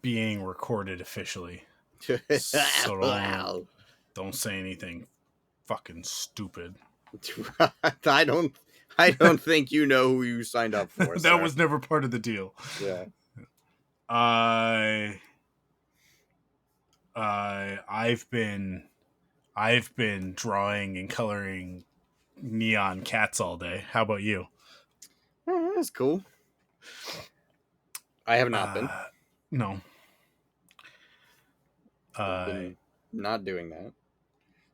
being recorded officially. So don't say anything fucking stupid. I don't think you know who you signed up for. That sir. was never part of the deal. Yeah. I've been drawing and coloring neon cats all day. How about you? Oh, that's cool. I have not been. No. I've been not doing that.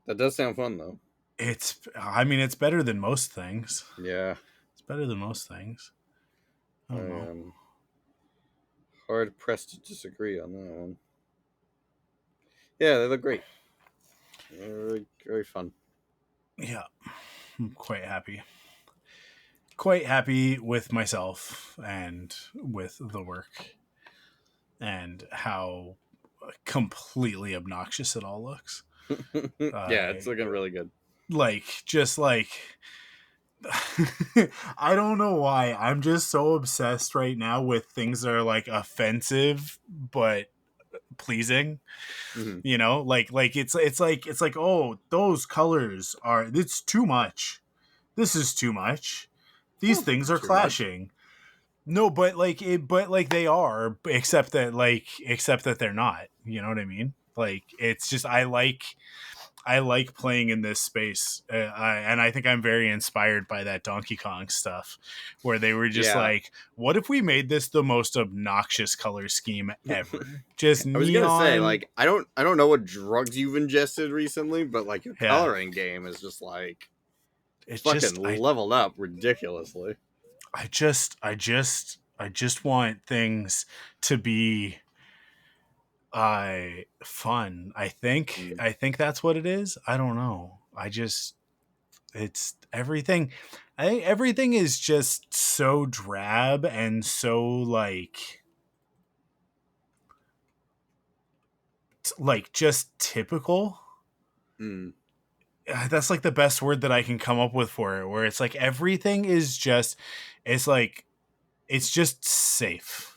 That does sound fun, though. It's better than most things. Yeah. It's better than most things. I don't know. am hard pressed to disagree on that one. Yeah, they look great. Very, very fun. Yeah. I'm quite happy. Quite happy with myself and with the work and how completely obnoxious it all looks. Yeah, it's looking really good. Just like I don't know why I'm just so obsessed right now with things that are like offensive but pleasing. Mm-hmm. You know, it's like, oh, those colors it's too much. This is too much. These things are clashing. Much. No, but they are, except that they're not. You know what I mean? Like, it's just I like playing in this space, and I think I'm very inspired by that Donkey Kong stuff, where they were just like, "What if we made this the most obnoxious color scheme ever?" Just neon. I was gonna say, like, I don't know what drugs you've ingested recently, but like your coloring game is just like it's fucking leveled up ridiculously. I just want things to be fun. I think that's what it is. I don't know. It's everything. I think everything is just so drab and so like just typical. That's like the best word that I can come up with for it, where it's like everything is just it's just safe,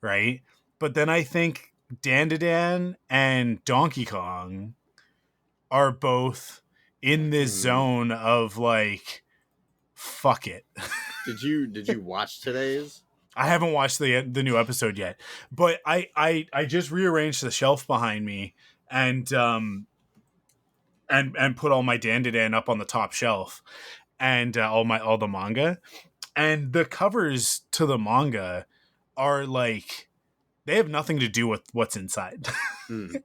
right? But then I think Dandadan and Donkey Kong are both in this zone of like, fuck it. Did you watch today's? I haven't watched the new episode yet, but I just rearranged the shelf behind me and put all my Dandadan up on the top shelf and all the manga, and the covers to the manga are like, they have nothing to do with what's inside.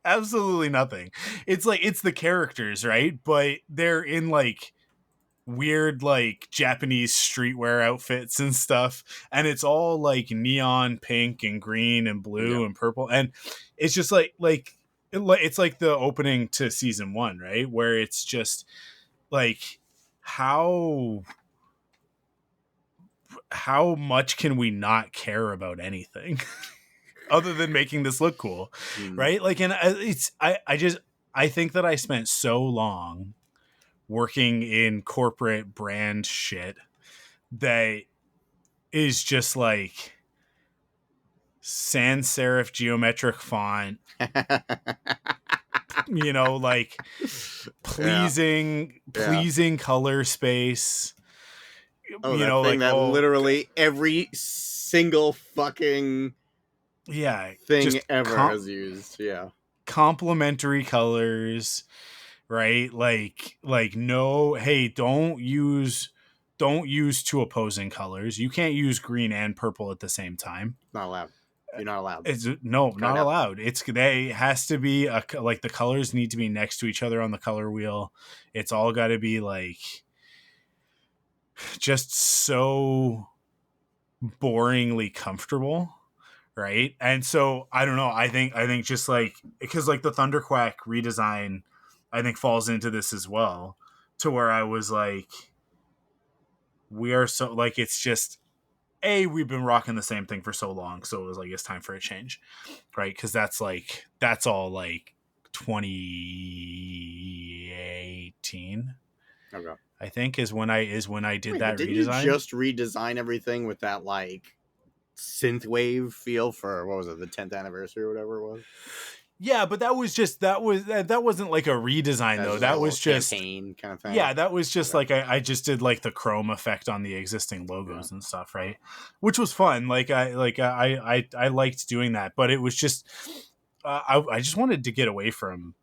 Absolutely nothing. It's like, it's the characters, right? But they're in like weird like Japanese streetwear outfits and stuff, and it's all like neon pink and green and blue and purple, and it's just it's like the opening to season 1, right? Where it's just like, how much can we not care about anything other than making this look cool, right? Like, and I think that I spent so long working in corporate brand shit that is just like sans serif geometric font, you know, like pleasing color space. Oh, you know, thing like, that literally every single fucking thing ever has used. Yeah. Complementary colors, right? Like no, hey, don't use two opposing colors. You can't use green and purple at the same time. Not allowed. You're not allowed. Not allowed. They has to be like, the colors need to be next to each other on the color wheel. It's all got to be like just so boringly comfortable, right? And so I don't know. I think just like, because like the Thunderquack redesign, I think falls into this as well, to where I was like, we are so like, it's just we've been rocking the same thing for so long, so it was like, it's time for a change, right? Because that's all like 2018. Okay. I think is when I did that redesign. Did you just redesign everything with that like synthwave feel for what was it, the 10th anniversary or whatever it was. Yeah, but that wasn't like a redesign That's though. just like That a little was just campaign kind of thing. yeah, that was just Okay. like I just did like the chrome effect on the existing Yeah. logos and stuff, right? Which was fun. I liked doing that, but it was just I just wanted to get away from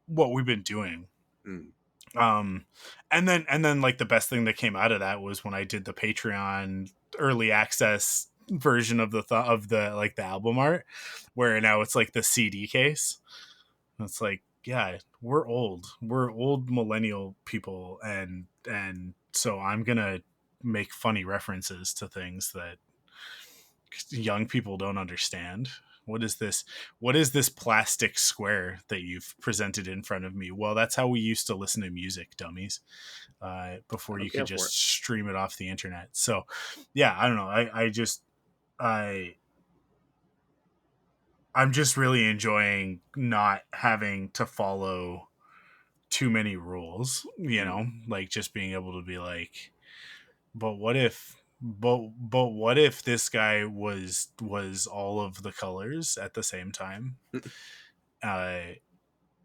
what we've been doing. Mm. Um, and then like the best thing that came out of that was when I did the Patreon early access version of the like the album art, where now it's like the CD case. It's like, yeah, we're old millennial people, and so I'm gonna make funny references to things that young people don't understand. What is this plastic square that you've presented in front of me? Well, that's how we used to listen to music, dummies, I before don't you care could for it. just stream it off the internet. So yeah, I don't know, I I'm just really enjoying not having to follow too many rules, Mm. like just being able to be like, but what if this guy was all of the colors at the same time? Uh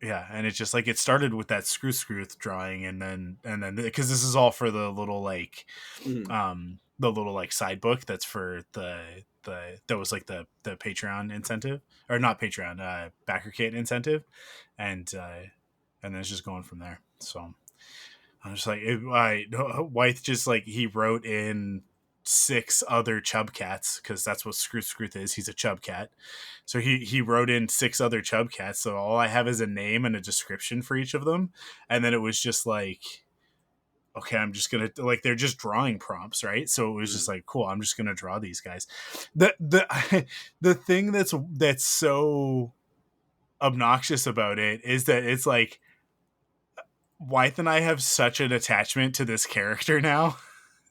yeah, and it's just like it started with that screw drawing, and then because this is all for the little like Mm. the little like side book that's for the that was like the Patreon incentive, or not Patreon, backer kit incentive, and then it's just going from there. So I'm just like, Wythe just like he wrote in six other chub cats, because that's what Scrooth is. He's a chub cat. So he wrote in six other chub cats. So all I have is a name and a description for each of them, and then it was just like, okay, I'm just gonna like, they're just drawing prompts, right? So it was just Mm. like, cool, I'm just gonna draw these guys. The the thing that's so obnoxious about it is that it's like Wythe and I have such an attachment to this character now,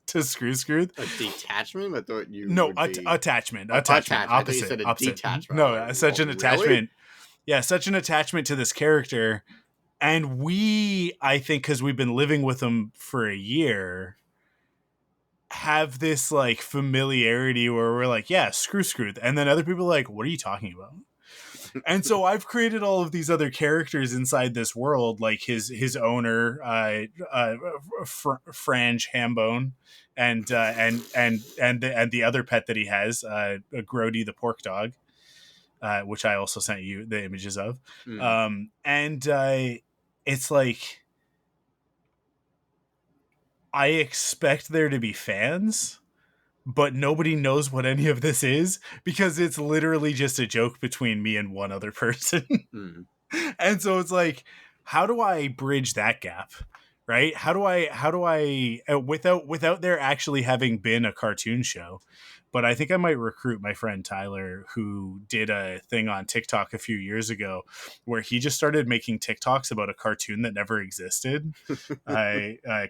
to Scrooth. A detachment? I thought you No, would be. attachment, Oh, opposite, I thought you said a opposite. detachment. I'm like, No, such well, an really? attachment. Yeah, such an attachment to this character, and I think, because we've been living with him for a year, have this like familiarity where we're like, yeah, Scrooth, and then other people are like, what are you talking about? And so I've created all of these other characters inside this world, like his owner, Frange Hambone, and the other pet that he has, Grody the pork dog, which I also sent you the images of. Mm. And it's like, I expect there to be fans, but nobody knows what any of this is, because it's literally just a joke between me and one other person. Mm. And so it's like, how do I bridge that gap? Right? How do I without there actually having been a cartoon show? But I think I might recruit my friend Tyler, who did a thing on TikTok a few years ago where he just started making TikToks about a cartoon that never existed,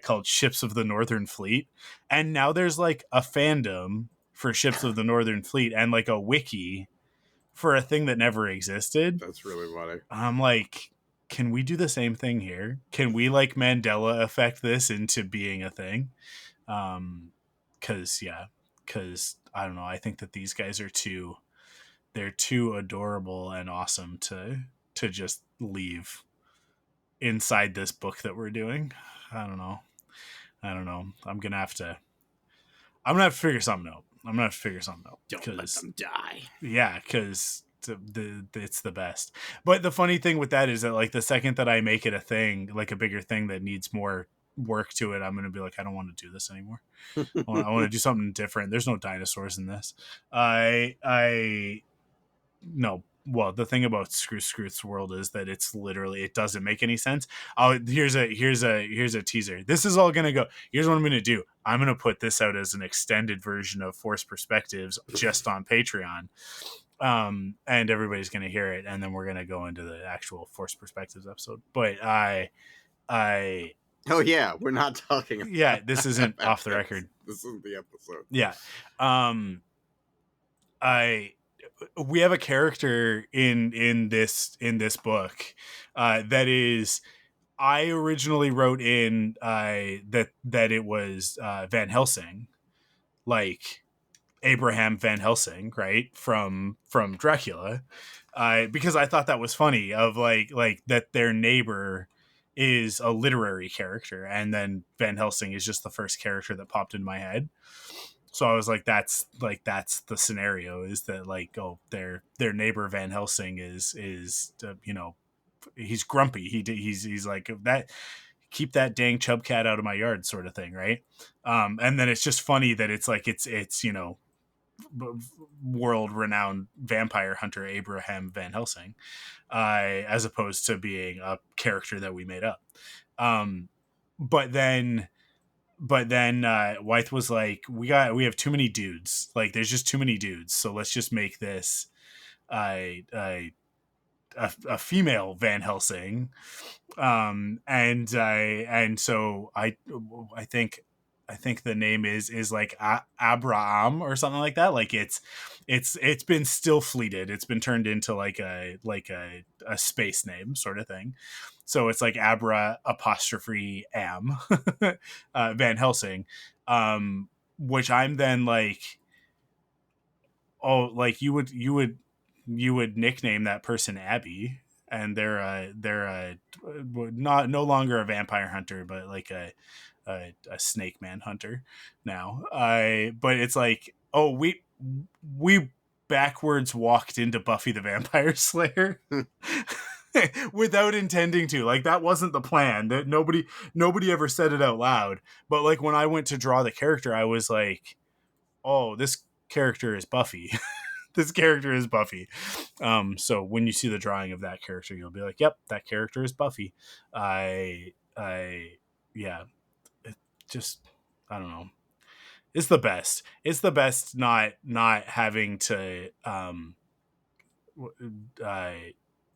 called Ships of the Northern Fleet. And now there's like a fandom for Ships of the Northern Fleet, and like a wiki for a thing that never existed. That's really funny. I'm like, can we do the same thing here? Can we like Mandela affect this into being a thing? Cause yeah, cause I don't know. I think that these guys are they're too adorable and awesome to just leave inside this book that we're doing. I don't know. I don't know. I'm gonna have to figure something out. Don't let Because them die. yeah, because it's the best. But the funny thing with that is that like the second that I make it a thing, like a bigger thing that needs more work to it, I'm gonna be like, I don't want to do this anymore. I want to do something different. There's no dinosaurs in this. I no. Well, the thing about Scrooth's world is that it's literally, it doesn't make any sense. Oh, here's a teaser. This is all gonna go. Here's what I'm gonna do. I'm gonna put this out as an extended version of Force Perspectives just on Patreon, and everybody's gonna hear it, and then we're gonna go into the actual Force Perspectives episode. But I Oh yeah, we're not talking yeah, about this that. isn't off the record. This is the episode. Yeah, um, I we have a character in this book, that is, I originally wrote in, that it was, Van Helsing, like, Abraham Van Helsing, right, from Dracula, because I thought that was funny, of like that their neighbor is a literary character, and then Van Helsing is just the first character that popped in my head. So I was that's the scenario, is that like, oh, their neighbor Van Helsing is he's grumpy, he's like that, keep that dang chub cat out of my yard, sort of thing, right? And then it's just funny that it's like it's world renowned vampire hunter Abraham Van Helsing, as opposed to being a character that we made up. Um, but then Wythe was like, we have too many dudes. Like, there's just too many dudes. So let's just make this a female Van Helsing. And so I think the name is like Abraham or something like that. Like, it's been still fleeted. It's been turned into like a space name, sort of thing. So it's like Abra apostrophe Am Van Helsing, which I'm then like, oh, like you would nickname that person Abby, and they're not no longer a vampire hunter, but like a snake man hunter now. But it's like, oh, we backwards walked into Buffy the Vampire Slayer without intending to. Like, that wasn't the plan. That nobody ever said it out loud. But like, when I went to draw the character, I was like, oh, this character is Buffy. This character is Buffy. So when you see the drawing of that character, you'll be like, yep, that character is Buffy. Yeah, it just, I don't know. It's the best. It's the best not having to uh,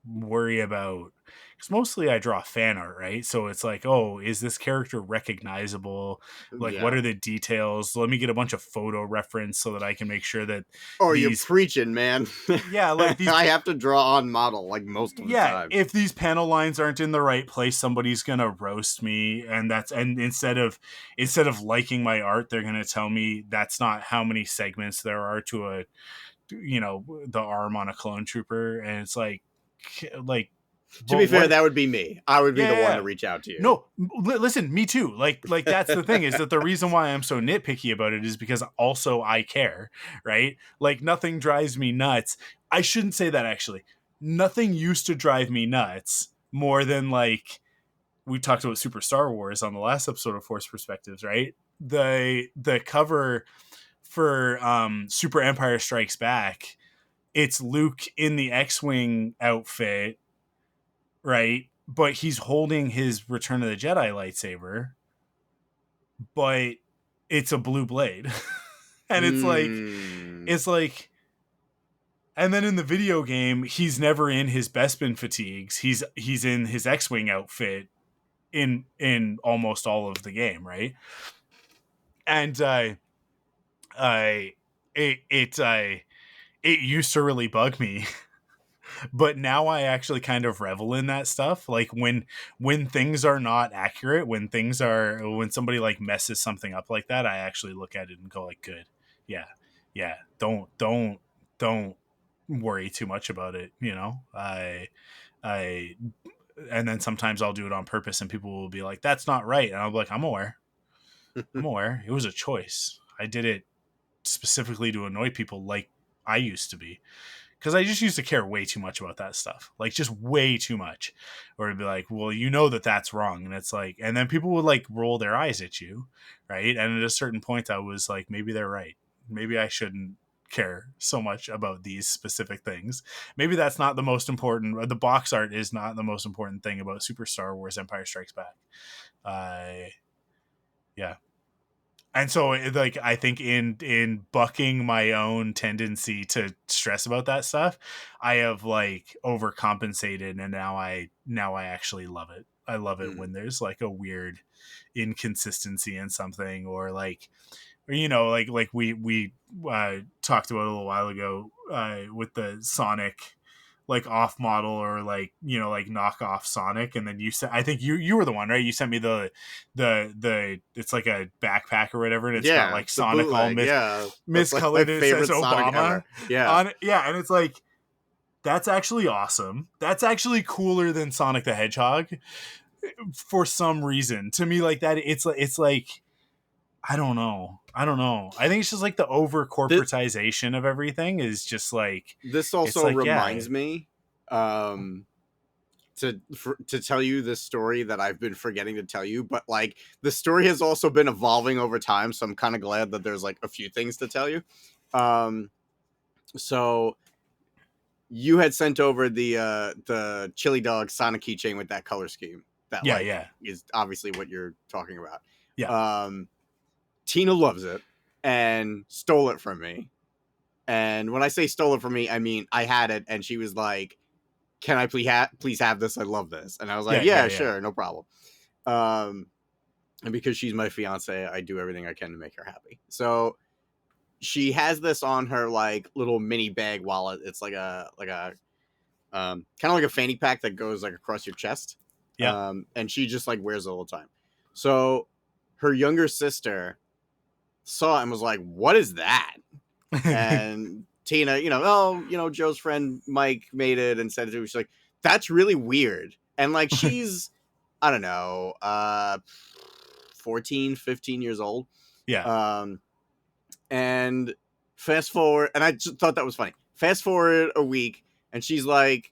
worry about, because mostly I draw fan art, right? So it's like, oh, is this character recognizable? Like, what Yeah. are the details? Let me get a bunch of photo reference so that I can make sure that Oh, you're these, preaching, man. yeah, like these, I have to draw on model like most of the yeah, time. if these panel lines aren't in the right place, somebody's gonna roast me, and instead of liking my art, they're gonna tell me that's not how many segments there are to the arm on a clone trooper, and it's like To but be fair, what, that would be me. I would be yeah, the yeah, one yeah. to reach out to you. No, listen, me too. Like that's the thing, is that the reason why I'm so nitpicky about it is because also I care, right? Like, nothing drives me nuts. I shouldn't say that, actually. Nothing used to drive me nuts more than, like, we talked about Super Star Wars on the last episode of Force Perspectives, right? The cover for Super Empire Strikes Back, it's Luke in the X-Wing outfit, right? But he's holding his Return of the Jedi lightsaber, but it's a blue blade. And Hmm. it's like, and then in the video game, he's never in his Bespin fatigues. He's in his X-Wing outfit in almost all of the game, right? And I it used to really bug me, but now I actually kind of revel in that stuff. Like, when things are not accurate, when somebody like messes something up like that, I actually look at it and go like, good, yeah, yeah, don't worry too much about it. I And then sometimes I'll do it on purpose, and people will be like, that's not right, and I'm like, I'm aware, it was a choice. I did it specifically to annoy people, like I used to be, because I just used to care way too much about that stuff, like just way too much, or to be like, well, that's wrong, and it's like, and then people would like roll their eyes at you, right? And at a certain point, I was like, maybe they're right. Maybe I shouldn't care so much about these specific things. Maybe that's not the most important. The box art is not the most important thing about Super Star Wars Empire Strikes Back. Yeah. And so, like, I think in bucking my own tendency to stress about that stuff, I have like overcompensated, and now I actually love it. I love it when there's like a weird inconsistency in something, or like, or, like we talked about a little while ago with the Sonic like off model or like like knockoff Sonic, and then you said I think you were the one, right? You sent me the it's like a backpack or whatever, and it's got Yeah, like the Sonic all bootleg. Yeah, that's like my miscolored, and it says favorite Sonic Obama ever. Yeah, on it. Yeah, and it's like that's actually awesome. That's actually cooler than Sonic the Hedgehog for some reason. To me, like that, it's like I don't know. I don't know. I think it's just like the over this, corporatization of everything is just like this it's also like yeah, reminds me to tell you this story that I've been forgetting to tell you, but like the story has also been evolving over time, so I'm kind of glad that there's like a few things to tell you. So you had sent over the chili dog Sonic keychain with that color scheme that yeah, like yeah, is obviously what you're talking about. yeah. Tina loves it and stole it from me. And when I say stole it from me, I mean I had it, and she was like, "Can I please have this? I love this." And I was like, Yeah, yeah, "Yeah, yeah. sure, no problem." And because she's my fiance, I do everything I can to make her happy. So she has this on her like little mini bag wallet. It's like a kind of like a fanny pack that goes like across your chest. Yeah. And she just like wears it all the time. So her younger sister saw it and was like, "What is that?" And Tina, Joe's friend Mike made it and said it to her. She's like, "That's really weird." And like she's, I don't know, 14, 15 years old. Yeah. Um, and fast forward, and I just thought that was funny. Fast forward a week, and she's like,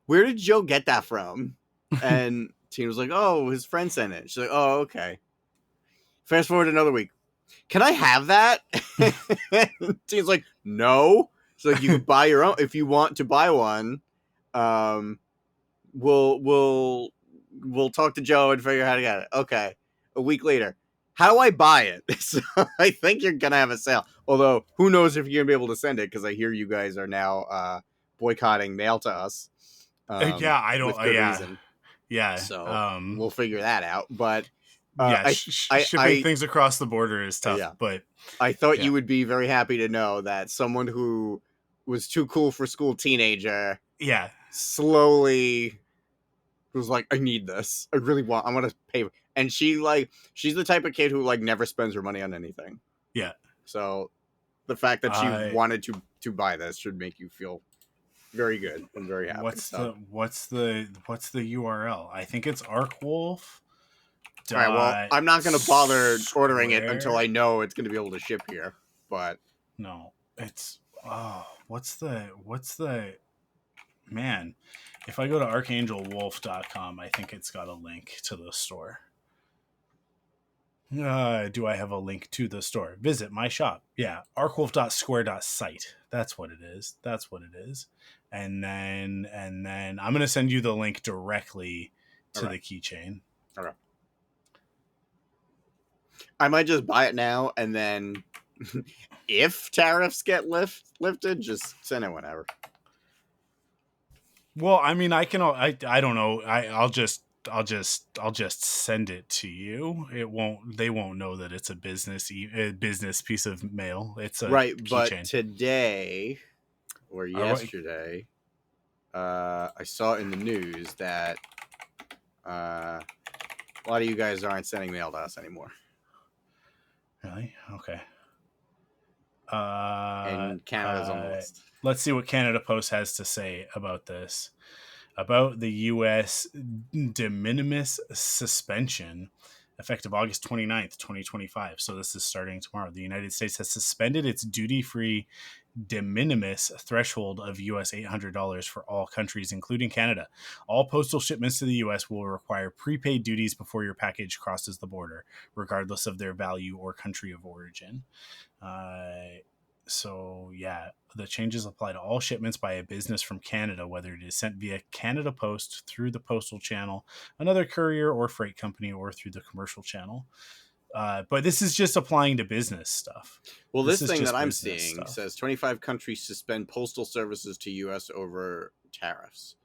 "Where did Joe get that from?" And Tina was like, "Oh, his friend sent it." She's like, "Oh, okay." Fast forward another week. "Can I have that?" Tina's like, "No." She's like, "You could buy your own if you want to buy one. Um, we'll talk to Joe and figure out how to get it." Okay. A week later, how do I buy it? So I think you're gonna have a sale. Although who knows if you're gonna be able to send it, because I hear you guys are now boycotting mail to us. Yeah, I don't With good yeah. reason. Yeah. So we'll figure that out. But Yeah, I shipping things across the border is tough, yeah, but I thought yeah. you would be very happy to know that someone who was too cool for school teenager Yeah. slowly was like, "I need this. I want to pay." And she's the type of kid who like never spends her money on anything. Yeah. So the fact that she I wanted to buy this should make you feel very good and very happy. what's So all the URL? I think it's arcwolf right, well, dot I'm not going to bother ordering it until I square. know it's going to be able to ship here. But No, it's what's the man? If I go to archangelwolf.com, I think it's got a link to the store. Do I have a link to the store? Visit my shop. Yeah, arcwolf.square.site. That's what it is. That's what it is. And then I'm gonna send you the link directly to okay, the keychain. okay, I might just buy it now, and then if tariffs get lifted, just send it whenever. Well, I mean, I don't know. I'll just send it to you. They won't know that it's a business piece of mail. It's a Right, but keychain. today or What? yesterday, I saw in the news that a lot of you guys aren't sending mail to us anymore, Really? Okay. and Canada's on the list. Let's see what Canada Post has to say about this. About the U.S. de minimis suspension effective August 29th, 2025. So this is starting tomorrow. The United States has suspended its duty-free de minimis threshold of US $800 for all countries, including Canada. All postal shipments to the US will require prepaid duties before your package crosses the border, regardless of their value or country of origin. So yeah, the changes apply to all shipments by a business from Canada, whether it is sent via Canada Post, through the postal channel, another courier or freight company, or through the commercial channel. But this is just applying to business stuff. Well, This this is thing that just I'm business seeing stuff. says 25 countries suspend postal services to U.S. over tariffs,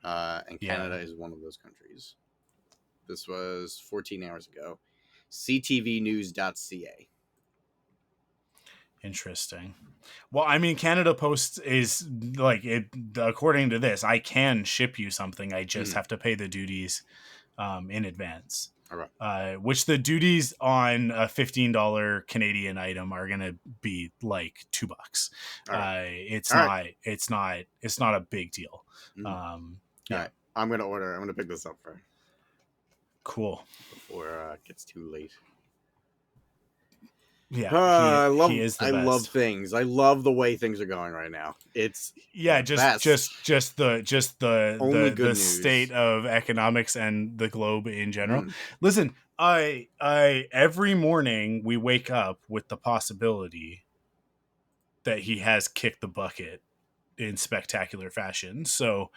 and Yeah. Canada is one of those countries. This was 14 hours ago. ctvnews.ca. Interesting. Well, I mean, Canada Post is like it. According to this, I can ship you something. I just Mm. have to pay the duties in advance. Okay. Which the duties on a $15 Canadian item are gonna be like $2. Okay. It's All right. not. It's not. It's not a big deal. Mm. Um, All yeah. right. I'm gonna order. I'm gonna pick this up for Cool. before it gets too late. Yeah. I He love is the I love best. things. I love the way things are going right now. It's Yeah, the best. just Only good the state news. of economics and the globe in general. Mm. Listen, I every morning we wake up with the possibility that he has kicked the bucket in spectacular fashion. So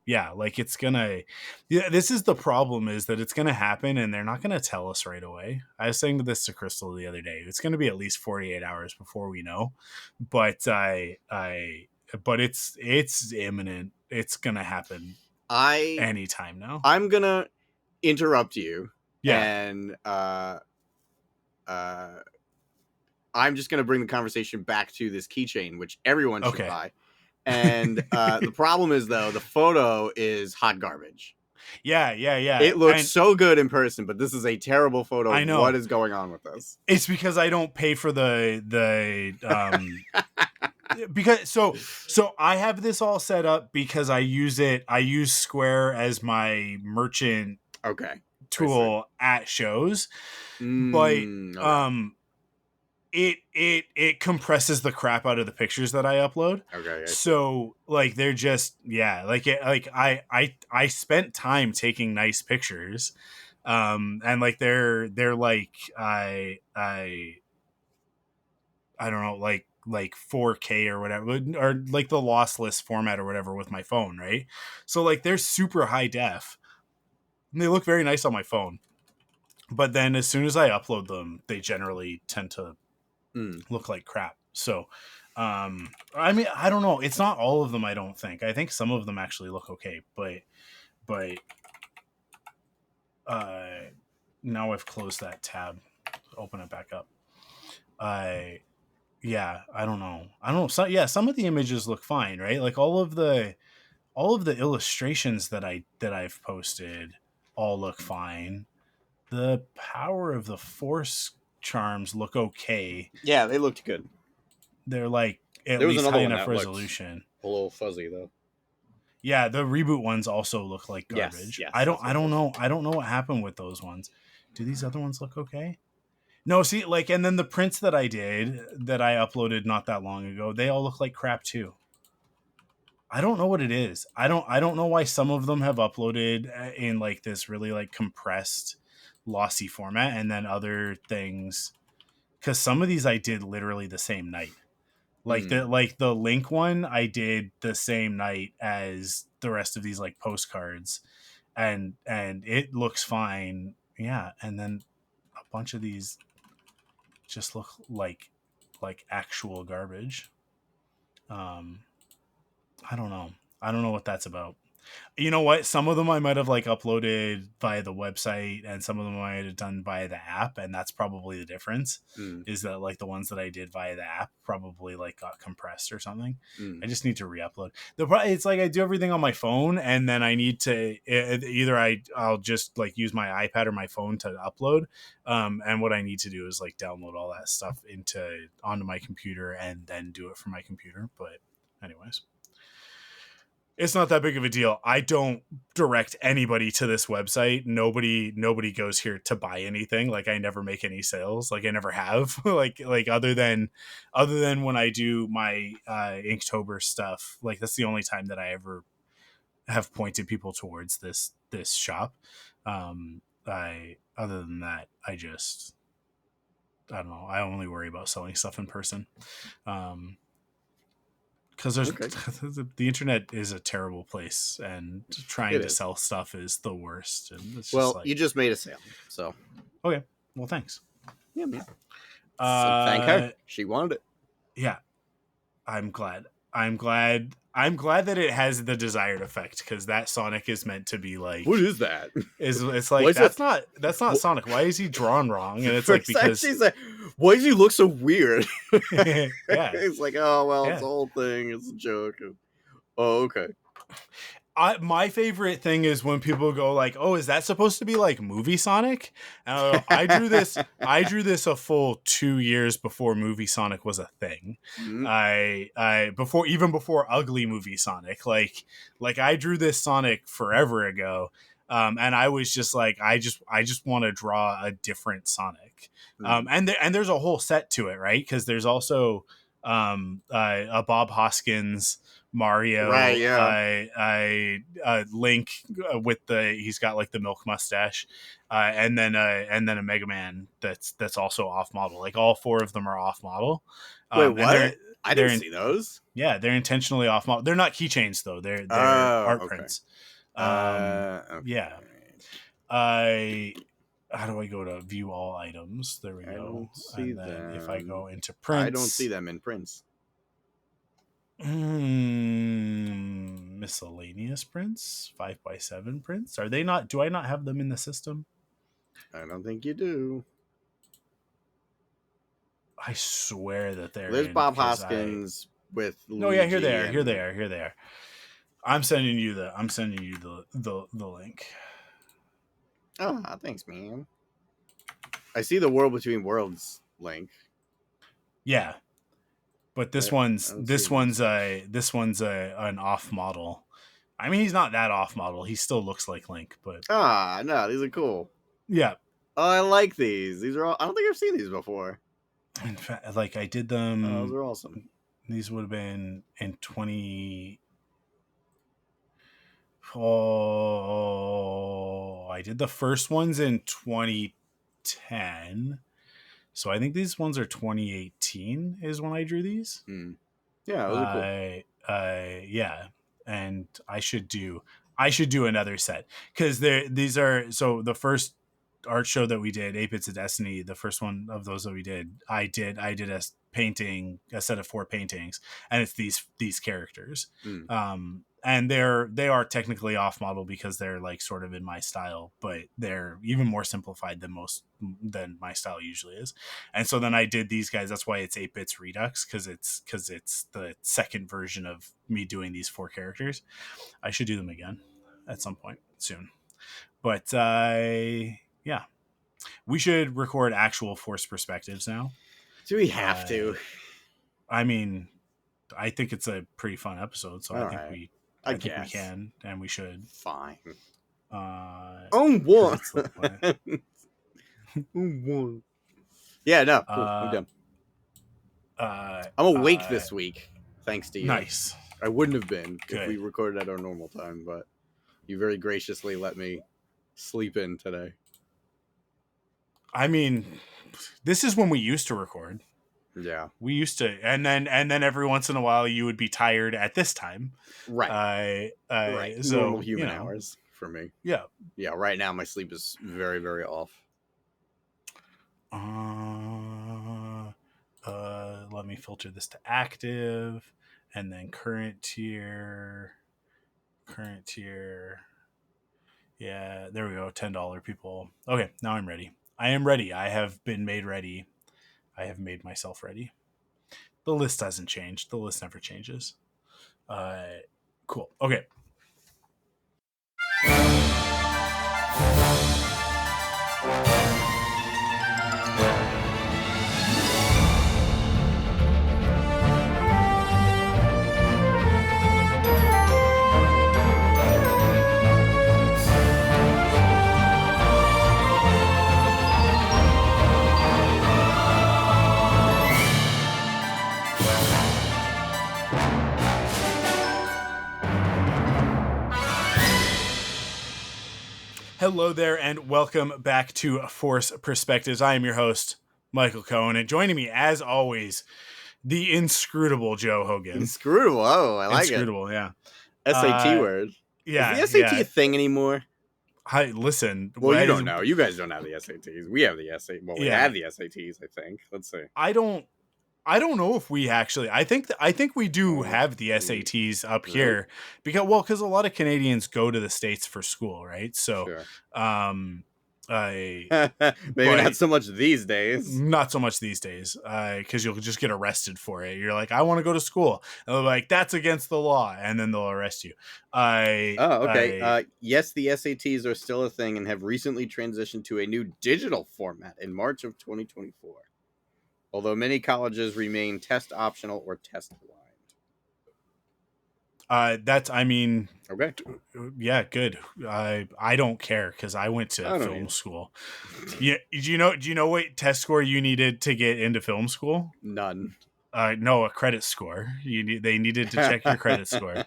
yeah, like it's gonna, yeah, this is the problem, is that it's gonna happen and they're not gonna tell us right away. I was saying this to Crystal the other day. It's gonna be at least 48 hours before we know. But but it's imminent. It's gonna happen I anytime now. I'm gonna interrupt you Yeah. and uh I'm just gonna bring the conversation back to this keychain, which everyone should Okay. buy. And the problem is though, the photo is hot garbage. Yeah. It looks And so good in person, but this is a terrible photo. I What know is going on with this? it's because I don't pay for the because so I have this all set up because I use Square as my merchant Okay, I see. tool at shows, but Okay, it compresses the crap out of the pictures that I upload. okay, I see. So like they're just, yeah, like I spent time taking nice pictures, and like they're like I don't know, like 4K or whatever, or like the lossless format or whatever with my phone, right? So like they're super high def and they look very nice on my phone. But then as soon as I upload them, they generally tend to Mm. look like crap. So I mean, I don't know. It's not all of them, I don't think. I think some of them actually look okay, but uh now I've closed that tab. Open it back up. I Yeah, I don't know. I don't know. So yeah, some of the images look fine, right? Like all of the illustrations that I've posted all look fine. The power of the force charms look okay. Yeah, they looked good. They're like at There was least another high one enough that looked resolution. a little fuzzy though. Yeah, the reboot ones also look like Yes, garbage. yes, that's what I it don't was. know. I don't know what happened with those ones. Do these other ones look okay? No, see, like, and then the prints that I did that I uploaded not that long ago, they all look like crap too. I don't know what it is. I don't know why some of them have uploaded in like this really like compressed lossy format, and then other things, cuz some of these I did literally the same night. Mm. Like the link one I did the same night as the rest of these like postcards, and it looks fine. Yeah, and then a bunch of these just look like actual garbage. Um I don't know. I don't know what that's about. You know what? Some of them I might have like uploaded via the website, and some of them I might have done via the app, and that's probably the difference. Mm. Is that like the ones that I did via the app probably like got compressed or something? Mm. I just need to re-upload. It's like I do everything on my phone, and then I need to either I'll just like use my iPad or my phone to upload, and what I need to do is like download all that stuff into onto my computer and then do it from my computer. But anyways, it's not that big of a deal. I don't direct anybody to this website. Nobody goes here to buy anything. Like I never make any sales. Like I never have. like other than when I do my Inktober stuff. Like that's the only time that I ever have pointed people towards this shop. I other than that, I don't know. I only worry about selling stuff in person. Because there's Okay, the internet is a terrible place, and it trying to is. sell stuff is the worst, and it's just Well, like, you just made a sale, so okay, well, thanks. yeah, man. So thank her. uh She wanted it. yeah, I'm glad. I'm glad I'm glad that it has the desired effect, because that Sonic is meant to be What like, is that? is it's Why like is that? that's not What? Sonic. Why is he drawn wrong? And it's like, First time because she's like, why does he look so weird? yeah, It's like, oh well, it's yeah. a whole thing. It's a joke. Oh, okay. My favorite thing is when people go like, "Oh, is that supposed to be like movie Sonic?" And I go, I drew this. I drew this a full 2 years before movie Sonic was a thing. Mm, Before ugly movie Sonic. Like I drew this Sonic forever ago, and I was just like, I just want to draw a different Sonic. mm. And there's a whole set to it, right? Because there's also a Bob Hoskins Right, Mario, yeah. Link with he's got like the milk mustache, and then a Mega Man that's also off model. Like all four of them are off model, Wait, and what? I they're didn't in, see those. yeah, they're intentionally off model. They're not keychains though. They're Oh, art okay. prints. Yeah. Okay. I How do I go to view all items? There we I go. don't see And then if I go them. into I don't see prints, them in prints. miscellaneous prints, 5x7 prints. Are they not? Do I not have them in the system? I don't think you do. I swear that they're There's in Bob because I. Hoskins with No, yeah, here they Luigi are. Here they and are. Here they are. I'm sending you the link. oh, thanks, man. I see the World Between Worlds link. Yeah, but I don't see this. this one's a an off model. I mean, he's not that off model. He still looks like Link, but Ah, no, these are cool. yeah. Oh, I like these. These are all. I don't think I've seen these before. In fact, like I did Oh, those them. are awesome. These would have been in 20. Oh, I did the first ones in 2010. So I think these ones are 2018 is when I drew these. Mm. Yeah, those are cool. Yeah, and I should do another set, because these are, so the first art show that we did, 8 Bits of Destiny, the first one of those that we did, I did a set of 4 paintings, and it's these characters. Mm. And they are technically off model because they're like sort of in my style, but they're even more simplified than my style usually is. And so then I did these guys. That's why it's 8 Bits Redux, because it's the second version of me doing these 4 characters. I should do them again at some point soon. But yeah, we should record actual Force perspectives now. Do we have to? I mean, I think it's a pretty fun episode, so All right. I think we guess. can and we should. Fine. Because One. it's the plan. One. Yeah, no, cool. I'm done. I'm awake this week, thanks to you. Nice. I wouldn't have been Good. if we recorded at our normal time, but you very graciously let me sleep in today. I mean, this is when we used to record. Yeah, we used to, and then every once in a while you would be tired at this time, right? Right. So normal human hours for me. Yeah. Right now my sleep is very, very off. Let me filter this to active, and then current tier. Yeah, there we go. $10 people. Okay, now I'm ready. I am ready. I have been made ready. I have made myself ready. The list hasn't changed. The list never changes. Cool. Okay. Hello there, and welcome back to Force Perspectives. I am your host, Michael Cohen, and joining me, as always, the inscrutable Joe Hogan. Inscrutable. Oh, I like inscrutable, it. Yeah. SAT word. Yeah. Is the SAT a thing anymore? Listen. Well, you don't know. You guys don't have the SATs. We have the SAT. Well, we had the SATs, I think. Let's see. I don't I don't know if we actually. I think we do Oh, have the we SATs up really? here because a lot of Canadians go to the States for school, right? So, Sure. um, I Maybe but not so much these days. not so much these days because you'll just get arrested for it. You're like, I want to go to school, and they're like, that's against the law, and then they'll arrest you. Oh, okay. I Yes, the SATs are still a thing and have recently transitioned to a new digital format in March of 2024. Although many colleges remain test optional or test blind. that's I mean, Okay. yeah, good. I don't care because I went to I don't film either. school. Yeah, do you know what test score you needed to get into film school? None. No, a credit score. They needed to check your credit score.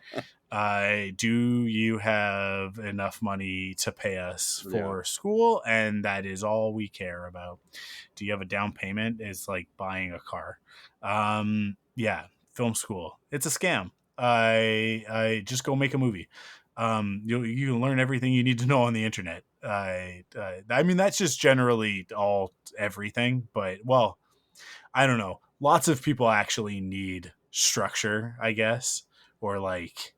Do you have enough money to pay us Yeah. for school? And that is all we care about. Do you have a down payment? It's like buying a car. Yeah, film school. It's a scam. I just go make a movie. You can learn everything you need to know on the internet. I mean that's just generally all everything, but well, I don't know. Lots of people actually need structure, I guess, or like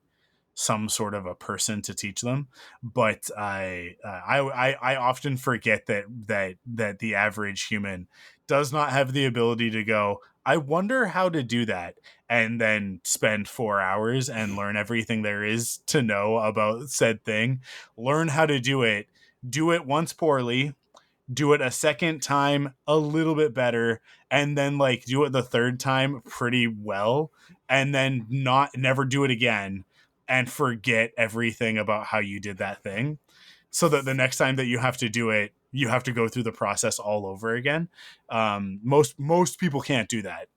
some sort of a person to teach them. But I often forget that the average human does not have the ability to go, I wonder how to do that, and then spend 4 hours and learn everything there is to know about said thing, learn how to do it once poorly, do it a second time a little bit better, and then like do it the third time pretty well, and then not never do it again and forget everything about how you did that thing, so that the next time that you have to do it you have to go through the process all over again. Most people can't do that.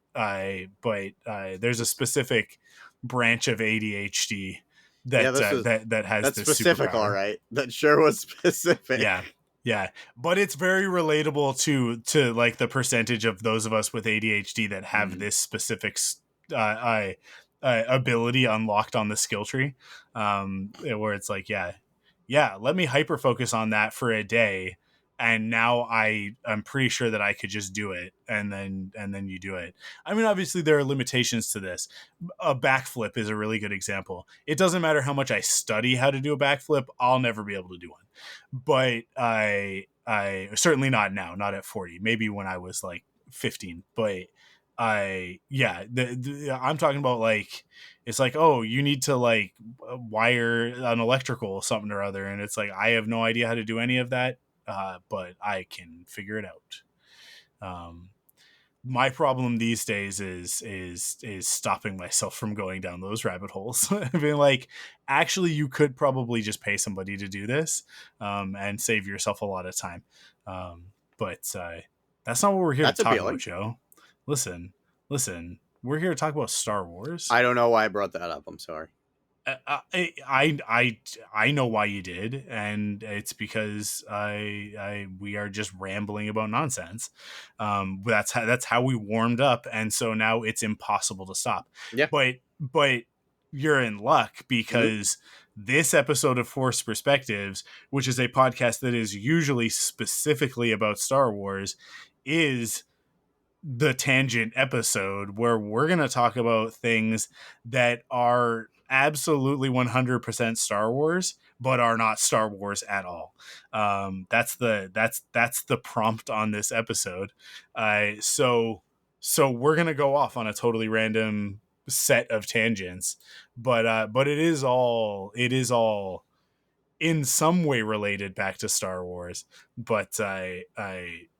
But there's a specific branch of ADHD Yeah, that has that's this specific, all superpower. right. That sure was specific. Yeah. Yeah. But it's very relatable to like the percentage of those of us with ADHD that have Mm. this specific ability unlocked on the skill tree. Where it's like, yeah, let me hyper focus on that for a day. And now I'm pretty sure that I could just do it, and then you do it. I mean, obviously there are limitations to this. A backflip is a really good example. It doesn't matter how much I study how to do a backflip, I'll never be able to do one. But I certainly not now, not at 40, maybe when I was like 15. But I'm talking about like, it's like, oh, you need to like wire an electrical something or other, and it's like I have no idea how to do any of that, but I can figure it out. um my problem these days is stopping myself from going down those rabbit holes. Being like, actually, you could probably just pay somebody to do this, and save yourself a lot of time. But that's not what we're here to That's talk about, appealing. Joe. Listen, we're here to talk about Star Wars. I don't know why I brought that up. I'm sorry. I know why you did, and it's because we are just rambling about nonsense. That's how we warmed up, and so now it's impossible to stop. Yeah. But you're in luck Hmm. because this episode of Forced Perspectives, which is a podcast that is usually specifically about Star Wars, is the tangent episode where we're going to talk about things that are absolutely 100% Star Wars but are not Star Wars at all. That's the prompt on this episode. So we're going to go off on a totally random set of tangents, but it is all in some way related back to Star Wars, but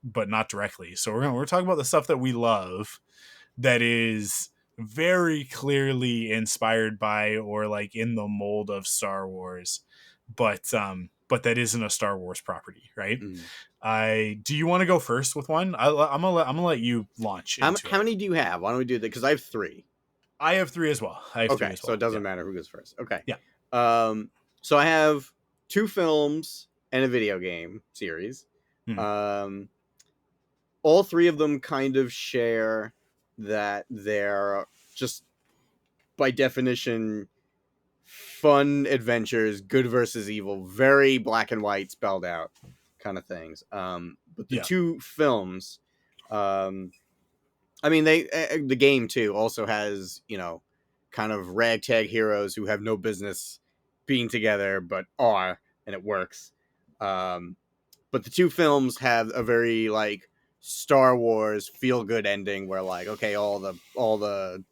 but not directly. So we're talking about the stuff that we love that is very clearly inspired by or like in the mold of Star Wars, but that isn't a Star Wars property, right? Mm. I Do you want to go first with one? I'm gonna let you launch into How it. many do you have? Why don't we do that? Because I have three. I have three as well. Okay, so it Yeah, doesn't matter who goes first. Okay. yeah. Um, so I have two films and a video game series. Hmm. Um, all three of them kind of share that they're just by definition fun adventures, good versus evil, very black and white spelled out kind of things. But the Yeah. two films, um, I mean, the game too also has, kind of ragtag heroes who have no business being together but are, and it works. Um, but the two films have a very like Star Wars feel good ending where like, okay, all the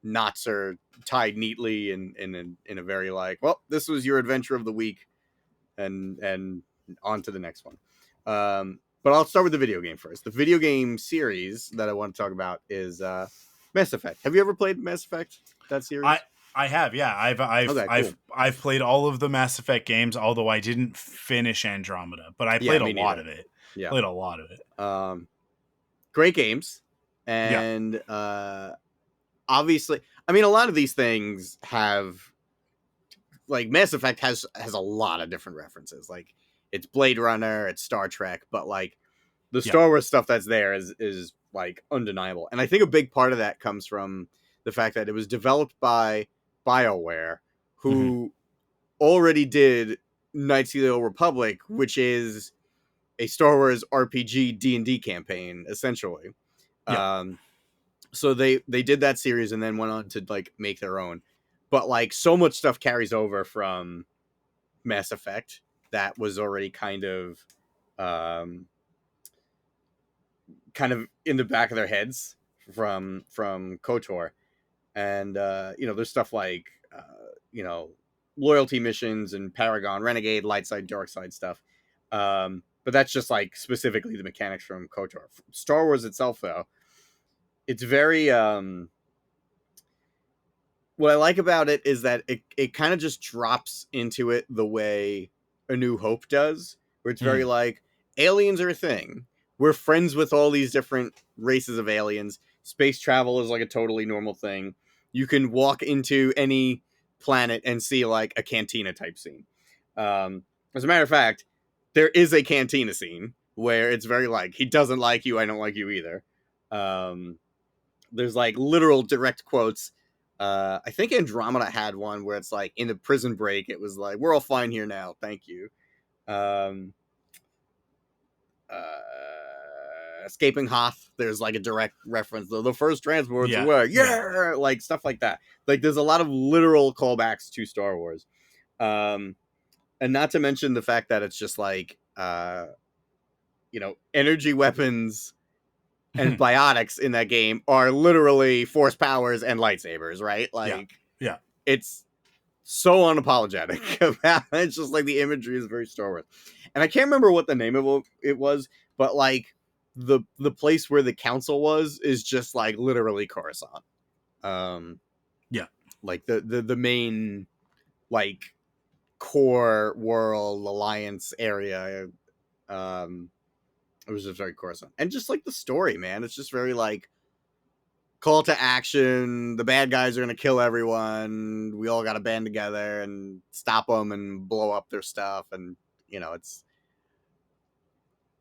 knots are tied neatly in a very like, well, this was your adventure of the week, and on to the next one. But I'll start with the video game first. The video game series that I want to talk about is Mass Effect. Have you ever played Mass Effect? That I series? I have, yeah. Okay, cool. I've played all of the Mass Effect games, although I didn't finish Andromeda, but I Yeah, played a me lot neither. of it. Yeah, Played a lot of it. um, great games, Yeah. and obviously, I mean, a lot of these things have like Mass Effect has a lot of different references. Like it's Blade Runner, it's Star Trek, but like the Yeah. Star Wars stuff that's there is like undeniable. And I think a big part of that comes from the fact that it was developed by BioWare, Hmm. who already did Knights of the Old Republic, which is a Star Wars RPG D&D campaign essentially. Yeah. Um, so they did that series and then went on to like make their own. But like so much stuff carries over from Mass Effect that was already um, kind of in the back of their heads from Kotor, and there's stuff like you know loyalty missions and Paragon, Renegade, light side, dark side stuff. But that's just like specifically the mechanics from Kotor. Star Wars itself, though, it's very what I like about it is that it kind of just drops into it the way A New Hope does, where it's very Hmm. like aliens are a thing. We're friends with all these different races of aliens. Space travel is like a totally normal thing. You can walk into any planet and see like a cantina type scene. As a matter of fact, there is a cantina scene where it's very like he doesn't like you, I don't like you either. Um, there's like literal direct quotes. I think Andromeda had one where it's like in the prison break, it was like, "We're all fine here now, thank you." Um, Escaping Hoth, there's like a direct reference. The first transports Yeah. were, Yeah. yeah, like stuff like that. Like there's a lot of literal callbacks to Star Wars, um, and not to mention the fact that it's just like, energy weapons and biotics in that game are literally force powers and lightsabers, right? Yeah. Like Yeah. it's so unapologetic about it. It's just like the imagery is very Star Wars. And I can't remember what the name of it was, but like the place where the council was is just like literally Coruscant. Um Yeah. like the main like core world alliance area. Um it was just very Coruscant. And just like the story, man. It's just very like call to action. The bad guys are going to kill everyone. We all got to band together and stop them and blow up their stuff. And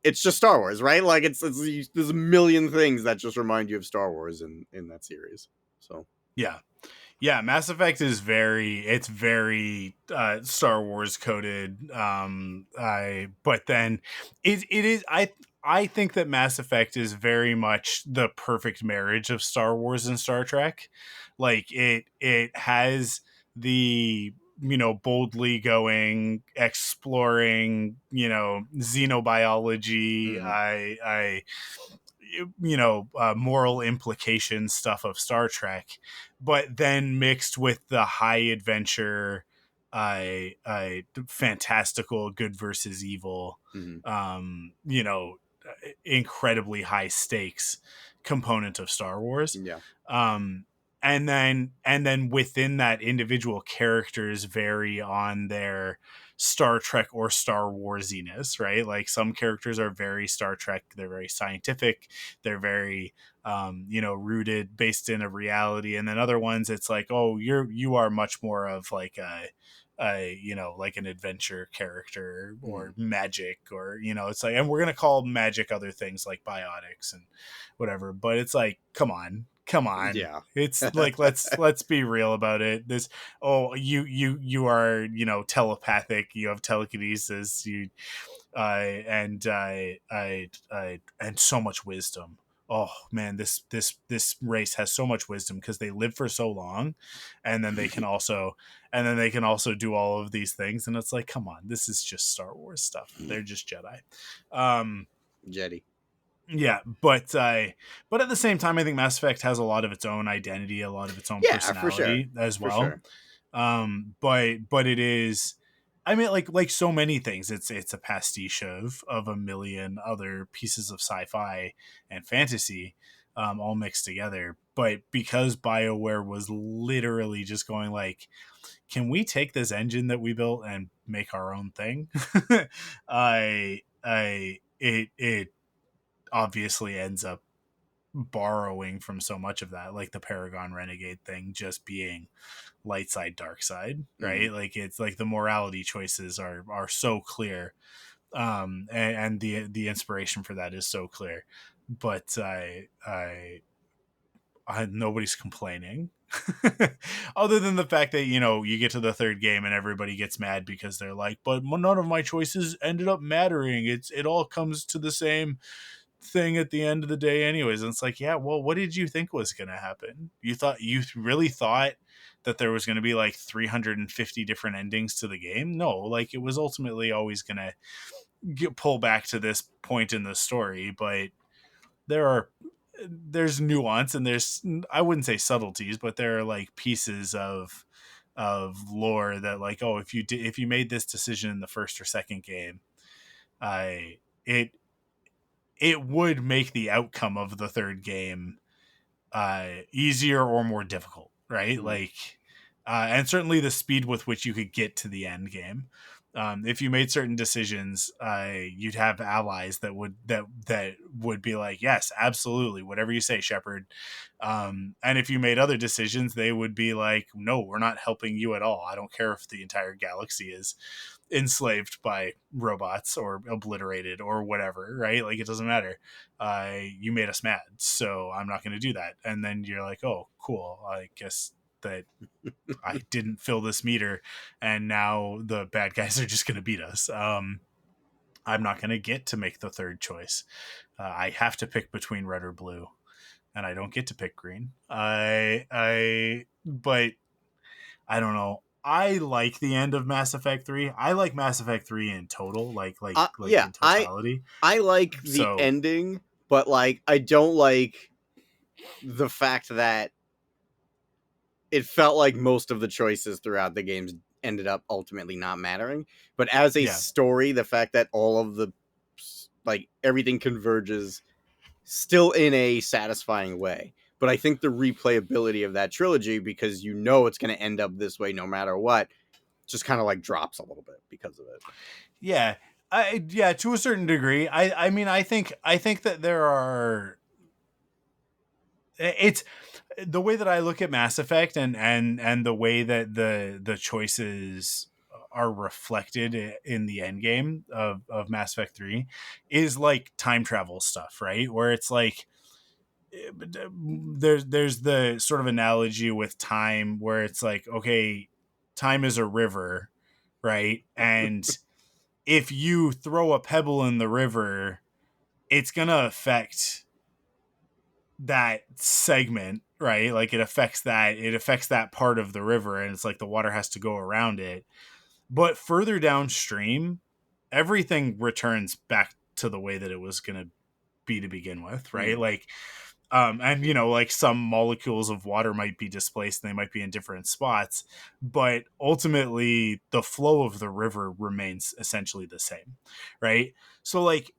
it's just Star Wars, right? Like there's a million things that just remind you of Star Wars in that series. So Yeah. Yeah, Mass Effect is very Star Wars coded. I but then it is I think that Mass Effect is very much the perfect marriage of Star Wars and Star Trek. Like it has the boldly going exploring xenobiology. mhm, I moral implication stuff of Star Trek, but then mixed with the high adventure, fantastical good versus evil, mhm, um, you know, incredibly high stakes component of Star Wars. yeah, Um, and then within that, individual characters vary on their Star Trek or Star Warsiness, right? Like some characters are very Star Trek, they're very scientific, they're very rooted based in a reality, and then other ones it's like, oh, you are much more of like like an adventure character or mhm, magic, or it's like, and we're gonna call magic other things like biotics and whatever, but it's like, come on, yeah, it's like, let's be real about it. This, oh, you are telepathic, you have telekinesis, you and so much wisdom, oh man, this race has so much wisdom because they live for so long, and then they can also do all of these things, and it's like, come on, this is just Star Wars stuff. They're just Jedi. Um, Jetty. yeah, but at the same time, I think Mass Effect has a lot of its own identity, a lot of its own Yeah, for sure. personality as For well. sure. But it is, I mean, like so many things, it's a pastiche of a million other pieces of sci-fi and fantasy, all mixed together. But because BioWare was literally just going like, can we take this engine that we built and make our own thing? It obviously ends up borrowing from so much of that, like the Paragon Renegade thing just being light side, dark side, Mm. right? Like it's like the morality choices are so clear, and the inspiration for that is so clear. But nobody's complaining. Other than the fact that, you get to the third game and everybody gets mad because they're like, but none of my choices ended up mattering. It all comes to the same thing at the end of the day anyways. And it's like, yeah, well, what did you think was going to happen? You really thought that there was going to be like 350 different endings to the game? No, like it was ultimately always going to pull back to this point in the story. But there are there's nuance, and there's, I wouldn't say subtleties, but there are like pieces of lore that, like, oh, if you made this decision in the first or second game, I it it would make the outcome of the third game easier or more difficult, right? Mm. Like, and certainly the speed with which you could get to the end game. If you made certain decisions, you'd have allies that would be like, yes, absolutely, whatever you say, Shepard. And if you made other decisions, they would be like, no, we're not helping you at all. I don't care if the entire galaxy is enslaved by robots or obliterated or whatever, right? Like, it doesn't matter. You made us mad, so I'm not going to do that. And then you're like, oh, cool. I guess that I didn't fill this meter, and now the bad guys are just going to beat us. I'm not going to get to make the third choice. I have to pick between red or blue, and I don't get to pick green. But I don't know. I like the end of Mass Effect 3. I like Mass Effect 3 in total, like Yeah, in totality. I like the So, ending, but like I don't like the fact that it felt like most of the choices throughout the games ended up ultimately not mattering. But as a yeah. story, the fact that all of the like everything converges still in a satisfying way. But I think the replayability of that trilogy, because you know it's going to end up this way no matter what, just kind of like drops a little bit because of it. Yeah. Yeah, to a certain degree. I mean, I think that there are, it's the way that I look at Mass Effect, and the way that the choices are reflected in the end game of Mass Effect 3 is like time travel stuff, right? Where it's like, there's the sort of analogy with time where it's like, okay, time is a river, right? And if you throw a pebble in the river, it's gonna affect that segment, right? Like it affects that part of the river, and it's like the water has to go around it. But further downstream, everything returns back to the way that it was gonna be to begin with, right? Mm. Like, and like some molecules of water might be displaced and they might be in different spots, but ultimately the flow of the river remains essentially the same, right? So, like,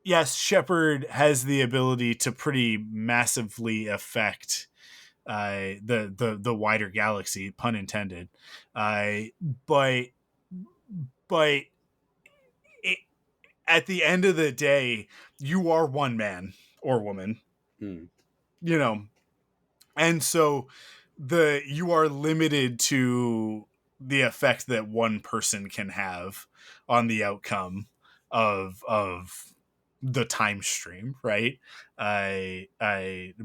yes, Shepard has the ability to pretty massively affect the wider galaxy, pun intended. But but it, at the end of the day, you are one man or woman, Mm. you know, and so the you are limited to the effect that one person can have on the outcome of the time stream, right? I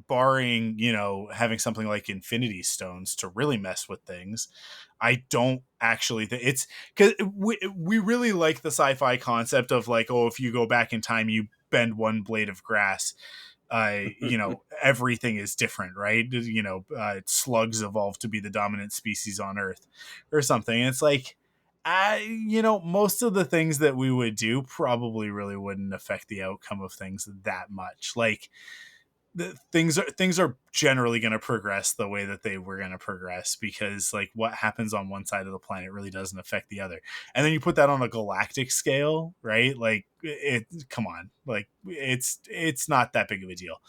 barring, having something like infinity stones to really mess with things, I don't actually think it's, because we really like the sci-fi concept of like, oh, if you go back in time, you bend one blade of grass, everything is different, right? Slugs evolved to be the dominant species on Earth or something. It's like, most of the things that we would do probably really wouldn't affect the outcome of things that much. Like, things are generally going to progress the way that they were going to progress, because like what happens on one side of the planet really doesn't affect the other. And then you put that on a galactic scale, right? Like, come on, like it's not that big of a deal.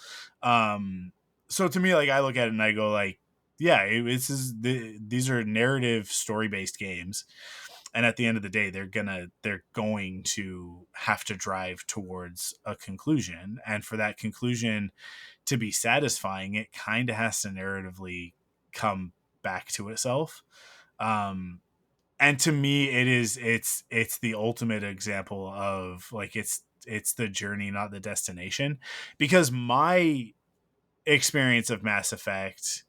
So to me, like, I look at it and I go like, yeah, these are narrative story based games, and at the end of the day they're going to have to drive towards a conclusion, and for that conclusion to be satisfying, it kind of has to narratively come back to itself. Um, and to me, it's the ultimate example of like, it's the journey, not the destination. Because my experience of Mass Effect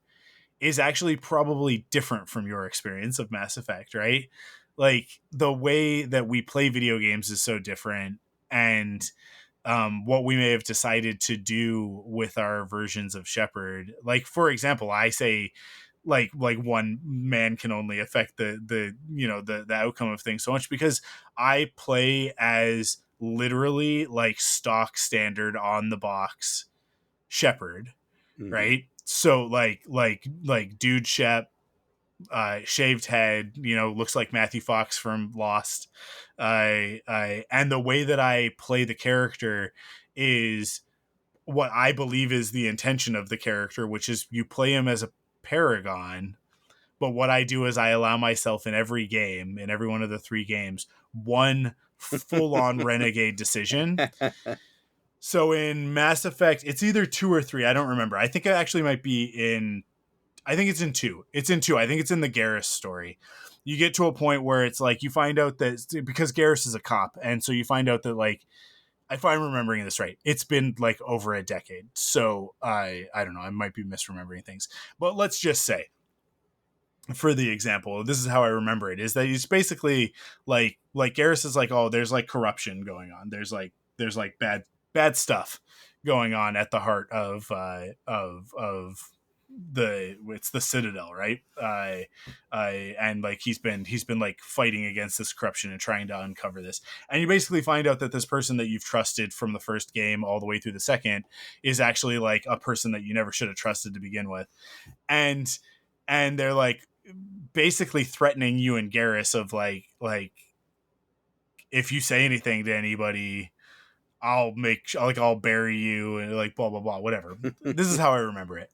is actually probably different from your experience of Mass Effect, right? Like, the way that we play video games is so different, and what we may have decided to do with our versions of Shepard. Like, for example, I say like one man can only affect the outcome of things so much, because I play as literally like stock standard on the box Shepard, Mm-hmm. right? So like dude Shep, shaved head, looks like Matthew Fox from Lost. And the way that I play the character is what I believe is the intention of the character, which is you play him as a paragon. But what I do is I allow myself in every game, in every one of the 3 games, one full on renegade decision. So in Mass Effect, it's either 2 or 3. I don't remember. I think it actually might be in. I think it's in 2. It's in 2. I think it's in the Garrus story. You get to a point where it's like you find out that, because Garrus is a cop, and so you find out that, like, if I'm remembering this right, it's been like over a decade. So I don't know. I might be misremembering things, but let's just say, for the example, this is how I remember it, is that he's basically like Garrus is like, oh, there's like corruption going on. There's like bad stuff going on at the heart of it's the Citadel, right? And like he's been like fighting against this corruption and trying to uncover this. And you basically find out that this person that you've trusted from the first game all the way through the second is actually like a person that you never should have trusted to begin with. And they're like basically threatening you and Garrus of like if you say anything to anybody, I'll bury you, and like blah blah blah, whatever. This is how I remember it.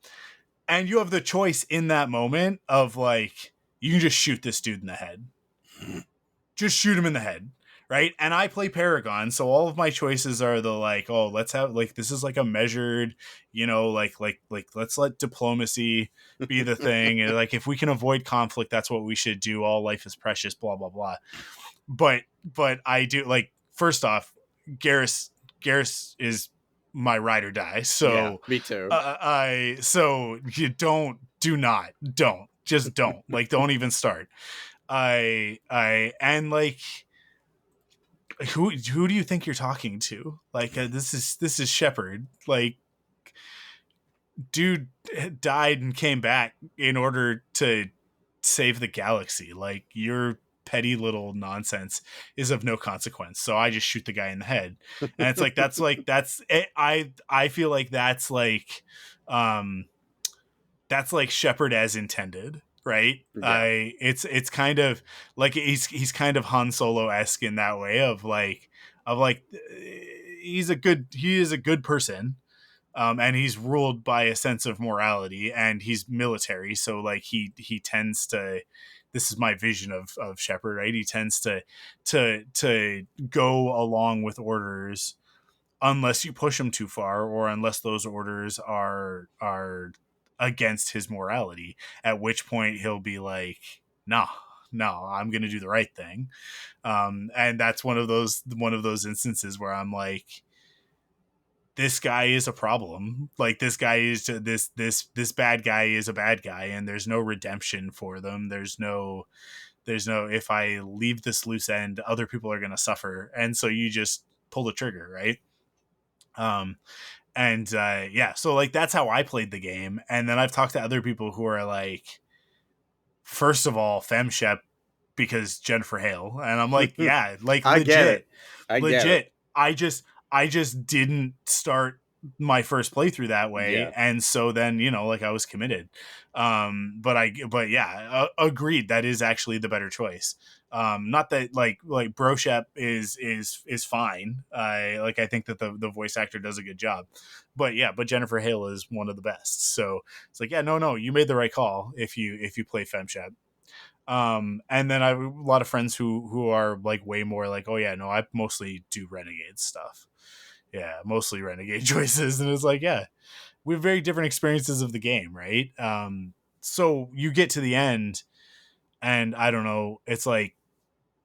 And you have the choice in that moment of like, you can just shoot this dude in the head. Just shoot him in the head, right? And I play Paragon, so all of my choices are the like, oh, let's have like, this is like a measured, like let's let diplomacy be the thing, and like if we can avoid conflict, that's what we should do. All life is precious, blah blah blah. But I do like, first off, Garrus is my ride or die. Yeah, So me too. you don't just don't like, don't even start. And like, who do you think you're talking to? Like, this is Shepard. Like, dude died and came back in order to save the galaxy. Like, your petty little nonsense is of no consequence. So I just shoot the guy in the head. And it's that's it. I feel like um that's like Shepard as intended, right? Yeah. It's kind of like he's kind of Han Solo-esque in that way of like he is a good person, and he's ruled by a sense of morality, and he's military, so like he tends to, this is my vision of Shepard, right? He tends to go along with orders unless you push him too far, or unless those orders are against his morality, at which point he'll be like, nah, no, I'm gonna do the right thing. And that's one of those instances where I'm like, this guy is a problem. Like, this guy is this bad guy is a bad guy, and there's no redemption for them. There's no, if I leave this loose end, other people are going to suffer, and so you just pull the trigger, right? um And yeah, so like that's how I played the game. And then I've talked to other people who are like, first of all, femshep because Jennifer Hale, and I'm like, yeah, like I get it. I get it. legit. I just didn't start my first playthrough that way, Yeah. and so then like I was committed. But yeah, agreed. That is actually the better choice. Not that like Broshep is fine. I think that the voice actor does a good job, but yeah, but Jennifer Hale is one of the best. So it's like, yeah, no, you made the right call if you play femshep. And then I have a lot of friends who are like way more like, oh yeah, no, I mostly do renegade stuff. Yeah, mostly renegade choices. And it's like, yeah, we have very different experiences of the game, right? So you get to the end, and I don't know, it's like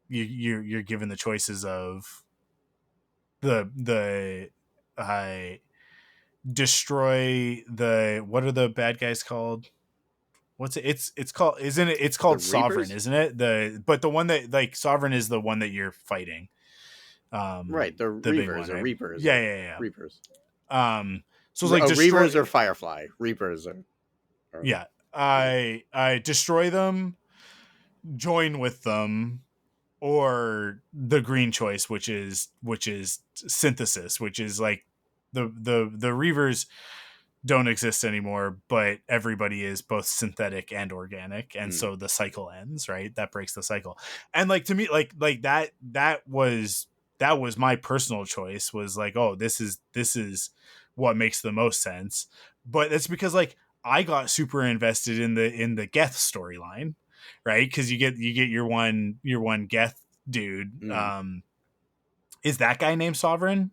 you're given the choices of the destroy the, what are the bad guys called? What's it? It's called, isn't it? It's The called Sovereign, Reapers? isn't it? The one that, like, Sovereign is the one that you're fighting. Right. The The big Reavers one, or right? Reapers Yeah, or yeah, Reapers. yeah. So it's like Reavers or destroy. Firefly. Reapers are Yeah, yeah. I destroy them, join with them, or the green choice, which is synthesis, which is like the Reavers don't exist anymore, but everybody is both synthetic and organic, and Mm. so the cycle ends, right? That breaks the cycle. And like, to me, like that was my personal choice, was like, oh, this is what makes the most sense. But it's because like I got super invested in the Geth storyline, right? Because you get your one Geth dude. Mm. Is that guy named Sovereign?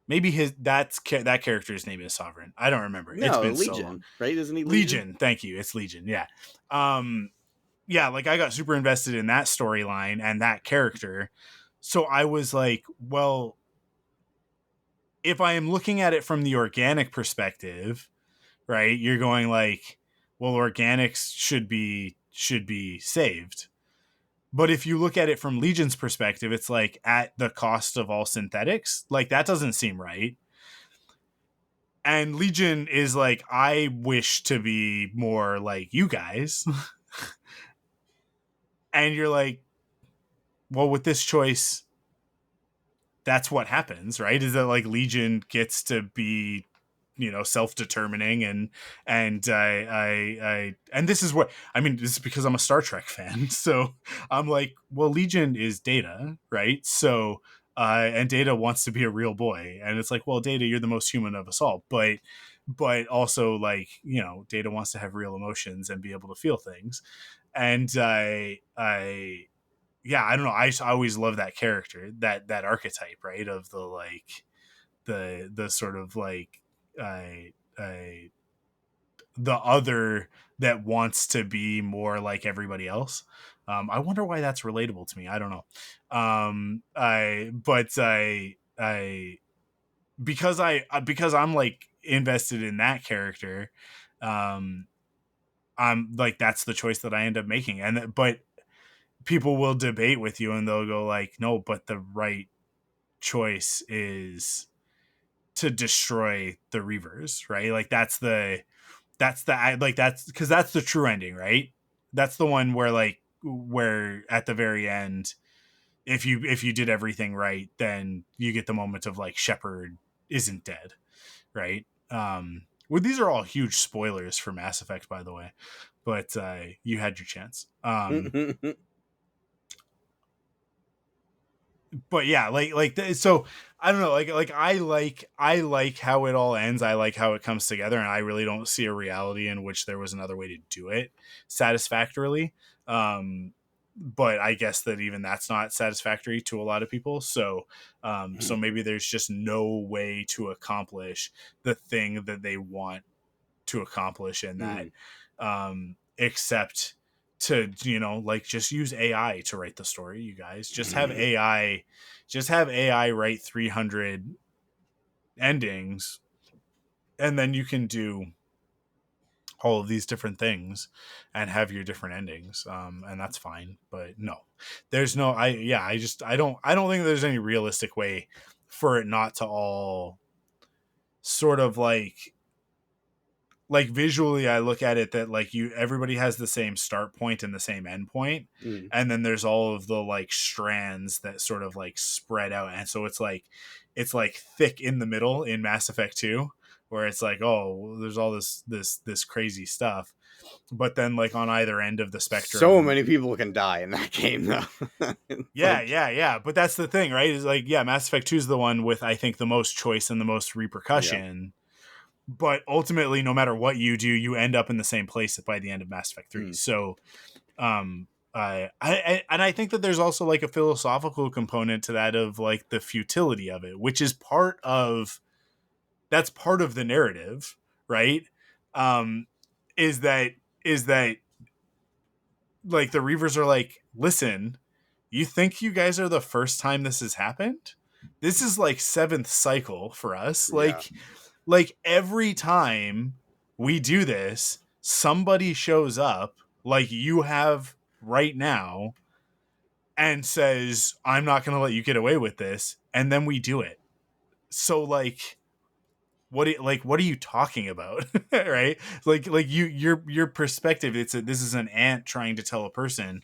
Maybe that character's name is Sovereign. I don't remember. It's No, been so long. Legion, right? Isn't he Legion? Legion, thank you. It's Legion. Yeah. Um yeah, like I got super invested in that storyline and that character. So I was like, well, if I am looking at it from the organic perspective, right? You're going like, well, organics should be saved. But if you look at it from Legion's perspective, it's like at the cost of all synthetics. Like that doesn't seem right. And Legion is like, I wish to be more like you guys. And you're like, well, with this choice, that's what happens, right? Is that like Legion gets to be, self-determining, and this is what I mean. This is because I'm a Star Trek fan, so I'm like, well, Legion is Data, right? So and Data wants to be a real boy, and it's like, well, Data, you're the most human of us all, but also, like, Data wants to have real emotions and be able to feel things. And yeah, I don't know, I always love that character, that archetype, right, of the, like, the sort of like, I I the other that wants to be more like everybody else. I wonder why that's relatable to me. I don't know. I but I because I'm like invested in that character. Um, I'm like, that's the choice that I end up making, but people will debate with you and they'll go like, no, but the right choice is to destroy the Reavers, right? Like that's because that's the true ending, right? That's the one where, like, where at the very end, if you did everything right, then you get the moment of like Shepard isn't dead, right? Well, these are all huge spoilers for Mass Effect, by the way, but you had your chance. But yeah, so I don't know, like I like how it all ends. I like how it comes together, and I really don't see a reality in which there was another way to do it satisfactorily. But I guess that even that's not satisfactory to a lot of people. So maybe there's just no way to accomplish the thing that they want to accomplish in that, except to, like, just use AI to write the story. You guys just have AI write 300 endings, and then you can do all of these different things and have your different endings, and that's fine. But no, there's no I yeah I don't think there's any realistic way for it not to all sort of like visually I look at it that like everybody has the same start point and the same end point, Mm. and then there's all of the like strands that sort of like spread out, and so it's like thick in the middle in Mass Effect 2, where it's like, oh, there's all this crazy stuff, but then like on either end of the So spectrum. many people can die in that game, though. Yeah, Like, yeah, yeah. But that's the thing, right? Is like, yeah, Mass Effect 2 is the one with I think the most choice and the most yeah. repercussion. But ultimately, no matter what you do, you end up in the same place by the end of Mass Effect 3. Mm. So, and I think that there's also like a philosophical component to that of like the futility of it, which is that's part of the narrative, right? Um, is that is that like the Reavers are like, listen, you think you guys are the first time this has happened? This is like seventh cycle for us. Yeah. Like every time we do this, somebody shows up like you have right now and says, I'm not going to let you get away with this. And then we do it. So like, what are you talking about? Right? Like your perspective, this is an ant trying to tell a person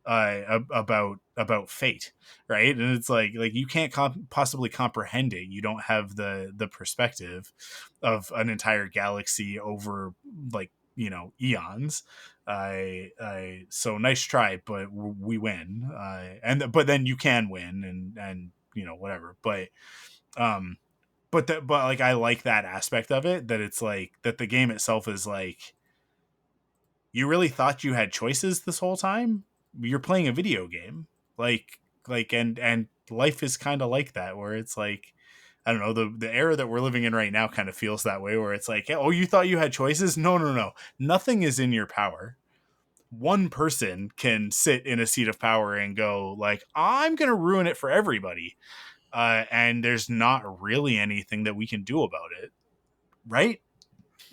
about fate, right? And it's like you can't possibly comprehend it. You don't have the perspective of an entire galaxy over like eons. I so nice try, but we win. And but then you can win and whatever. Um, but like I like that aspect of it, that it's like that the game itself is like, you really thought you had choices this whole time? You're playing a video game. And life is kind of like that, where it's like, I don't know, the era that we're living in right now kind of feels that way, where it's like, oh, you thought you had choices? No, no, no. Nothing is in your power. One person can sit in a seat of power and go like, I'm going to ruin it for everybody. And there's not really anything that we can do about it. Right?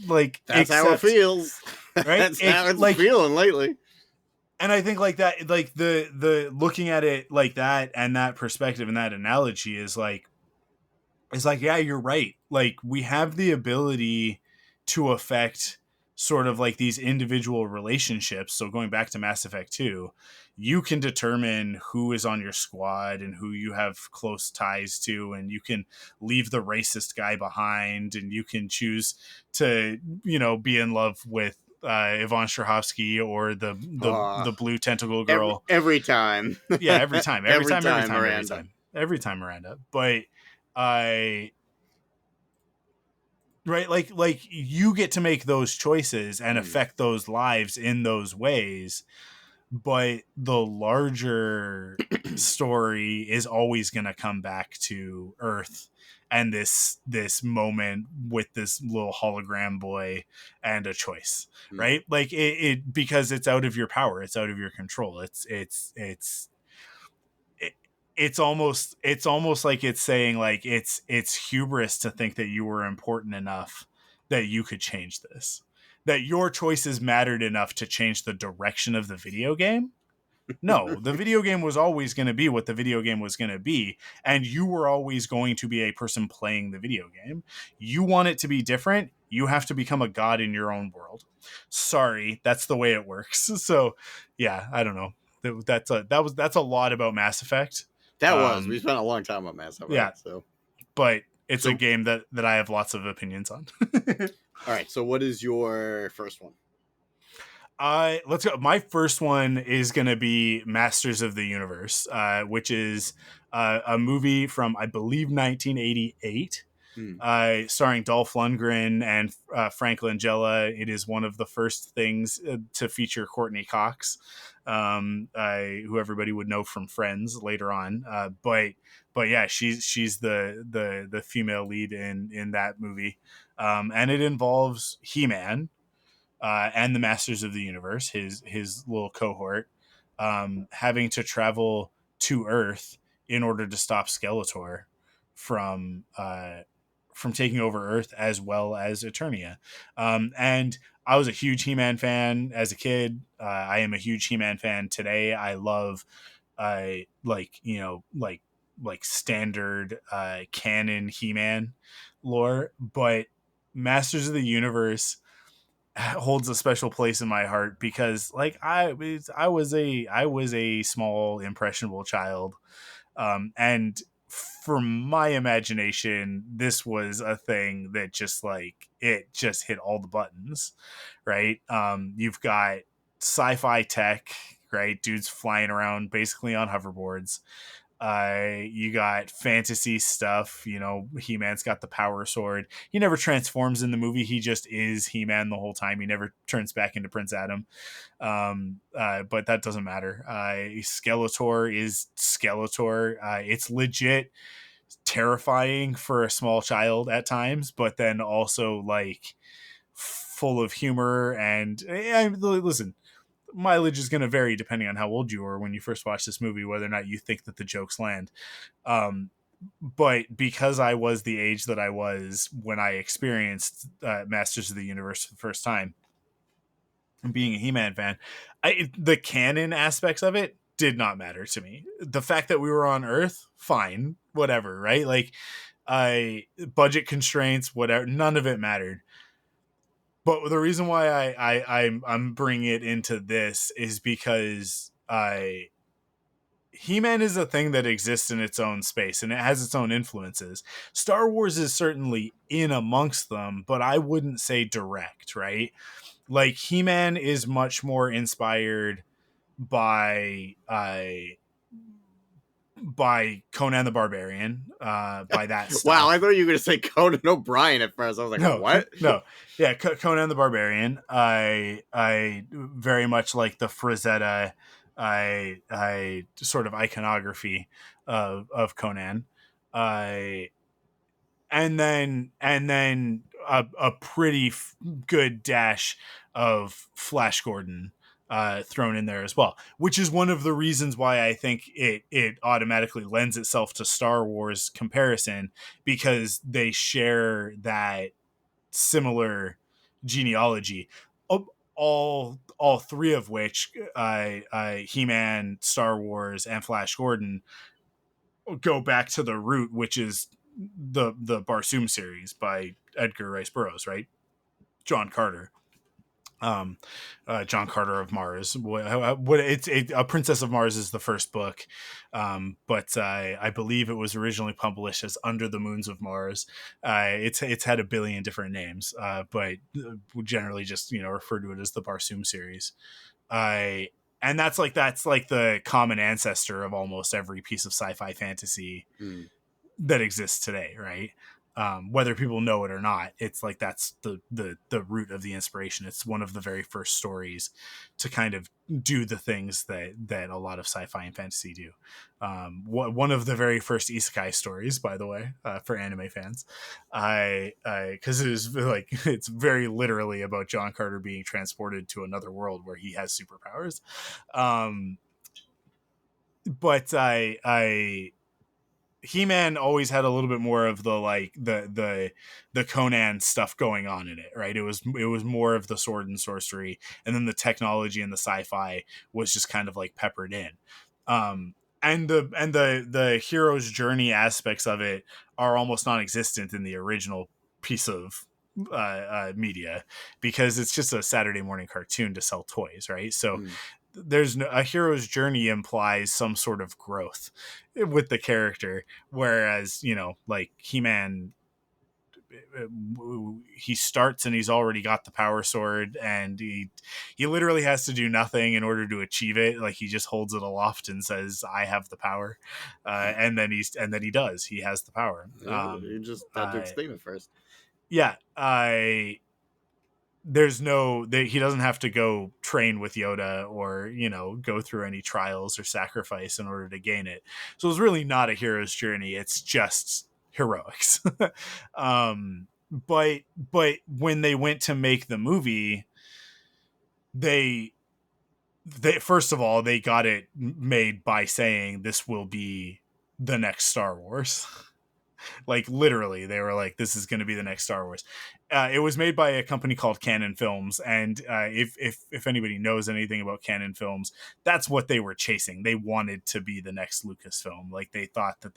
Like, That's how it except, feels. right? That's how it's Like, feeling lately. and I think like that, like the looking at it like that and that perspective and that analogy is like, yeah, you're right. Like we have the ability to affect sort of like these individual relationships. So going back to Mass Effect 2, you can determine who is on your squad and who you have close ties to, and you can leave the racist guy behind, and you can choose to, be in love with Yvonne Strahovski or Uh, the blue tentacle every girl. every time. Yeah, every time, every Every time, every time, time, every Miranda. time, every time, Miranda. But I right, like you get to make those choices and Mm. affect those lives in those ways, but the larger story is always going to come back to Earth and this moment with this little hologram boy and a choice, Mm. right? Like because it's out of your power, it's out of your control. It, it's almost like it's saying like it's hubris to think that you were important enough that you could change this, that your choices mattered enough to change the direction of the video game. No, the video game was always going to be what the video game was going to be, and you were always going to be a person playing the video game. You want it to be different, you have to become a god in your own world. Sorry, that's the way it works. So yeah, I don't know. That's a lot about Mass Effect. That was. We um spent a long time on Mass yeah, Effect. So, but it's a so game that I have lots of opinions on. all right. So, what is your first one? Let's go. My first one is going to be Masters of the Universe, which is a movie from, I believe, 1988, Mm. starring Dolph Lundgren and Frank Langella. It is one of the first things to feature Courtney Cox, who everybody would know from Friends later on. But yeah, she's the female lead in that movie, and it involves He-Man and the Masters of the Universe, his little cohort, having to travel to Earth in order to stop Skeletor from from taking over Earth as well as Eternia. And I was a huge He-Man fan as a kid. I am a huge He-Man fan today. I love like like standard canon He-Man lore, but Masters of the Universe holds a special place in my heart because like I was a small impressionable child, and for my imagination this was a thing that just like it just hit all the buttons, right? You've got sci-fi tech, right? Dudes flying around basically on hoverboards. You got fantasy stuff. You know, He-Man's got the power sword. He never transforms in the movie. He just is He-Man the whole time. He never turns back into Prince Adam. But that doesn't matter. Skeletor is Skeletor. It's legit terrifying for a small child at times, but then also like full of humor. And listen, mileage is going to vary depending on how old you were when you first watched this movie, whether or not you think that the jokes land. Um, but because I was the age that I was when I experienced Masters of the Universe for the first time, and being a He-Man fan, the canon aspects of it did not matter to me. The fact that we were on Earth, fine, whatever, right? Like, I budget constraints, none of it mattered. But the reason why I'm bringing it into this is because He-Man is a thing that exists in its own space and it has its own influences. Star Wars is certainly in amongst them, but I wouldn't say direct, right? Like He-Man is much more inspired by by Conan the Barbarian, by that Wow, I stuff. thought you were gonna say Conan O'Brien at first. I was like, No, what? no, yeah, Conan the Barbarian. I very much like the Frazetta, I sort of iconography of Conan. I and then a pretty good dash of Flash Gordon thrown in there as well, which is one of the reasons why I think it automatically lends itself to Star Wars comparison, because they share that similar genealogy. All three of which, He-Man, Star Wars, and Flash Gordon, go back to the root, which is the Barsoom series by Edgar Rice Burroughs, right? John Carter. Um, John Carter of Mars. A Princess of Mars is the first book, but I believe it was originally published as Under the Moons of Mars. It's had a billion different names, but we generally just refer to it as the Barsoom series. I and that's like the common ancestor of almost every piece of sci-fi fantasy Hmm. that exists today, right? Whether people know it or not, it's like that's the root of the inspiration. It's one of the very first stories to kind of do the things that a lot of sci-fi and fantasy do. One of the very first isekai stories, by the way, for anime fans, I because it is like it's very literally about John Carter being transported to another world where he has superpowers. Um, but I He-Man always had a little bit more of the like the Conan stuff going on in it, right? It was more of the sword and sorcery, and then the technology and the sci-fi was just kind of like peppered in. And the hero's journey aspects of it are almost non-existent in the original piece of media, because it's just a Saturday morning cartoon to sell toys, right? So Hmm. there's a hero's journey implies some sort of growth with the character, whereas like He-Man, he starts and he's already got the power sword, and he literally has to do nothing in order to achieve it. Like he just holds it aloft and says, I have the power, and then he does, he has the power. Yeah, you just had to explain it first. Yeah, I there's no he doesn't have to go train with Yoda or go through any trials or sacrifice in order to gain it. So it's really not a hero's journey, it's just heroics. But when they went to make the movie, they first of all, they got it made by saying this will be the next Star Wars. Like literally, they were like, "This is going to be the next Star Wars." It was made by a company called Canon Films, and if anybody knows anything about Canon Films, that's what they were chasing. They wanted to be the next Lucasfilm. Like they thought that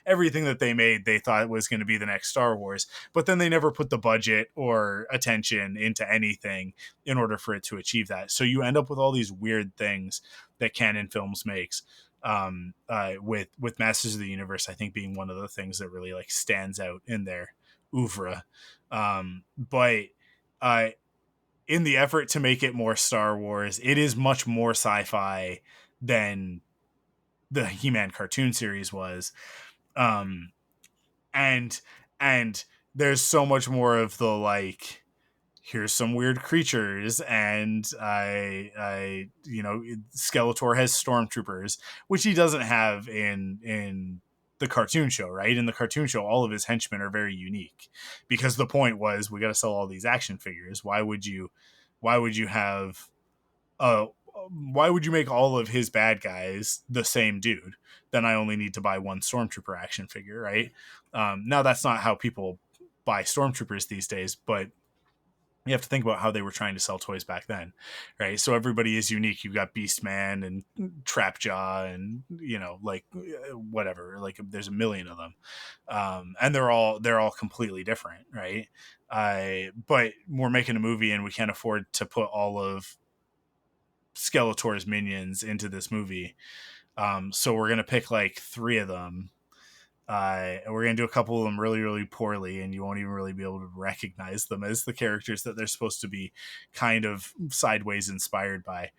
everything that they made, they thought was going to be the next Star Wars. But then they never put the budget or attention into anything in order for it to achieve that. So you end up with all these weird things that Canon Films makes. With Masters of the Universe, I think being one of the things that really like stands out in their oeuvre. But in the effort to make it more Star Wars, it is much more sci-fi than the He-Man cartoon series was. Um, and and there's so much more of the like, here's some weird creatures, and Skeletor has stormtroopers, which he doesn't have in the cartoon show, right? In the cartoon show, all of his henchmen are very unique, because the point was, we got to sell all these action figures. Uh why would you make all of his bad guys the same dude? Then I only need to buy one stormtrooper action figure, right? Now that's not how people buy stormtroopers these days, but you have to think about how they were trying to sell toys back then, right? So everybody is unique. You've got Beastman and Trapjaw, and like whatever. Like there's a million of them, and they're all completely different, right? But we're making a movie, and we can't afford to put all of Skeletor's minions into this movie, so we're gonna pick like three of them. And we're going to do a couple of them really, really poorly, and you won't even really be able to recognize them as the characters that they're supposed to be kind of sideways inspired by.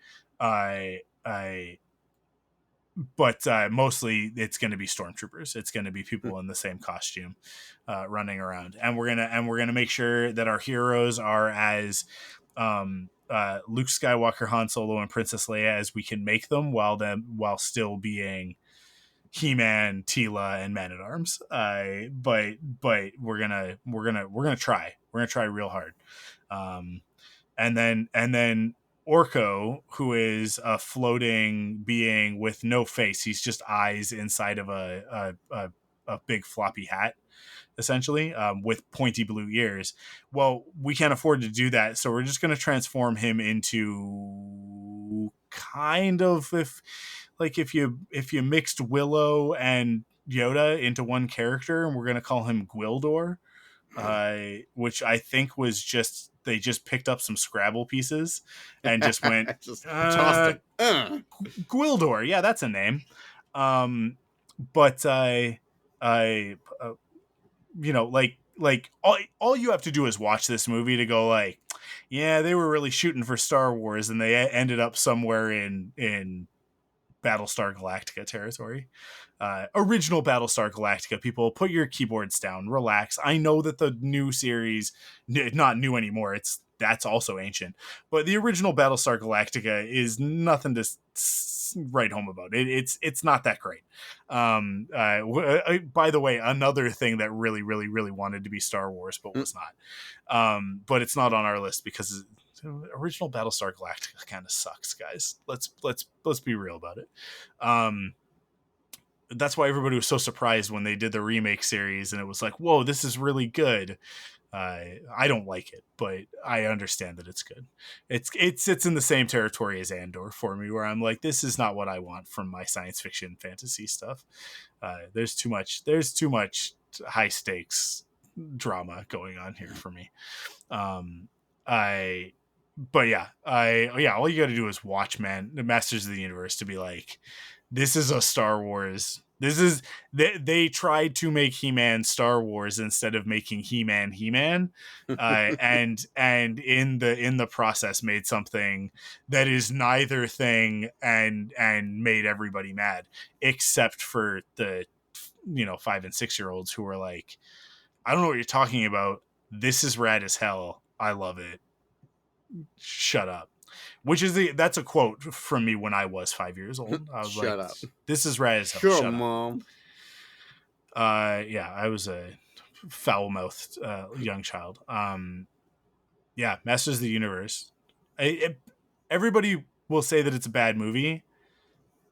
But mostly it's going to be stormtroopers. It's going to be people in the same costume running around, and we're gonna make sure that our heroes are as Luke Skywalker, Han Solo, and Princess Leia as we can make them, while still being He-Man, Tila, and Man at Arms. But we're gonna try. We're gonna try real hard. And then Orko, who is a floating being with no face. He's just eyes inside of a big floppy hat, essentially, with pointy blue ears. Well, we can't afford to do that, so we're just going to transform him into kind of, if you mixed Willow and Yoda into one character, and we're going to call him Gwildor, which I think was just, they just picked up some Scrabble pieces and just went, just tossed it. Gwildor. Yeah, that's a name. But I like all you have to do is watch this movie to go like, yeah, they were really shooting for Star Wars, and they ended up somewhere in Battlestar Galactica territory. Original Battlestar Galactica, people, put your keyboards down, relax. I know that the new series, not new anymore, that's also ancient, but the original Battlestar Galactica is nothing to write home about. It's not that great. By the way, another thing that really, really, really wanted to be Star Wars but was not. But it's not on our list because original Battlestar Galactica kind of sucks, guys. Let's be real about it. That's why everybody was so surprised when they did the remake series, and it was like, whoa, this is really good. I don't like it, but I understand that it's good. It sits in the same territory as Andor for me, where I'm like, this is not what I want from my science fiction fantasy stuff. There's too much high stakes drama going on here for me. I but yeah, all you got to do is watch Masters of the Universe to be like, this is a Star Wars. They tried to make He-Man Star Wars instead of making He-Man He-Man, and in the process made something that is neither thing, and made everybody mad except for the 5 and 6 year olds who were like, I don't know what you're talking about. This is rad as hell. I love it. Shut up. That's a quote from me when I was 5 years old. I was Shut like, up. this is rad as hell. Sure, Shut Mom. up. Yeah, I was a foul-mouthed young child. Yeah, Masters of the Universe. Everybody will say that it's a bad movie.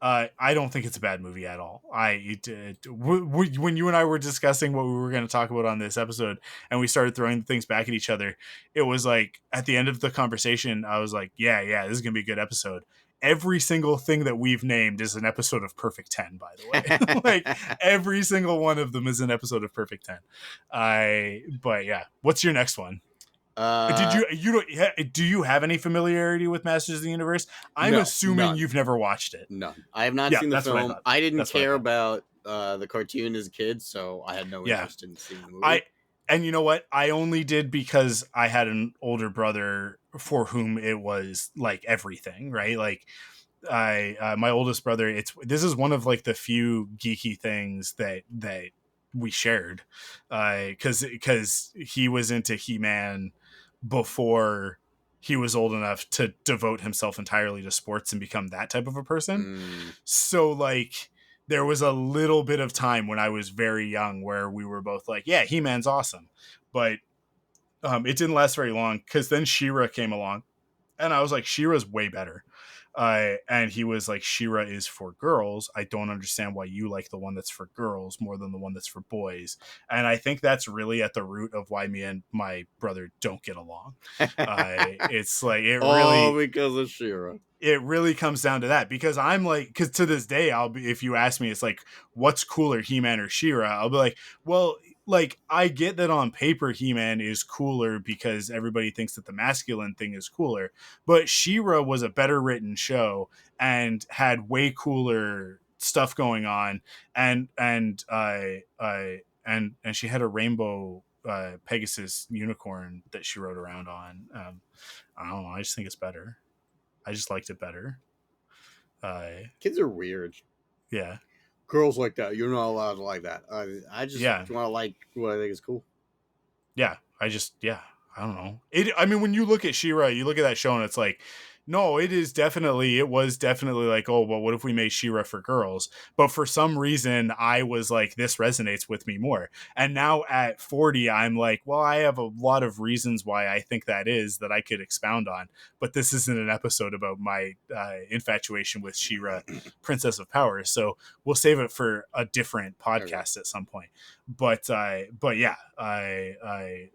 I don't think it's a bad movie at all. When you and I were discussing what we were going to talk about on this episode, and we started throwing things back at each other, it was like at the end of the conversation, I was like, yeah, this is going to be a good episode. Every single thing that we've named is an episode of Perfect 10, by the way. Like every single one of them is an episode of Perfect 10. But yeah, what's your next one? Did uh, you don't do you have any familiarity with Masters of the Universe? I'm no, assuming none. you've never watched it. None. I have not Yeah, seen the that's what I film. thought. I didn't That's what I care thought. about the cartoon as a kid, so I had no Yeah. interest in seeing the I movie. and you know what? I only did because I had an older brother for whom it was like everything, right? Like I my oldest brother, this is one of like the few geeky things that we shared. Cuz he was into He-Man before he was old enough to devote himself entirely to sports and become that type of a person. Mm. So like there was a little bit of time when I was very young where we were both like, yeah, He-Man's awesome. But it didn't last very long because then She-Ra came along and I was like, She-Ra's way better. And he was like, She-Ra is for girls. I don't understand why you like the one that's for girls more than the one that's for boys. And I think that's really at the root of why me and my brother don't get along. It's like All because of Shira. it really comes down to that because I'm like, because to this day, I'll be, if you ask me, it's like, what's cooler, He-Man or She-Ra? I'll be like, well, like, I get that on paper, He-Man is cooler because everybody thinks that the masculine thing is cooler, but She-Ra was a better written show and had way cooler stuff going on. And she had a rainbow Pegasus unicorn that she rode around on. I don't know. I just think it's better. I just liked it better. Kids are weird. Yeah, Girls like that. You're not allowed to like that. I just yeah, want to like what I think is cool. yeah. Yeah. I don't know. I mean, when you look at She-Ra, you look at that show, and it's like, no, it was definitely like, oh, well, what if we made She-Ra for girls? But for some reason, I was like, this resonates with me more. And now at 40, I'm like, well, I have a lot of reasons why I think that is that I could expound on. But this isn't an episode about my infatuation with She-Ra, Princess of Power. So we'll save it for a different Okay. podcast at some point. But yeah, I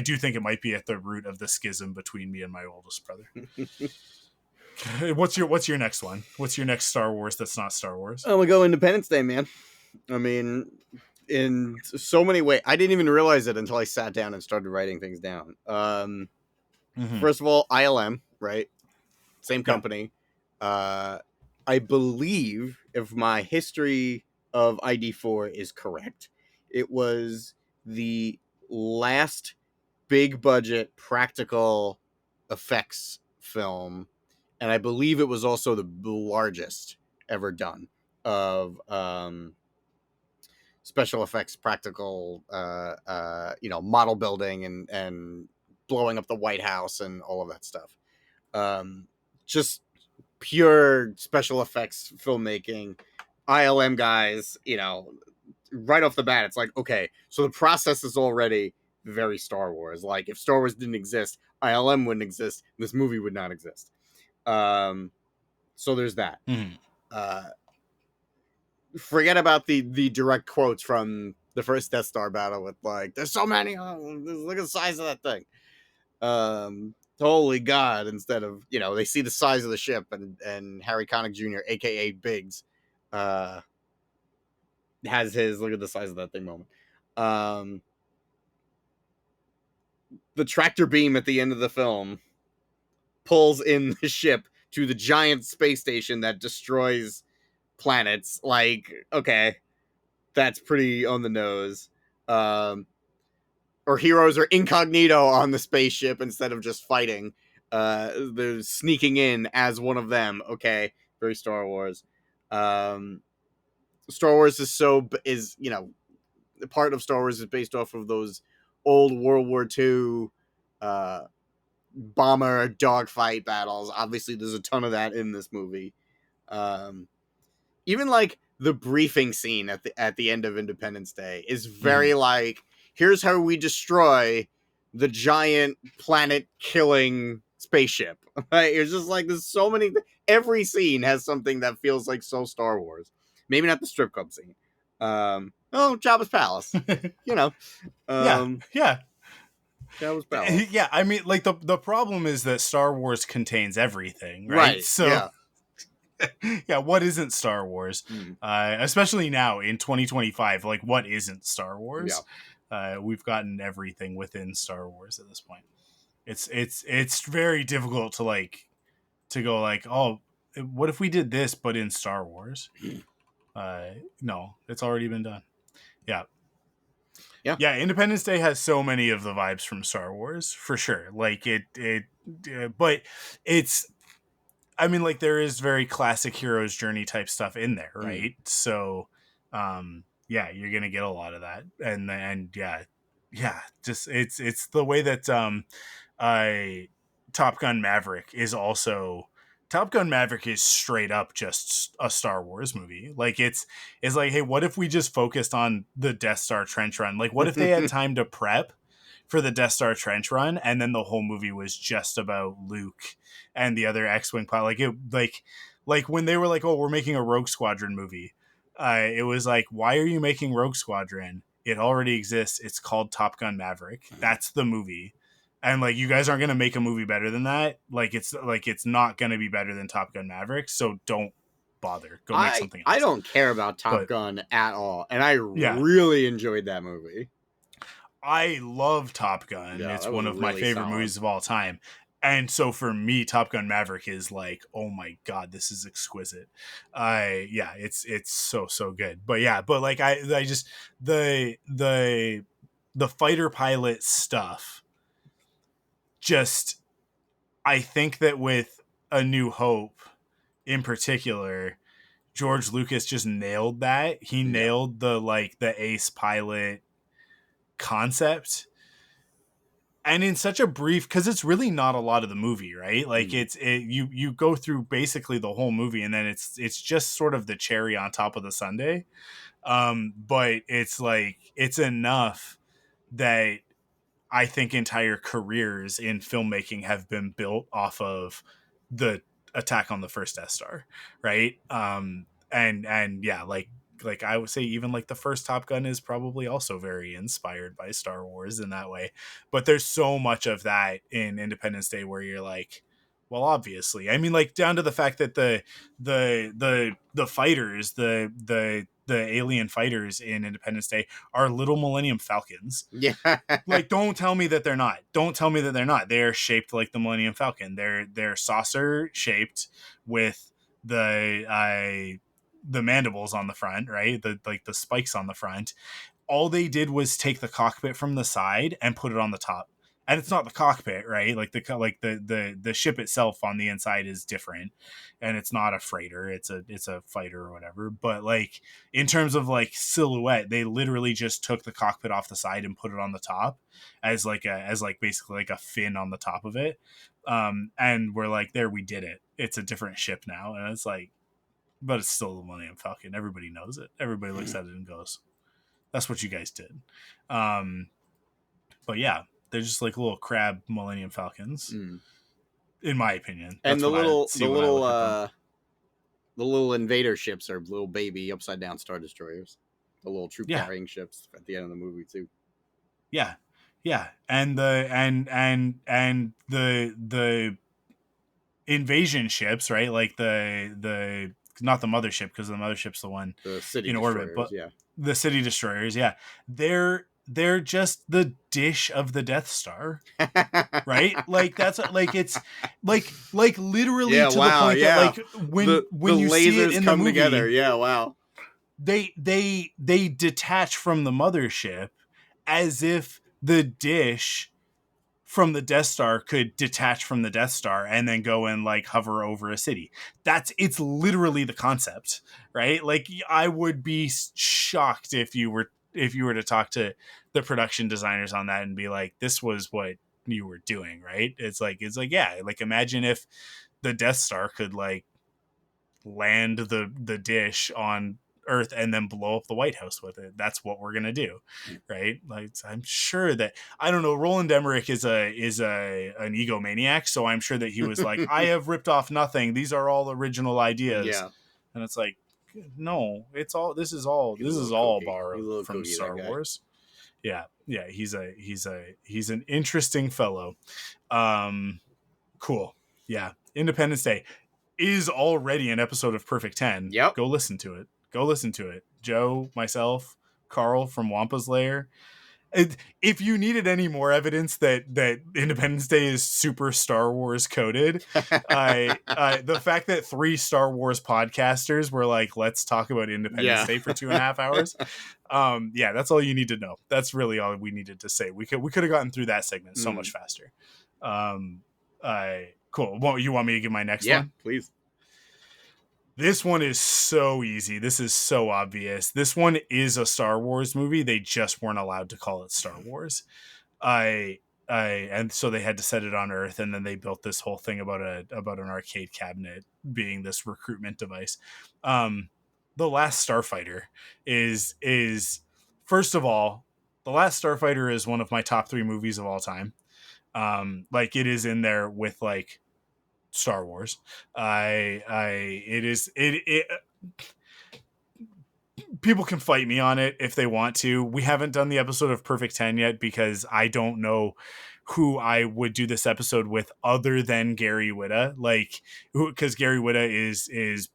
do think it might be at the root of the schism between me and my oldest brother. What's your next one? What's your next Star Wars that's not Star Wars? I'm gonna go Independence Day, man. I mean, in so many ways, I didn't even realize it until I sat down and started writing things down. Mm-hmm. First of all, ILM, right? Same Yeah. company. I believe if my history of ID4 is correct, it was the last big budget practical effects film, and I believe it was also the largest ever done of special effects practical model building and blowing up the White House and all of that stuff. Just pure special effects filmmaking. ILM guys, right off the bat, it's like, okay, so the process is already very Star Wars. Like, if Star Wars didn't exist, ILM wouldn't exist, this movie would not exist. So there's that. Mm-hmm. Uh, Forget about the direct quotes from the first Death Star battle with like, "There's so many. Look at the size of that thing." Holy God! Instead of they see the size of the ship and Harry Connick Jr., aka Biggs, has his look at the size of that thing moment. The tractor beam at the end of the film pulls in the ship to the giant space station that destroys planets. Like, okay, that's pretty on the nose. Or heroes are incognito on the spaceship instead of just fighting. They're sneaking in as one of them. Okay, very Star Wars. Star Wars is part of Star Wars is based off of those old World War II bomber dogfight battles. Obviously, there's a ton of that in this movie. Even like the briefing scene at the end of Independence Day is very like, here's how we destroy the giant planet killing spaceship. Like, it's just like there's so many. Every scene has something that feels like so Star Wars. Maybe not the strip club scene. Oh, Jabba's palace. You know, Yeah, um, yeah. Jabba's palace. Yeah, I mean, like the problem is that Star Wars contains everything, right? Right. So Yeah. yeah, what isn't Star Wars? Mm, Especially now in 2025, like what isn't Star yeah. Wars? We've gotten everything within Star Wars at this point. It's very difficult to to go like, oh, what if we did this but in Star Wars? No, it's already been done. Yeah, Yeah. yeah. Independence Day has so many of the vibes from Star Wars for sure. Like but it's I mean, like there is very classic hero's journey type stuff in there, Mm. right? So, yeah, you're gonna get a lot of that, and yeah, yeah, just it's the way that I Top Gun Maverick is also Top Gun Maverick is straight up just a Star Wars movie. Like it's like, hey, what if we just focused on the Death Star trench run? Like, what if they had time to prep for the Death Star trench run, and then the whole movie was just about Luke and the other X-wing pilot. Like when they were like, "Oh, we're making a Rogue Squadron movie." It was like, "Why are you making Rogue Squadron? It already exists. It's called Top Gun Maverick. That's the movie." And like, you guys aren't gonna make a movie better than that. It's not gonna be better than Top Gun Maverick. So don't bother. Go make something I else. don't care about Top But Gun at all, and I yeah, really enjoyed that movie. I love Top Gun. Yeah, It's that was one of my really favorite solid. movies of all time. And so for me, Top Gun Maverick is like, oh my god, this is exquisite. Yeah, it's so good. But yeah, but like I just the fighter pilot stuff. Just I think that with A New Hope in particular, George Lucas just nailed that. He Yeah. nailed the ace pilot concept, and in such a brief, because it's really not a lot of the movie, right? Like Mm. you go through basically the whole movie, and then it's just sort of the cherry on top of the sundae. But it's like it's enough that I think entire careers in filmmaking have been built off of the attack on the first Death Star, right? And yeah, like I would say even like the first Top Gun is probably also very inspired by Star Wars in that way. But there's so much of that in Independence Day where you're like, well, obviously. I mean, like down to the fact that the fighters, the alien fighters in Independence Day are little Millennium Falcons. Yeah. Like, don't tell me that they're not. Don't tell me that they're not. They're shaped like the Millennium Falcon. They're saucer shaped with the mandibles on the front, right? The spikes on the front. All they did was take the cockpit from the side and put it on the top. And it's not the cockpit, right? Like the ship itself on the inside is different, and it's not a freighter. It's a fighter or whatever. But like in terms of like silhouette, they literally just took the cockpit off the side and put it on the top as like basically like a fin on the top of it. And we're like, there, we did it. It's a different ship now, and it's like, but it's still the Millennium Falcon. Everybody knows it. Everybody looks at it and goes, "That's what you guys did." Um, but yeah, they're just like little crab Millennium Falcons, Mm. in my opinion. And That's what I see when I look at them. the little invader ships are little baby upside down star destroyers. The little troop Yeah, carrying ships at the end of the movie too. yeah, yeah, and the invasion ships, right? Like the not the mothership, because the mothership's the one The city in orbit, destroyers, but yeah. the city destroyers. Yeah, they're just the dish of the Death Star, right? Like that's like it's like literally Yeah, to the wow, point that yeah. like The when you see it lasers in the come together. movie, Yeah, wow. they detach from the mothership as if the dish from the Death Star could detach from the Death Star and then go and like hover over a city. It's literally the concept, right? Like I would be shocked if you were to talk to the production designers on that and be like, this was what you were doing, right? It's like yeah, like imagine if the Death Star could like land the dish on Earth and then blow up the White House with it. That's what we're gonna do, right? Like I'm sure that I don't know. Roland Emmerich is an egomaniac, so I'm sure that he was like, I have ripped off nothing. These are all original ideas, Yeah. and it's like, no, it's all. This is He's a little all kooky. He's a borrowed little from kooky, that Star guy. Wars. Yeah, yeah. He's an interesting fellow. Um, cool. Yeah, Independence Day is already an episode of Perfect 10. Yep. Go listen to it. Go listen to it. Joe, myself, Carl from Wampa's Lair. If you needed any more evidence that Independence Day is super Star Wars coded, the fact that 3 Star Wars podcasters were like, let's talk about Independence Yeah. Day for 2.5 hours. Yeah, that's all you need to know. That's really all we needed to say. We could have gotten through that segment so much faster. Cool. Well, you want me to give my next Yeah, one? please. This one is so easy. This is so obvious. This one is a Star Wars movie. They just weren't allowed to call it Star Wars. And so they had to set it on Earth, and then they built this whole thing about an arcade cabinet being this recruitment device. The Last Starfighter is first of all, The Last Starfighter is one of my top 3 movies of all time. Like it is in there with like Star Wars. It is it people can fight me on it if they want to. We haven't done the episode of Perfect 10 yet because I don't know who I would do this episode with other than Gary Whitta. Like, because Gary Whitta is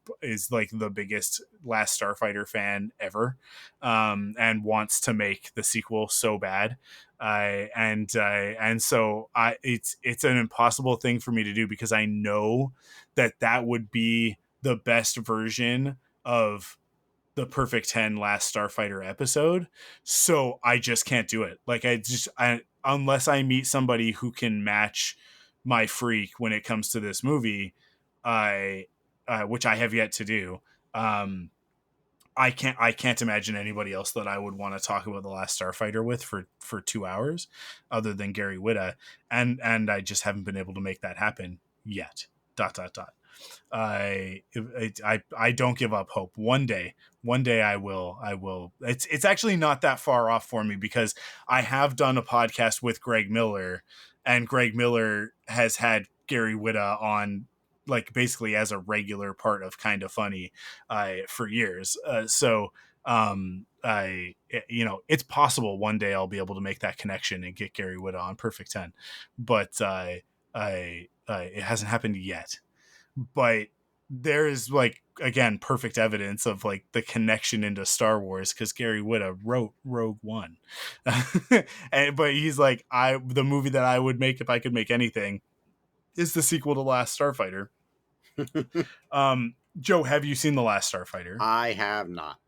like the biggest Last Starfighter fan ever, and wants to make the sequel so bad. And so it's an impossible thing for me to do because I know that would be the best version of the Perfect 10 Last Starfighter episode. So I just can't do it. Like unless I meet somebody who can match my freak when it comes to this movie, I which I have yet to do. I can't imagine anybody else that I would want to talk about The Last Starfighter with for 2 hours other than Gary Whitta. And I just haven't been able to make that happen yet. ... I don't give up hope. One day I will. It's actually not that far off for me because I have done a podcast with Greg Miller, and Greg Miller has had Gary Whitta on like basically as a regular part of Kind of Funny for years. So it's possible one day I'll be able to make that connection and get Gary Whitta on Perfect 10, but it hasn't happened yet. But there is like again perfect evidence of like the connection into Star Wars because Gary Whitta wrote Rogue One. But he's like, the movie that I would make if I could make anything is the sequel to Last Starfighter. Joe, have you seen The Last Starfighter? I have not.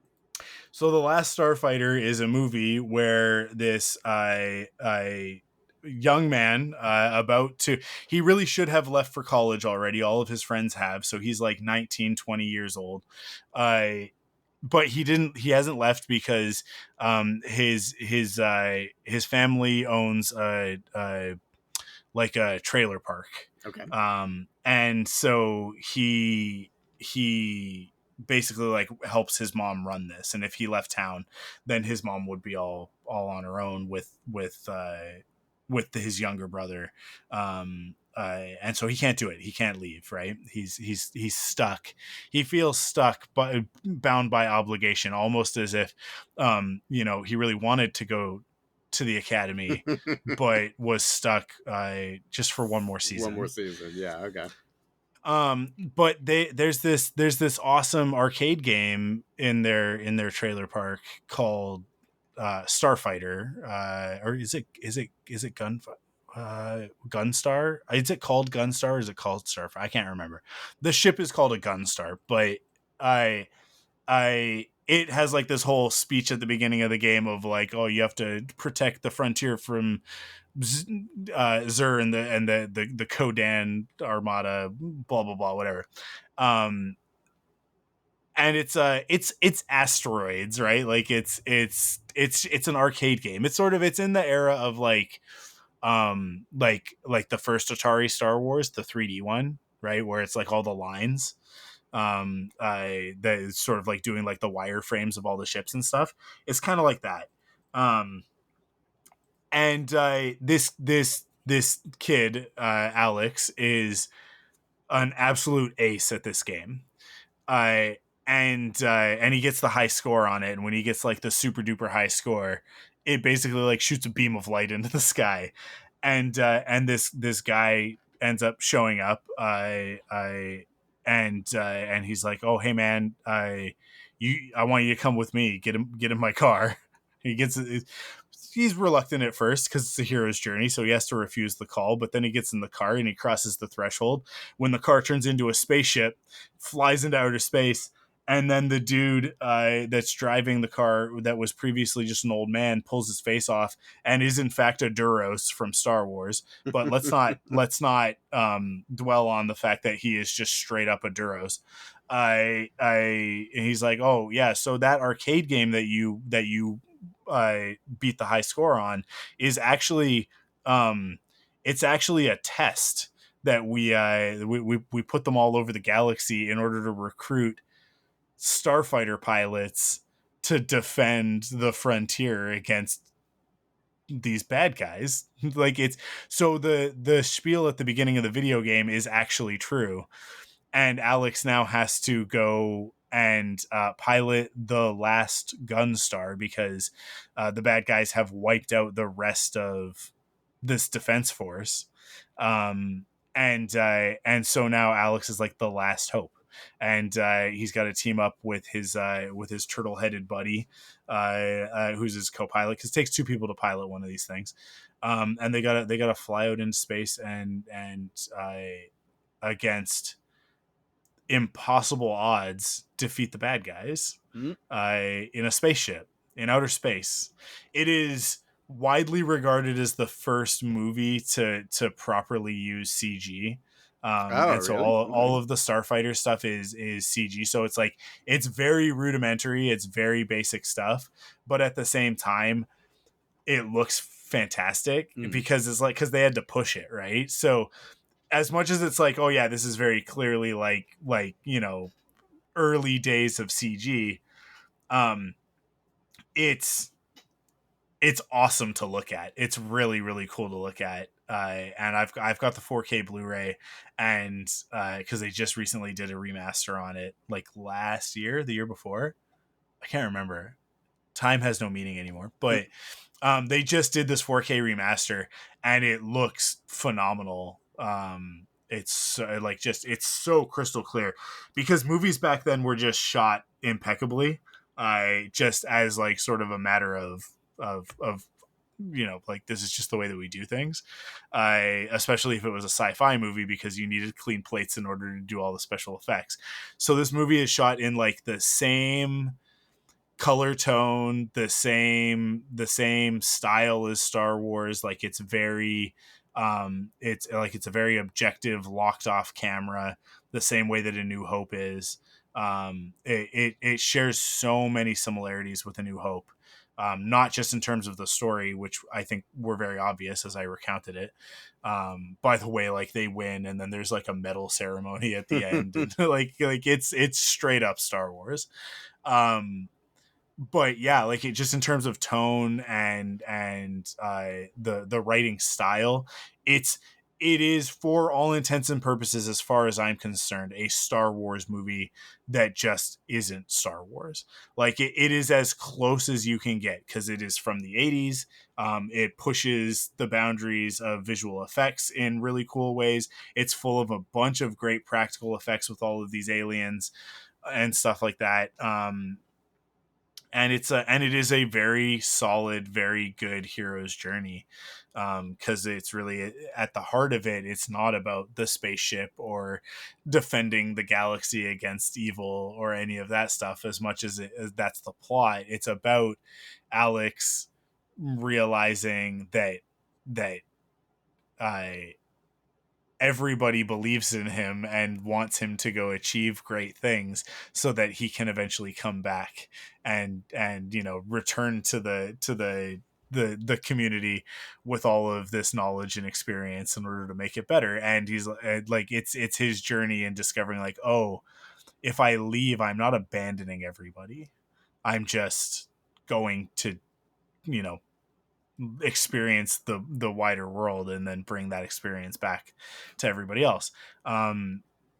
So The Last Starfighter is a movie where this young man he really should have left for college already. All of his friends have, so he's like 19, 20 years old. But he hasn't left because his family owns like a trailer park. Okay. And so he basically like helps his mom run this, and if he left town, then his mom would be all on her own with his younger brother. And so he can't do it. He can't leave. Right? He's stuck. He feels stuck, but bound by obligation, almost as if he really wanted to go to the academy, but was stuck just for one more season. One more season. Yeah. Okay. But there's this awesome arcade game in their trailer park called Starfighter, or is it Gunstar? Is it called Gunstar or is it called Starfighter? I can't remember. The ship is called a Gunstar, but it has like this whole speech at the beginning of the game of like, oh, you have to protect the frontier from Zur and the Kodan Armada, blah blah blah, whatever. And it's asteroids, right? Like it's an arcade game. It's in the era of like the first Atari Star Wars, the 3D one, right, where it's like all the lines. that is sort of like doing like the wireframes of all the ships and stuff. It's kind of like that. Um, and this kid, Alex, is an absolute ace at this game. Uh, and he gets the high score on it. And when he gets like the super duper high score, it basically like shoots a beam of light into the sky. And this guy ends up showing up. And he's like, "Oh, hey man, I want you to come with me. Get in my car." He gets he's reluctant at first because it's a hero's journey, so he has to refuse the call. But then he gets in the car and he crosses the threshold. When the car turns into a spaceship, flies into outer space, and then the dude that's driving the car that was previously just an old man pulls his face off and is in fact a Duros from Star Wars. But let's not dwell on the fact that he is just straight up a Duros. He's like, oh yeah, so that arcade game that you beat the high score on is actually it's actually a test that we put them all over the galaxy in order to recruit starfighter pilots to defend the frontier against these bad guys. Like it's so the spiel at the beginning of the video game is actually true, and Alex now has to go and pilot the last Gunstar because the bad guys have wiped out the rest of this defense force, um, and so now Alex is like the last hope, and he's got to team up with his turtle headed buddy, who's his co-pilot. Because it takes two people to pilot one of these things, and they gotta fly out into space and against impossible odds defeat the bad guys Mhm. in a spaceship in outer space. It is widely regarded as the first movie to properly use CG. Oh, And so really? all Okay. of the Starfighter stuff is CG. So it's like it's very rudimentary, it's very basic stuff, but at the same time, it looks fantastic Mhm. because they had to push it, right? So as much as it's like, oh yeah, this is very clearly like early days of CG, um, it's it's awesome to look at. It's really really cool to look at. And I've got the 4K Blu-ray, and because they just recently did a remaster on it, like last year, the year before, I can't remember. Time has no meaning anymore, but they just did this 4K remaster, and it looks phenomenal. It's like just it's so crystal clear because movies back then were just shot impeccably, just as like sort of a matter of like this is just the way that we do things. Especially if it was a sci-fi movie because you needed clean plates in order to do all the special effects. So this movie is shot in like the same color tone, the same style as Star Wars. Like it's very it's a very objective locked off camera, the same way that A New Hope is. It shares so many similarities with A New Hope. Not just in terms of the story, which I think were very obvious as I recounted it. By the way, like they win, and then there's like a medal ceremony at the end, and like it's straight up Star Wars. Um, but yeah, like it just in terms of tone and the writing style, it's it is for all intents and purposes, as far as I'm concerned, a Star Wars movie that just isn't Star Wars. Like it is as close as you can get because it is from the 80s. It pushes the boundaries of visual effects in really cool ways. It's full of a bunch of great practical effects with all of these aliens and stuff like that. And it is a very solid, very good hero's journey, because it's really at the heart of it. It's not about the spaceship or defending the galaxy against evil or any of that stuff as much as that's the plot. It's about Alex realizing that I everybody believes in him and wants him to go achieve great things so that he can eventually come back and return to the community with all of this knowledge and experience in order to make it better. And he's like it's his journey in discovering like, oh, if I leave, I'm not abandoning everybody. I'm just going to, you know, experience the wider world and then bring that experience back to everybody else.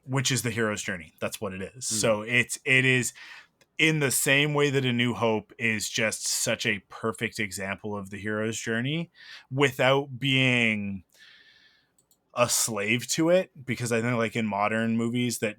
Which is the hero's journey. That's what it is. Mm. So it is in the same way that A New Hope is just such a perfect example of the hero's journey without being a slave to it, because I think like in modern movies that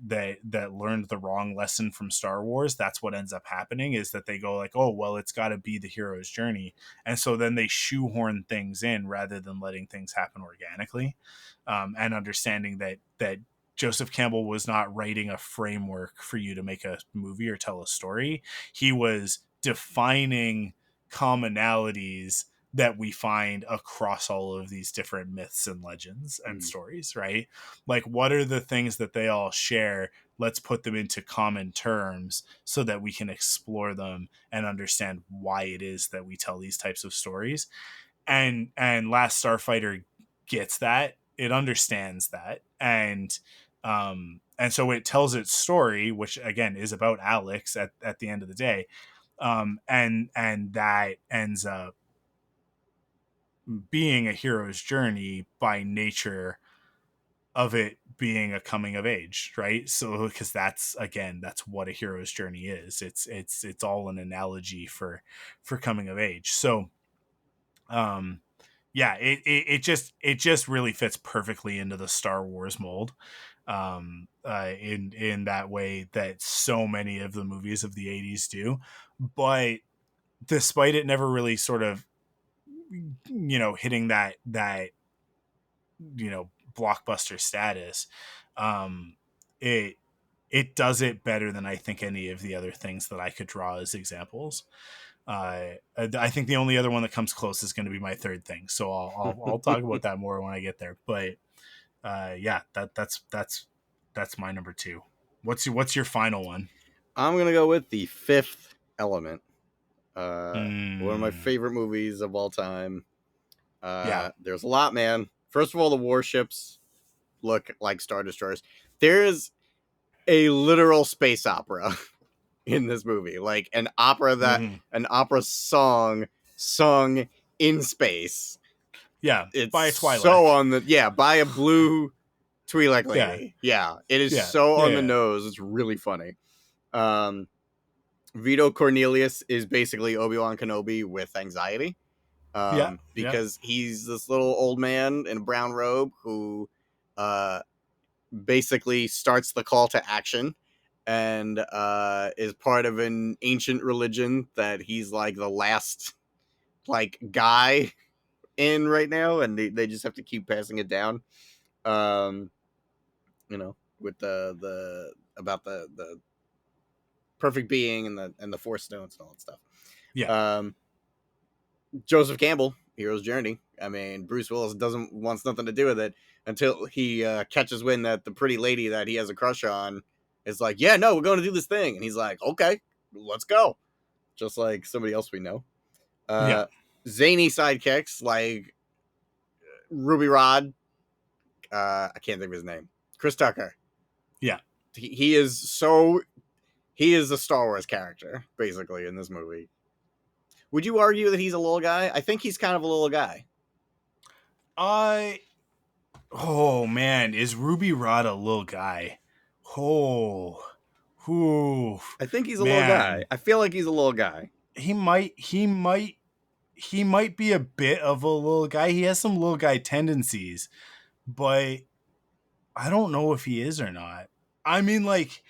learned the wrong lesson from Star Wars, that's what ends up happening, is that they go like, oh well, it's got to be the hero's journey, and so then they shoehorn things in rather than letting things happen organically, and understanding that Joseph Campbell was not writing a framework for you to make a movie or tell a story. He was defining commonalities that we find across all of these different myths and legends and Mm. stories, right? Like, what are the things that they all share? Let's put them into common terms so that we can explore them and understand why it is that we tell these types of stories. And Last Starfighter gets that. It understands that. And so it tells its story, which again is about Alex at the end of the day. And that ends up being a hero's journey by nature of it being a coming of age, right? So because that's what a hero's journey is. It's all an analogy for coming of age. So um yeah, it just really fits perfectly into the Star Wars mold, in that way that so many of the movies of the 80s do. But despite it never really sort of, hitting that blockbuster status, um it it does it better than I think any of the other things that I could draw as examples. I think the only other one that comes close is going to be my third thing, so I'll talk about that more when I get there. But yeah, that's my number two. What's your final one? I'm gonna go with The Fifth Element. One of my Mm, favorite movies of all time. yeah, There's a lot, man. First of all, the warships look like Star Destroyers. There's a literal space opera in this movie, like hmm, an opera song sung in space. yeah. It's By a so Twi'lek. on the by a blue Twi'lek Yeah, lady. Yeah, it is yeah, so yeah, on the yeah, nose. It's really funny. Um, Vito Cornelius is basically Obi-Wan Kenobi with anxiety. yeah, yeah. Because he's this little old man in a brown robe who uh, basically starts the call to action and is part of an ancient religion that he's like the last like guy in right now, and they just have to keep passing it down. Um, with the about the perfect being and the force stones and all that stuff. Yeah. Um, Joseph Campbell, Hero's Journey. I mean, Bruce Willis doesn't wants nothing to do with it until he catches wind that the pretty lady that he has a crush on is like, "Yeah, no, we're going to do this thing," and he's like, "Okay, let's go." Just like somebody else we know. Yeah. Uh, Zany sidekicks like Ruby Rod. I can't think of his name. Chris Tucker. Yeah. He is so he is a Star Wars character basically in this movie. Would you argue that he's a little guy? I think he's kind of a little guy. I Oh man, is Ruby Rod a little guy? Oh, whoo, I think he's a little guy. man. I feel like he's a little guy. He might be a bit of a little guy. He has some little guy tendencies, but I don't know if he is or not. I mean, like,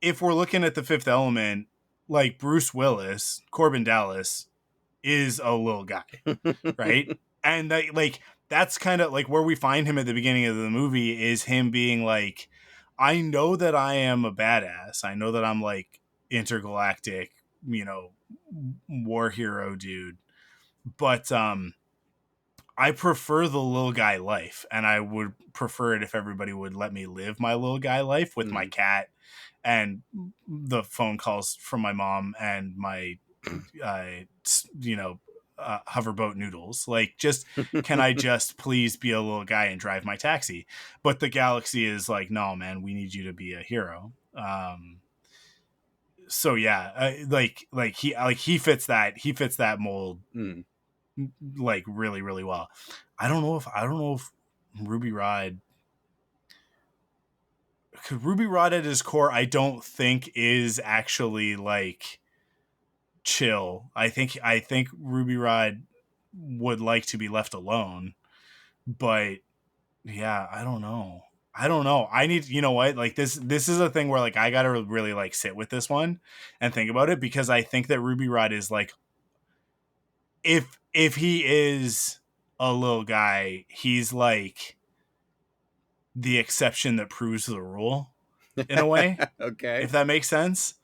if we're looking at the Fifth Element, like Bruce Willis, Corbin Dallas is a little guy, right? And that, like, that's kind of like where we find him at the beginning of the movie, is him being like, I know that I am a badass. I know that I'm like intergalactic, you know, war hero dude. But I prefer the little guy life, and I would prefer it if everybody would let me live my little guy life with my Mm. cat and the phone calls from my mom and my uh, you know, hoverboat noodles. Like, just can I just please be a little guy and drive my taxi? But the galaxy is like, no, man, we need you to be a hero. so yeah, he fits that mold Mm. like really really well. I don't know if Ruby Rod, because Ruby Rod at his core, I don't think is actually like chill. I think Ruby Rod would like to be left alone, but yeah, I don't know. I don't know. I need, you know what? Like this is a thing where like I gotta really like sit with this one and think about it, because I think that Ruby Rod is like, if he is a little guy, he's like the exception that proves the rule in a way, Okay. if that makes sense.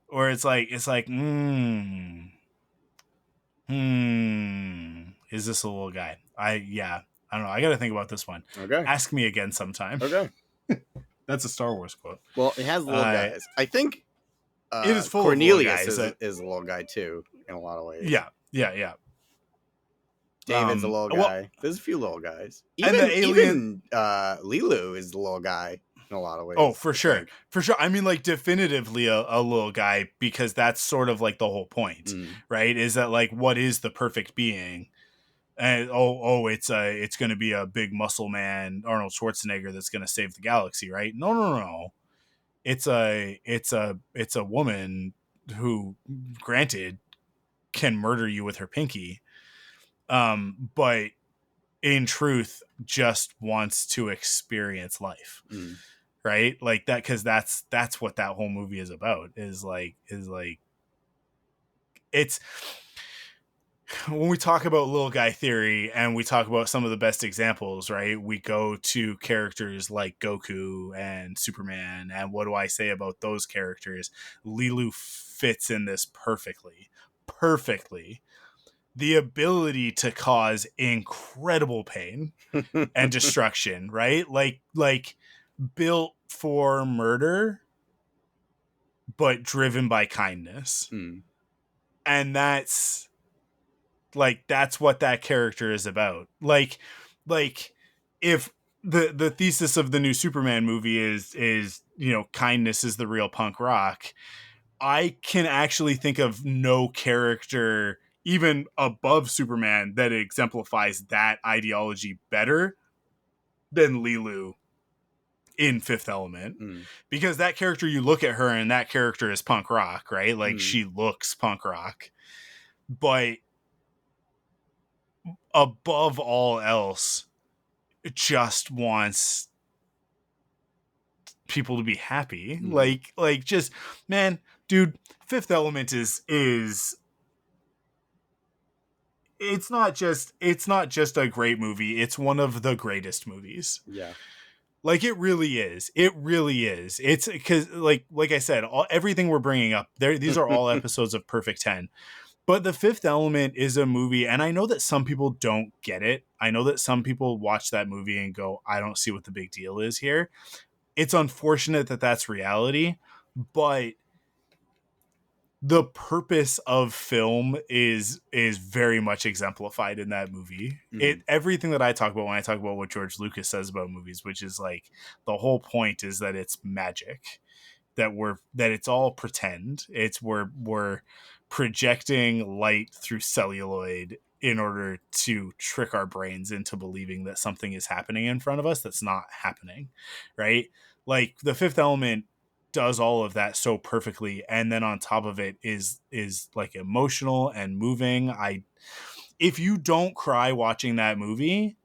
Or it's like, is this a little guy? I don't know. I got to think about this one. Okay. Ask me again sometime. Okay. That's a Star Wars quote. Well, it has little Uh, guys. I think it is full of little Cornelius guys. is a little guy too, in a lot of ways. Yeah, yeah, yeah. David's a little Well, guy. There's a few little guys. and the alien. Even Lilu is the little guy in a lot of Oh, ways, for I sure, think. for sure. I mean, like definitively a little guy, because that's sort of like the whole point, Mm. right? Is that like what is the perfect being? And it's going to be a big muscle man, Arnold Schwarzenegger, that's going to save the galaxy, right? No, no, no, no. It's a woman who, granted, can murder you with her pinky, but in truth just wants to experience life, Mm. right? Like that, because that's what that whole movie is about. Is like it's when we talk about little guy theory and we talk about some of the best examples, right? We go to characters like Goku and Superman, and what do I say about those characters? Lilu fits in this perfectly. Perfectly. The ability to cause incredible pain and destruction, right? Like built for murder, but driven by kindness. Mm. And that's what that character is about. Like if the thesis of the new Superman movie is kindness is the real punk rock, I can actually think of no character even above Superman that exemplifies that ideology better than Lilu in Fifth Element. Mm. Because that character, you look at her and that character is punk rock, right? Like Mm. she looks punk rock, but above all else, it just wants people to be happy. Mm. Like just, man, dude, Fifth Element is it's not just a great movie, it's one of the greatest movies. Yeah. Like it really is. It really is. It's because like I said, everything we're bringing up there, these are all episodes of Perfect 10. But The Fifth Element is a movie, and I know that some people don't get it. I know that some people watch that movie and go, I don't see what the big deal is here. It's unfortunate that that's reality, but the purpose of film is very much exemplified in that movie. It Mm. everything that I talk about when I talk about what George Lucas says about movies, which is like the whole point is that it's magic, that it's all pretend. It's we're projecting light through celluloid in order to trick our brains into believing that something is happening in front of us that's not happening, right? Like The Fifth Element does all of that so perfectly, and then on top of it is like emotional and moving. I If you don't cry watching that movie,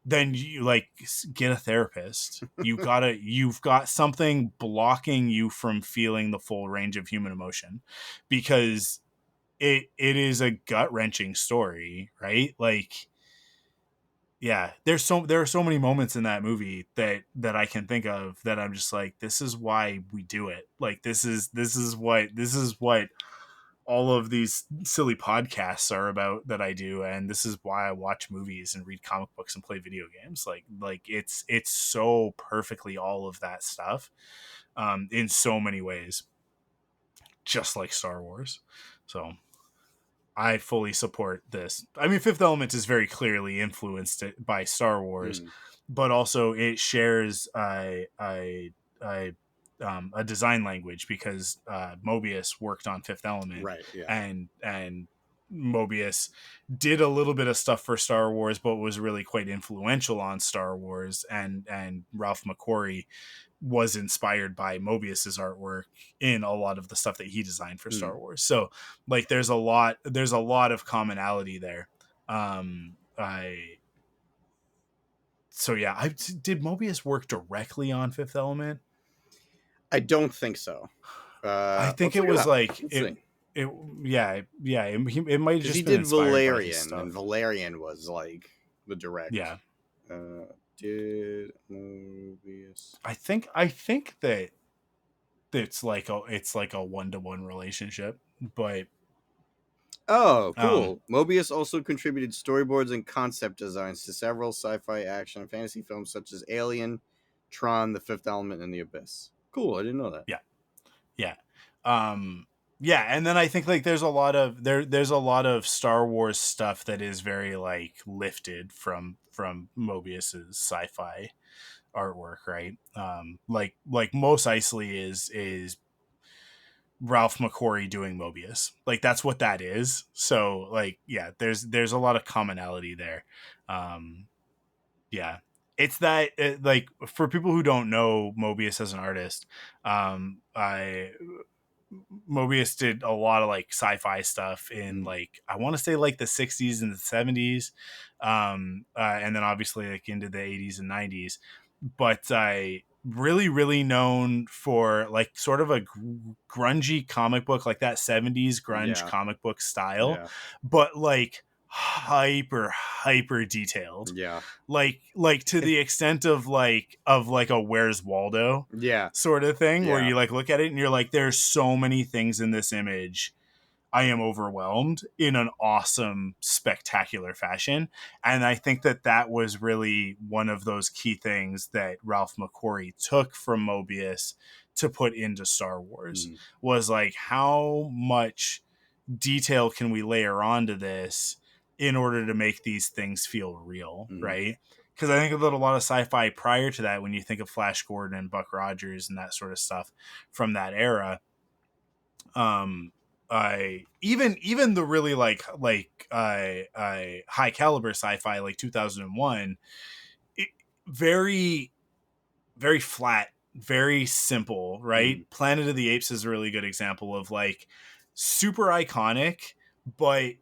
then you like get a therapist. You've got something blocking you from feeling the full range of human emotion, because it is a gut-wrenching story, right? Like, yeah, there are so many moments in that movie that I can think of that I'm just like, this is why we do it. Like this is what all of these silly podcasts are about that I do, and this is why I watch movies and read comic books and play video games. Like it's so perfectly all of that stuff, in so many ways, just like Star Wars. So I fully support this. I mean, Fifth Element is very clearly influenced by Star Wars, Mm. but also it shares a a design language because Mobius worked on Fifth Element, Right. Yeah. and Mobius did a little bit of stuff for Star Wars, but was really quite influential on Star Wars. And Ralph McQuarrie was inspired by Mobius's artwork in a lot of the stuff that he designed for Mm. Star Wars. So like there's a lot of commonality there. I so yeah, I did Mobius work directly on Fifth Element? I don't think so. I think Let's it look it was up. like Let's it see. it yeah, it might have Because he just been did inspired by his Valerian, and stuff. Valerian was like the direct. Yeah. Did Mobius? I think that it's like a one-to-one relationship, but Oh, um cool. Mobius also contributed storyboards and concept designs to several sci-fi, action, and fantasy films such as Alien, Tron, The Fifth Element, and The Abyss. Cool. I didn't know that. yeah. Yeah. Um yeah, and then I think like there's a lot of Star Wars stuff that is very like lifted from Mobius's sci-fi artwork, right? Like Mos Eisley is Ralph McQuarrie doing Mobius. Like that's what that is. So like yeah, there's a lot of commonality there. Um yeah. It's that like for people who don't know Mobius as an artist, I Mobius did a lot of like sci-fi stuff in Mm. like I want to say like the 60s and the 70s, and then obviously like into the 80s and 90s. But I really known for like sort of a grungy comic book, like that 70s grunge Yeah. comic book style, Yeah. but like hyper detailed, Yeah. like to the extent of like a Where's Waldo Yeah. sort of thing, where Yeah. you like look at it and you're like there's so many things in this image. I am overwhelmed in an awesome, spectacular fashion. And I think that that was really one of those key things that Ralph McQuarrie took from Mobius to put into Star Wars Mm. was like, how much detail can we layer onto this in order to make these things feel real, Mm. right? Because I think about a lot of sci-fi prior to that, when you think of Flash Gordon and Buck Rogers and that sort of stuff from that era, I even the really like high caliber sci-fi like 2001, it, very very flat, very simple, Mm. right? Planet of the Apes is a really good example of like super iconic, but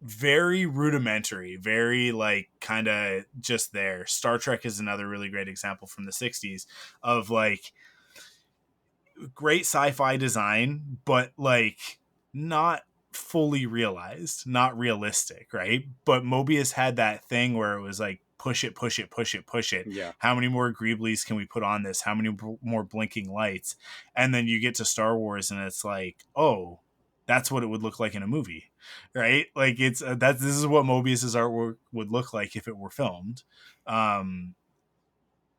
very rudimentary, very like kind of just there. Star Trek is another really great example from the 60s of like great sci-fi design, but like not fully realized, not realistic, right? But Mobius had that thing where it was like push it, push it, push it, push it. Yeah. How many more Greeblies can we put on this? How many more blinking lights? And then you get to Star Wars and it's like, oh, that's what it would look like in a movie, right? Like it's this is what Mobius's artwork would look like if it were filmed. Um,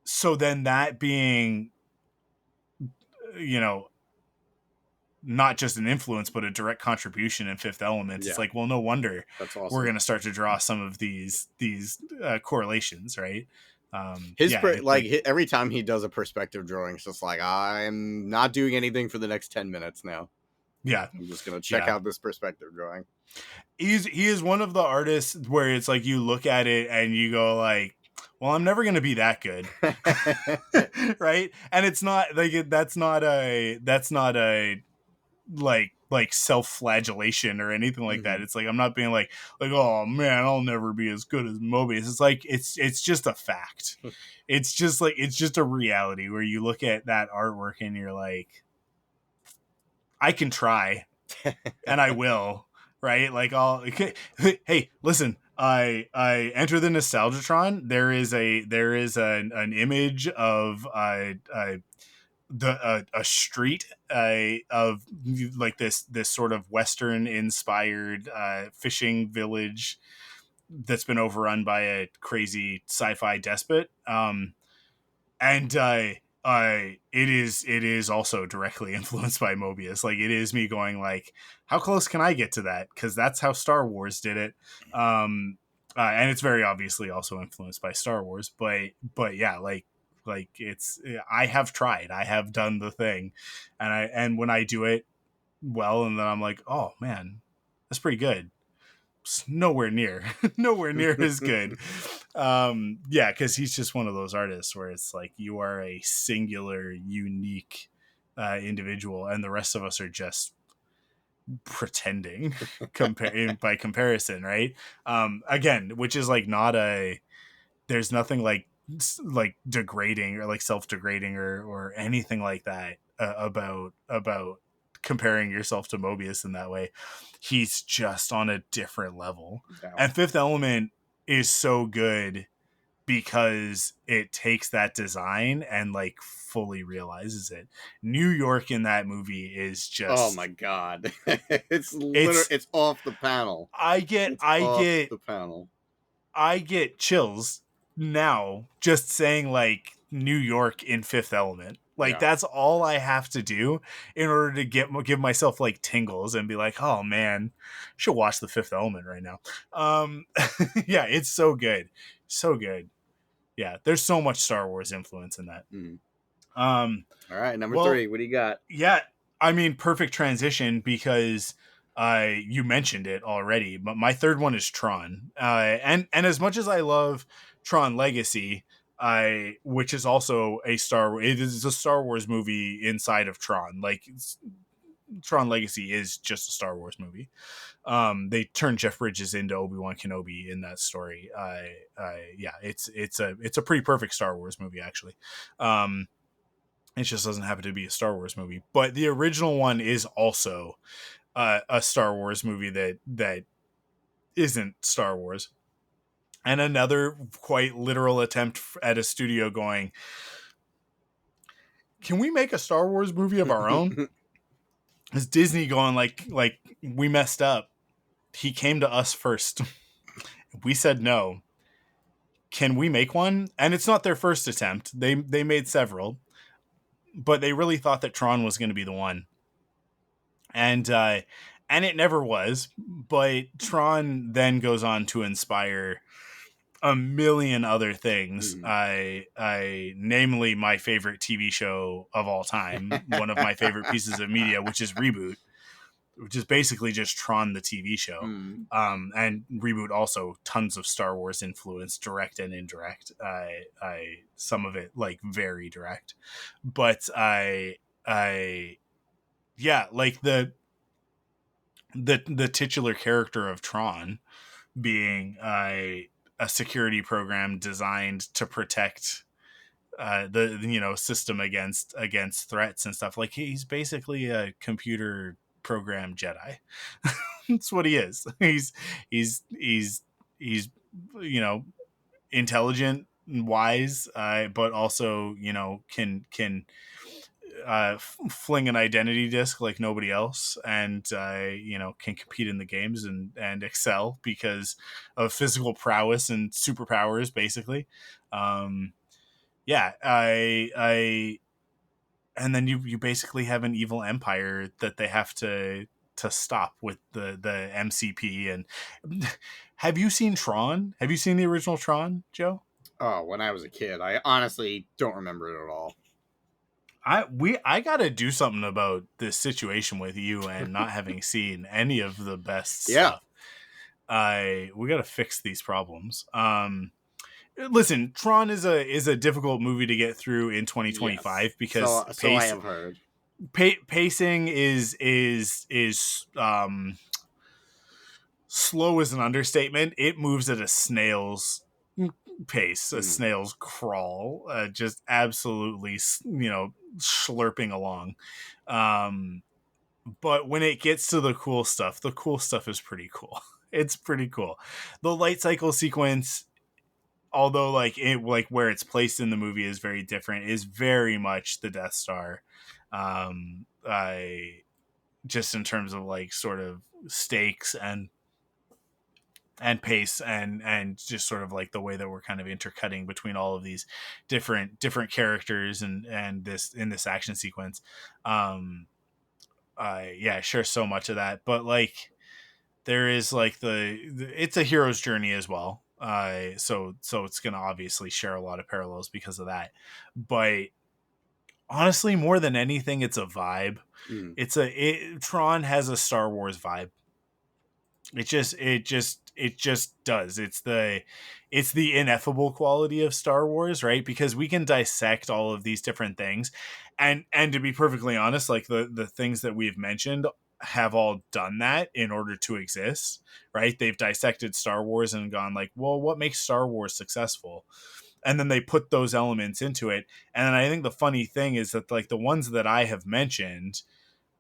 so then that being, you know, not just an influence but a direct contribution in Fifth Element, it's Yeah. like, well, no wonder That's we're awesome. going to start to draw some of these correlations, right? His Yeah, it, like every time he does a perspective drawing, it's just like I'm not doing anything for the next 10 minutes now. yeah, I'm just gonna check yeah. out this perspective drawing. He is one of the artists where it's like you look at it and you go like, well, I'm never going to be that good. Right? And it's not like that's not a like self-flagellation or anything like that. Mhm. It's like I'm not being like oh man, I'll never be as good as Mobius. It's like it's just a fact. It's just a reality where you look at that artwork and you're like, I can try and I will, right? Like I'll hey, listen, I enter the nostalgiatron. There is an image of a street of like this sort of Western inspired fishing village that's been overrun by a crazy sci-fi despot. And it is also directly influenced by Mobius. Like it is me going like, how close can I get to that? Because that's how Star Wars did it. And it's very obviously also influenced by Star Wars. But yeah, like Like it's I have tried, I have done the thing, and when I do it well, and then I'm like, oh man, that's pretty good. It's nowhere near, nowhere near as good. Yeah, because he's just one of those artists where it's like you are a singular, unique individual, and the rest of us are just pretending by comparison, right? Again, which is like not a there's nothing like degrading or like self-degrading or anything like that about comparing yourself to Mobius in that way. He's just on a different level. Yeah. And Fifth Element is so good because it takes that design and like fully realizes it. New York in that movie is Oh just my god. It's literally it's it's off the panel. I get It's I off get the panel. I get chills now just saying like New York in Fifth Element. Like Yeah. that's all I have to do in order to give myself like tingles and be like, oh man, I should watch The Fifth Element right now. Um, yeah, it's so good, so good. Yeah, there's so much Star Wars influence in that. Mm. Um, All right, number well, 3. What do you got? yeah, I mean, perfect transition because you mentioned it already, but my third one is Tron. And as much as I love Tron Legacy, which is also it is a Star Wars movie inside of Tron. Like Tron Legacy is just a Star Wars movie. They turned Jeff Bridges into Obi-Wan Kenobi in that story. Yeah, it's a pretty perfect Star Wars movie actually. It just doesn't happen to be a Star Wars movie. But the original one is also a Star Wars movie that isn't Star Wars. And another quite literal attempt at a studio going, can we make a Star Wars movie of our own? Is Disney going like we messed up? He came to us first. We said no. Can we make one? And it's not their first attempt. They made several, but they really thought that Tron was going to be the one. And it never was. But Tron then goes on to inspire a million other things. Mhm. I namely my favorite TV show of all time, one of my favorite pieces of media, which is Reboot, which is basically just Tron the TV show. Mm. And Reboot also tons of Star Wars influence, direct and indirect. I some of it like very direct, but I yeah, like the titular character of Tron being a security program designed to protect the system against threats and stuff. Like he's basically a computer program Jedi. That's what he is. He's you know intelligent and wise, but also can fling an identity disc like nobody else, and can compete in the games and excel because of physical prowess and superpowers, basically. Um, yeah, I and then you basically have an evil empire that they have to stop with the MCP. And have you seen Tron? Have you seen the original Tron, Joe? Oh, when I was a kid, I honestly don't remember it at all. I gotta do something about this situation with you and not having seen any of the best Yeah. stuff. We gotta fix these problems. Listen, Tron is a difficult movie to get through in Yes. 2025 because So I have heard. pacing is slow is an understatement. It moves at a snail's pace, a Mm. snail's crawl, just absolutely slurping along. Um, but when it gets to the cool stuff is pretty cool. It's pretty cool. The light cycle sequence, although like where it's placed in the movie is very different, is very much the Death Star. I just in terms of like sort of stakes and pace and just sort of like the way that we're kind of intercutting between all of these different characters and this in this action sequence. Yeah, sure, so much of that, but like there is like it's a hero's journey as well. So it's going to obviously share a lot of parallels because of that. But honestly, more than anything, it's a vibe. Mm. Tron has a Star Wars vibe. It just does. It's the ineffable quality of Star Wars, right? Because we can dissect all of these different things, and to be perfectly honest, like the things that we've mentioned have all done that in order to exist, right? They've dissected Star Wars and gone like, well, what makes Star Wars successful? And then they put those elements into it. And then I think the funny thing is that like the ones that I have mentioned,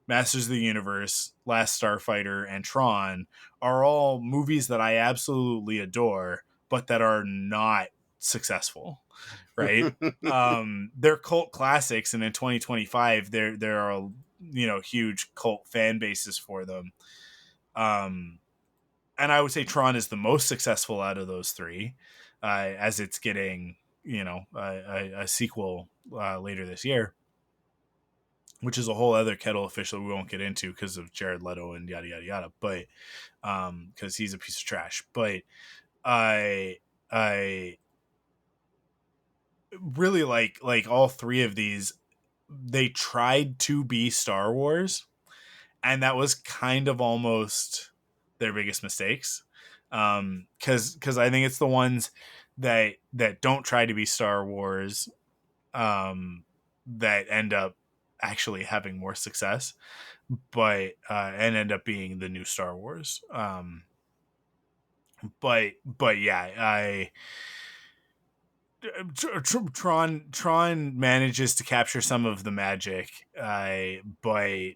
Masters of the Universe, Last Starfighter, and Tron are all movies that I absolutely adore, but that are not successful, right? They're cult classics, and in 2025, there are huge cult fan bases for them. Um, and I would say Tron is the most successful out of those three, as it's getting a sequel later this year, which is a whole other kettle of fish that we won't get into because of Jared Leto and yada yada yada. But because he's a piece of trash. But I really like all three of these. They tried to be Star Wars, and that was kind of almost their biggest mistakes. Because I think it's the ones that don't try to be Star Wars, that end up actually having more success, but and end up being the new Star Wars. But yeah, I Tron manages to capture some of the magic, but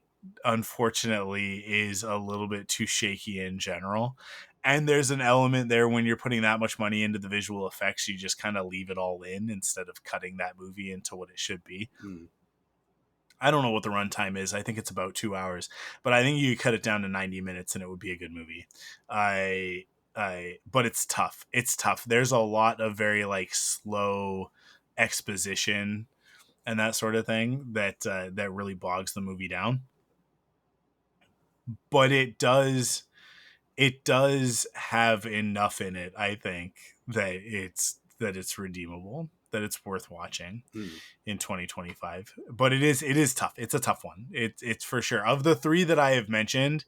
unfortunately is a little bit too shaky in general. And there's an element there when you're putting that much money into the visual effects, you just kind of leave it all in instead of cutting that movie into what it should be. Mm. I don't know what the runtime is. I think it's about 2 hours, but I think you could cut it down to 90 minutes and it would be a good movie. But it's tough. It's tough. There's a lot of very like slow exposition and that sort of thing that really bogs the movie down. But it does have enough in it, I think, that it's redeemable, that it's worth watching Mm. in 2025. But it is tough. It's a tough one. It's for sure. Of the three that I have mentioned,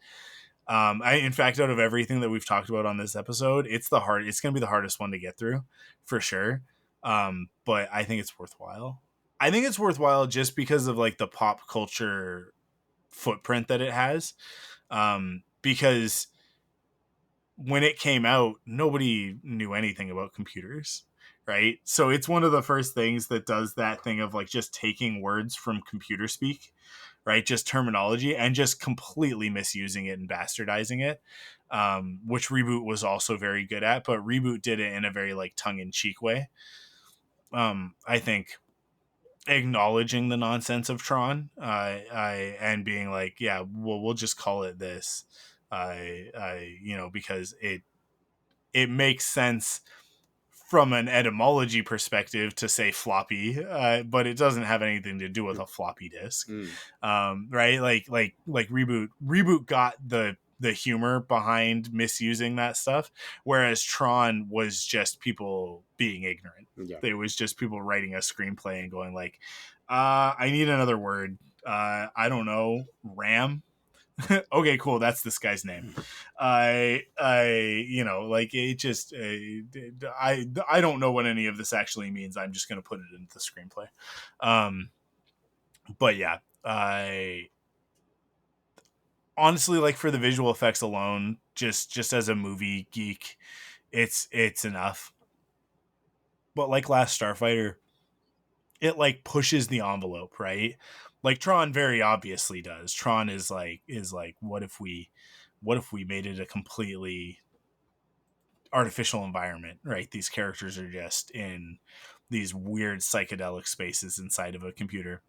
in fact, out of everything that we've talked about on this episode, it's going to be the hardest one to get through for sure. But I think it's worthwhile. I think it's worthwhile just because of like the pop culture footprint that it has. Because when it came out, nobody knew anything about computers, right? So it's one of the first things that does that thing of like just taking words from computer speak, right? Just terminology and just completely misusing it and bastardizing it, which Reboot was also very good at, but Reboot did it in a very like tongue in cheek way. I think acknowledging the nonsense of Tron, and being like, yeah, well, we'll just call it this, because it makes sense from an etymology perspective to say floppy, but it doesn't have anything to do with a floppy disk, Mm. right? Like reboot got the humor behind misusing that stuff, whereas Tron was just people being ignorant. Yeah. It was just people writing a screenplay and going like, I need another word. I don't know, RAM. Okay, cool. That's this guy's name. Like it just, I don't know what any of this actually means. I'm just going to put it into the screenplay. But yeah, I honestly like for the visual effects alone, just as a movie geek, it's enough. But like Last Starfighter, it like pushes the envelope, right? Like Tron very obviously does. Tron is like what if we made it a completely artificial environment, right? These characters are just in these weird psychedelic spaces inside of a computer.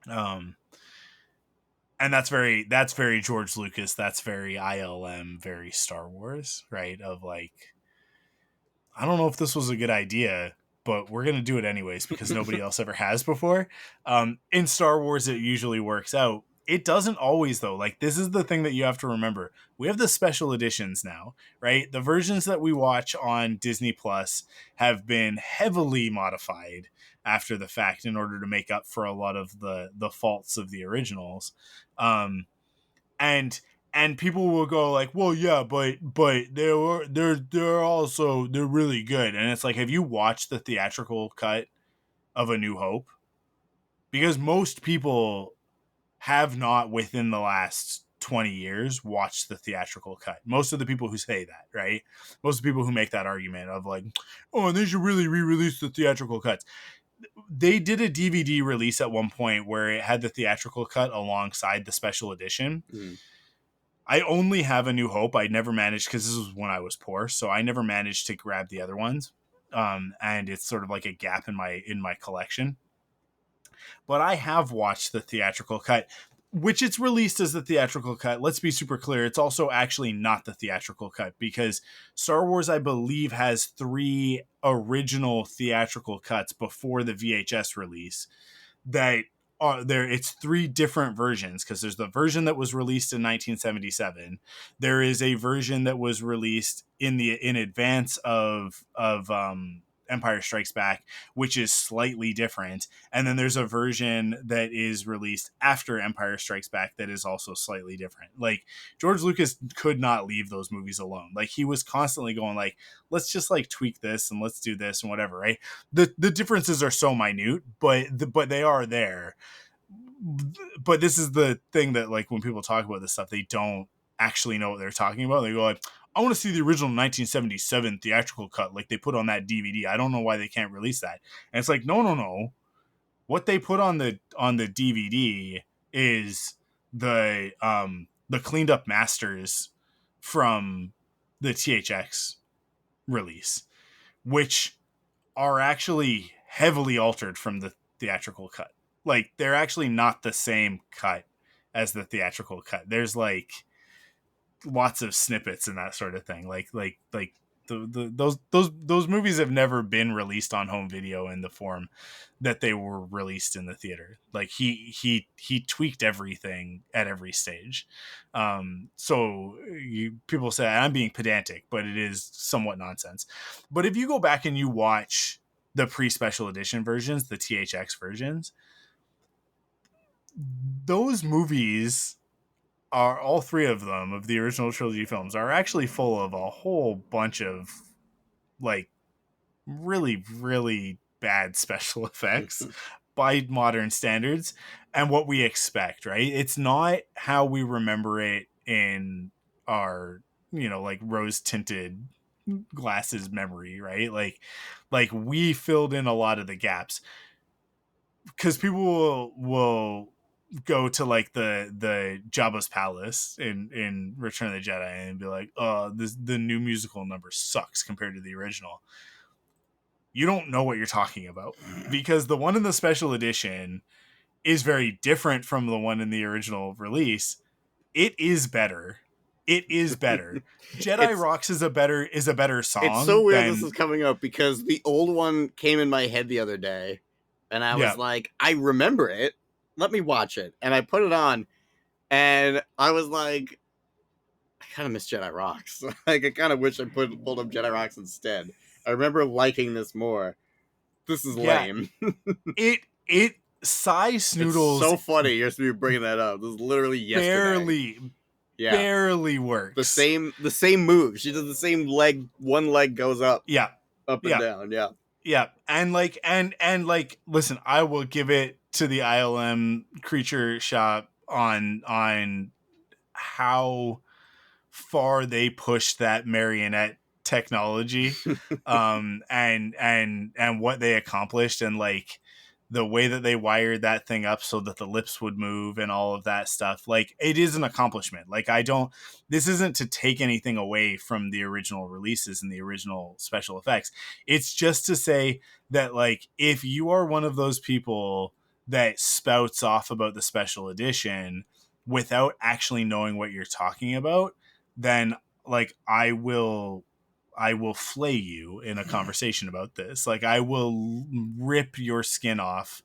Um and that's very George Lucas, that's very ILM, very Star Wars, right? Of like, I don't know if this was a good idea, but we're gonna do it anyways because nobody else ever has before. In Star Wars, it usually works out, It doesn't always, though. Like, this is the thing that you have to remember. We have the special editions now, right? The versions that we watch on Disney Plus have been heavily modified after the fact in order to make up for a lot of the faults of the originals. Um, and people will go like, well, yeah, but they're also, they're really good. And it's like, have you watched the theatrical cut of A New Hope? Because most people have not, within the last 20 years, watched the theatrical cut. Most of the people who say that, right? Most of the people who make that argument of like, oh, they should really re-release the theatrical cuts. They did a DVD release at one point where it had the theatrical cut alongside the special edition. Mm. I only have A New Hope. I never managed, because this was when I was poor, so I never managed to grab the other ones. And it's sort of like a gap in my collection. But I have watched the theatrical cut, which it's released as the theatrical cut. Let's be super clear. It's also actually not the theatrical cut, because Star Wars, I believe, has 3 original theatrical cuts before the VHS release that are there. It's 3 different versions, because there's the version that was released in 1977. There is a version that was released in advance of Empire Strikes Back, which is slightly different. And then there's a version that is released after Empire Strikes Back that is also slightly different. Like, George Lucas could not leave those movies alone. Like, he was constantly going like, let's just like tweak this and let's do this and whatever, right? The differences are so minute, but they are there. But this is the thing that, like, when people talk about this stuff, they don't actually know what they're talking about. They go like, I want to see the original 1977 theatrical cut like they put on that DVD. I don't know why they can't release that. And it's like, no. What they put on the DVD is the cleaned up masters from the THX release, which are actually heavily altered from the theatrical cut. Like, they're actually not the same cut as the theatrical cut. There's like lots of snippets and that sort of thing. Those movies have never been released on home video in the form that they were released in the theater. Like, he tweaked everything at every stage. People say I'm being pedantic, but it is somewhat nonsense. But if you go back and you watch the pre-special edition versions, the THX versions, those movies are, all 3 of them, of the original trilogy films, are actually full of a whole bunch of like really, really bad special effects by modern standards and what we expect, right? It's not how we remember it in our, like, rose tinted glasses memory, right? Like we filled in a lot of the gaps, because people will go to like the Jabba's palace in Return of the Jedi and be like, "Oh, the new musical number sucks compared to the original." You don't know what you're talking about, because the one in the special edition is very different from the one in the original release. It is better. It is better. Jedi it's Rocks is a better it's so song weird this is than, coming up because the old one came in my head the other day, and I was yeah. like, I remember it. Let me watch it, and I put it on, and I was like, I kind of miss Jedi Rocks. Like, I kind of wish I pulled up Jedi Rocks instead. I remember liking this more. This is Yeah, lame. it Cy It's Snoodles so funny just me bringing that up. This is literally yesterday. barely Yeah, barely the works. same move. She does the same leg. One leg goes Yeah. up and Yeah. down. Yeah. Yeah. And listen, I will give it to the ILM creature shop on how far they pushed that marionette technology, and what they accomplished, and like the way that they wired that thing up so that the lips would move and all of that stuff. Like, it is an accomplishment. Like, I don't, this isn't to take anything away from the original releases and the original special effects. It's just to say that, like, if you are one of those people that spouts off about the special edition without actually knowing what you're talking about, then, like, I will flay you in a conversation about this. Like, I will rip your skin off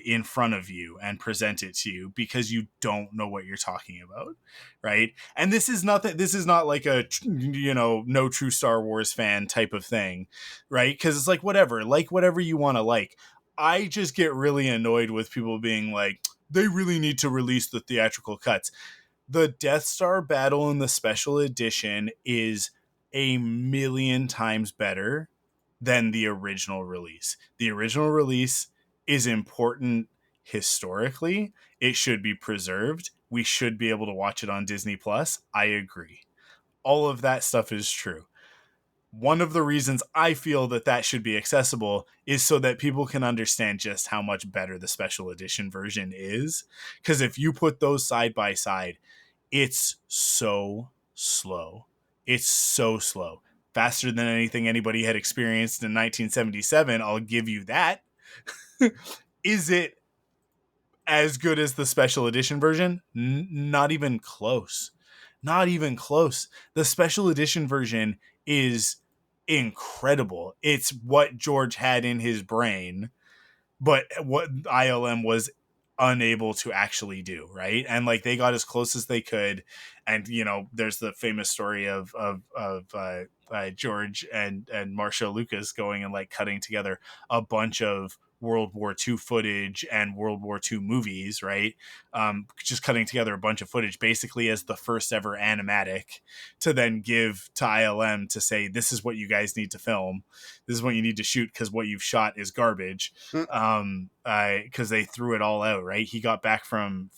in front of you and present it to you because you don't know what you're talking about, right? And this is nothing. This is not like a no true Star Wars fan type of thing, right? Because it's like whatever you want to like. I just get really annoyed with people being like, they really need to release the theatrical cuts. The Death Star battle in the special edition is a million times better than the original release. The original release is important historically. It should be preserved. We should be able to watch it on Disney Plus. I agree. All of that stuff is true. One of the reasons I feel that that should be accessible is so that people can understand just how much better the special edition version is. Because if you put those side by side, it's so slow. It's so slow. Faster than anything anybody had experienced in 1977. I'll give you that. Is it as good as the special edition version? Not even close. Not even close. The special edition version is incredible. It's what George had in his brain, but what ILM was unable to actually do, right? And like they got as close as they could, and there's the famous story of George and Marcia Lucas going and like cutting together a bunch of World War II footage and World War II movies, right? Just cutting together a bunch of footage basically as the first ever animatic to then give to ILM to say, this is what you guys need to film. This is what you need to shoot because what you've shot is garbage. Because they threw it all out, right? He got back from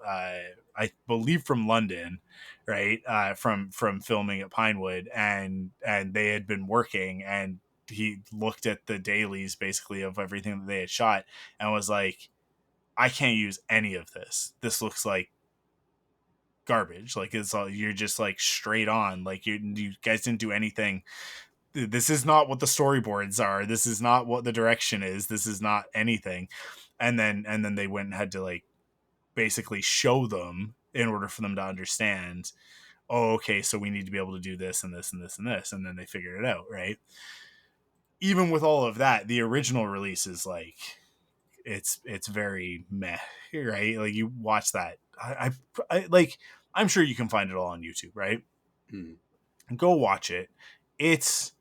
I believe from London, right? From filming at Pinewood, and they had been working, and he looked at the dailies basically of everything that they had shot and was like, I can't use any of this. This looks like garbage. Like it's all, you're just like straight on. Like you guys didn't do anything. This is not what the storyboards are. This is not what the direction is. This is not anything. And then they went and had to like basically show them in order for them to understand, oh, okay, so we need to be able to do this and this and this and this. And then they figured it out, right? Even with all of that, the original release is like, it's very meh, right? Like you watch that. I like, I'm sure you can find it all on YouTube, right? Hmm. Go watch it. It's,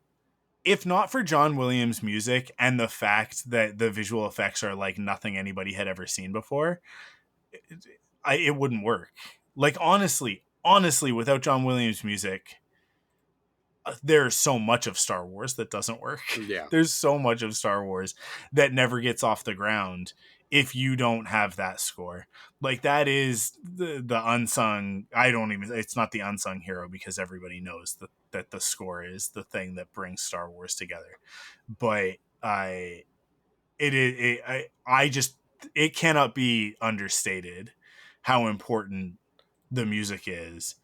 if not for John Williams' music and the fact that the visual effects are like nothing anybody had ever seen before, it wouldn't work. Like honestly, without John Williams' music, there's so much of Star Wars that doesn't work. Yeah. There's so much of Star Wars that never gets off the ground if you don't have that score. Like that is the unsung. I don't even. It's not the unsung hero because everybody knows that the score is the thing that brings Star Wars together. But I just, it cannot be understated how important the music is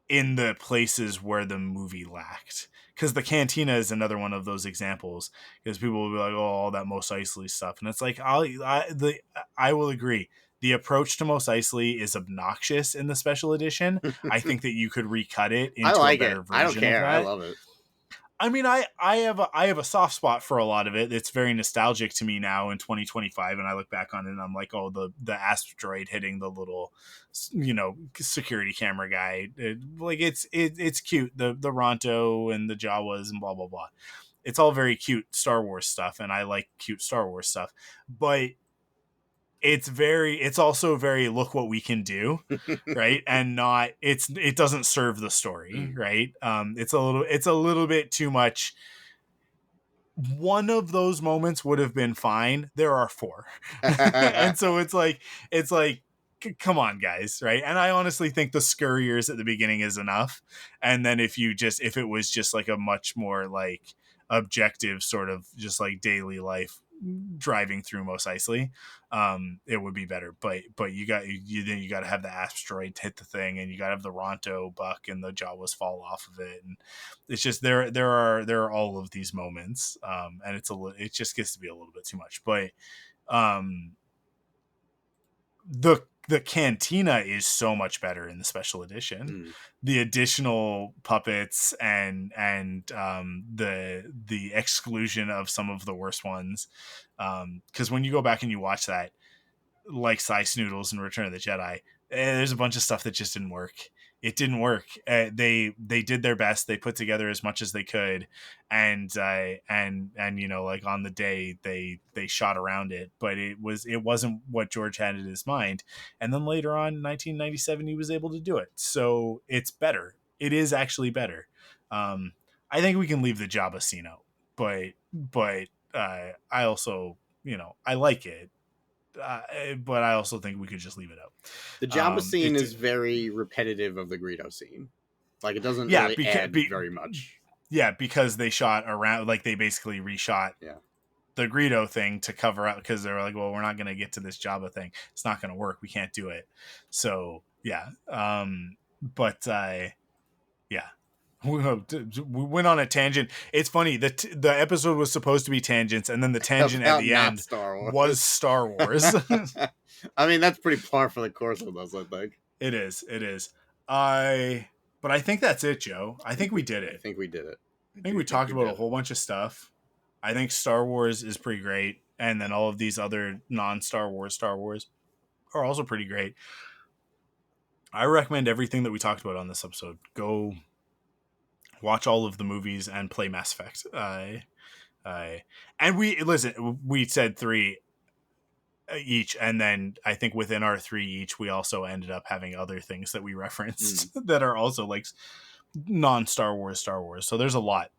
in the places where the movie lacked. Because the cantina is another one of those examples. Because people will be like, "Oh, all that Mos Eisley stuff," and it's like, I will agree. The approach to Mos Eisley is obnoxious in the special edition. I think that you could recut it I into a like it. better I don't version of care. I that. love it. I mean, I have a soft spot for a lot of it. It's very nostalgic to me now in 2025, and I look back on it and I'm like, oh, the asteroid hitting the little, security camera guy. It's cute. The Ronto and the Jawas and blah blah blah. It's all very cute Star Wars stuff, and I like cute Star Wars stuff. But it's also very, look what we can do, right? And not, it doesn't serve the story, Mm. right? It's a little bit too much. One of those moments would have been fine. There are four. And so it's like come on guys, right? And I honestly think the scurriers at the beginning is enough. And then if it was just like a much more like objective sort of just like daily life driving through Mos Eisley, it would be better. But then you got to have the asteroid hit the thing, and you got to have the Ronto buck and the Jawas fall off of it, and it's just there are all of these moments, and it just gets to be a little bit too much. But um, the cantina is so much better in the special edition. Mm. The additional puppets and the exclusion of some of the worst ones Because when you go back and you watch that, like Cy Snoodles and Return of the Jedi, there's a bunch of stuff that just didn't work. It didn't work. They did their best. They put together as much as they could, and you know, like on the day they shot around it, but it wasn't what George had in his mind. And then later on, in 1997, he was able to do it. So it's better. It is actually better. I think we can leave the Jabba scene out, but I also, you know, I like it. But I also think we could just leave it out. The Jabba scene It is very repetitive of the Greedo scene. Like, it doesn't yeah, really add very much. yeah, because they shot around, like they basically reshot the Greedo thing to cover up, because they were like, well, we're not going to get to this Jabba thing. It's not going to work. We can't do it. So yeah, but yeah. We went on a tangent. It's funny that the episode was supposed to be tangents, and then the tangent at the end was Star Wars. I mean, that's pretty par for the course with us, I think. It is. But I think that's it, Joe. I think we did it. I think we did it. I think we talked about a whole bunch of stuff. I think Star Wars is pretty great, and then all of these other non-Star Wars are also pretty great. I recommend everything that we talked about on this episode. Go watch all of the movies and play Mass Effect. And we said 3 each, and then I think within our 3 each, we also ended up having other things that we referenced that are also like non-Star Wars Star Wars. So there's a lot.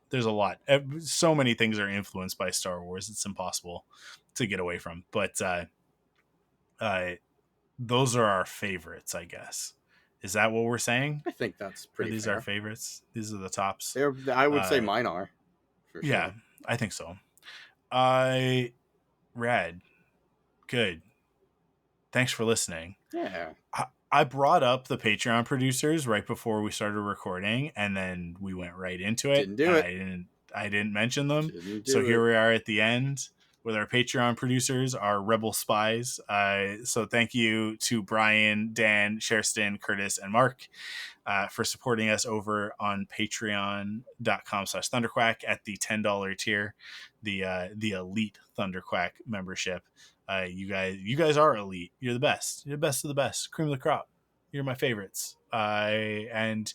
So many things are influenced by Star Wars. It's impossible to get away from. But those are our favorites, I guess. Is that what we're saying? I think that's pretty. These are our favorites. These are the tops. I would say mine are. For sure. Yeah, I think so. Rad. Good. Thanks for listening. Yeah. I brought up the Patreon producers right before we started recording, and then we went right into it. Didn't do it. I didn't mention them. So here we are at the end with our Patreon producers, our Rebel Spies. So thank you to Brian, Dan, Sherston, Curtis, and Mark for supporting us over on patreon.com/Thunderquack at the $10 tier, the elite Thunderquack membership. You guys are elite. You're the best. You're the best of the best. Cream of the crop. You're my favorites. And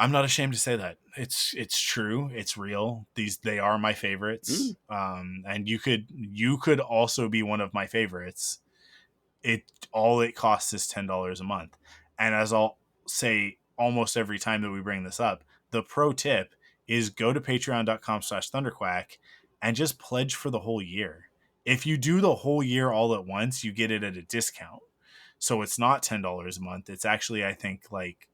I'm not ashamed to say that. It's true. It's real. They are my favorites. And you could also be one of my favorites. All it costs is $10 a month. And as I'll say almost every time that we bring this up, the pro tip is go to patreon.com/Thunderquack and just pledge for the whole year. If you do the whole year all at once, you get it at a discount. So it's not $10 a month. It's actually, I think, like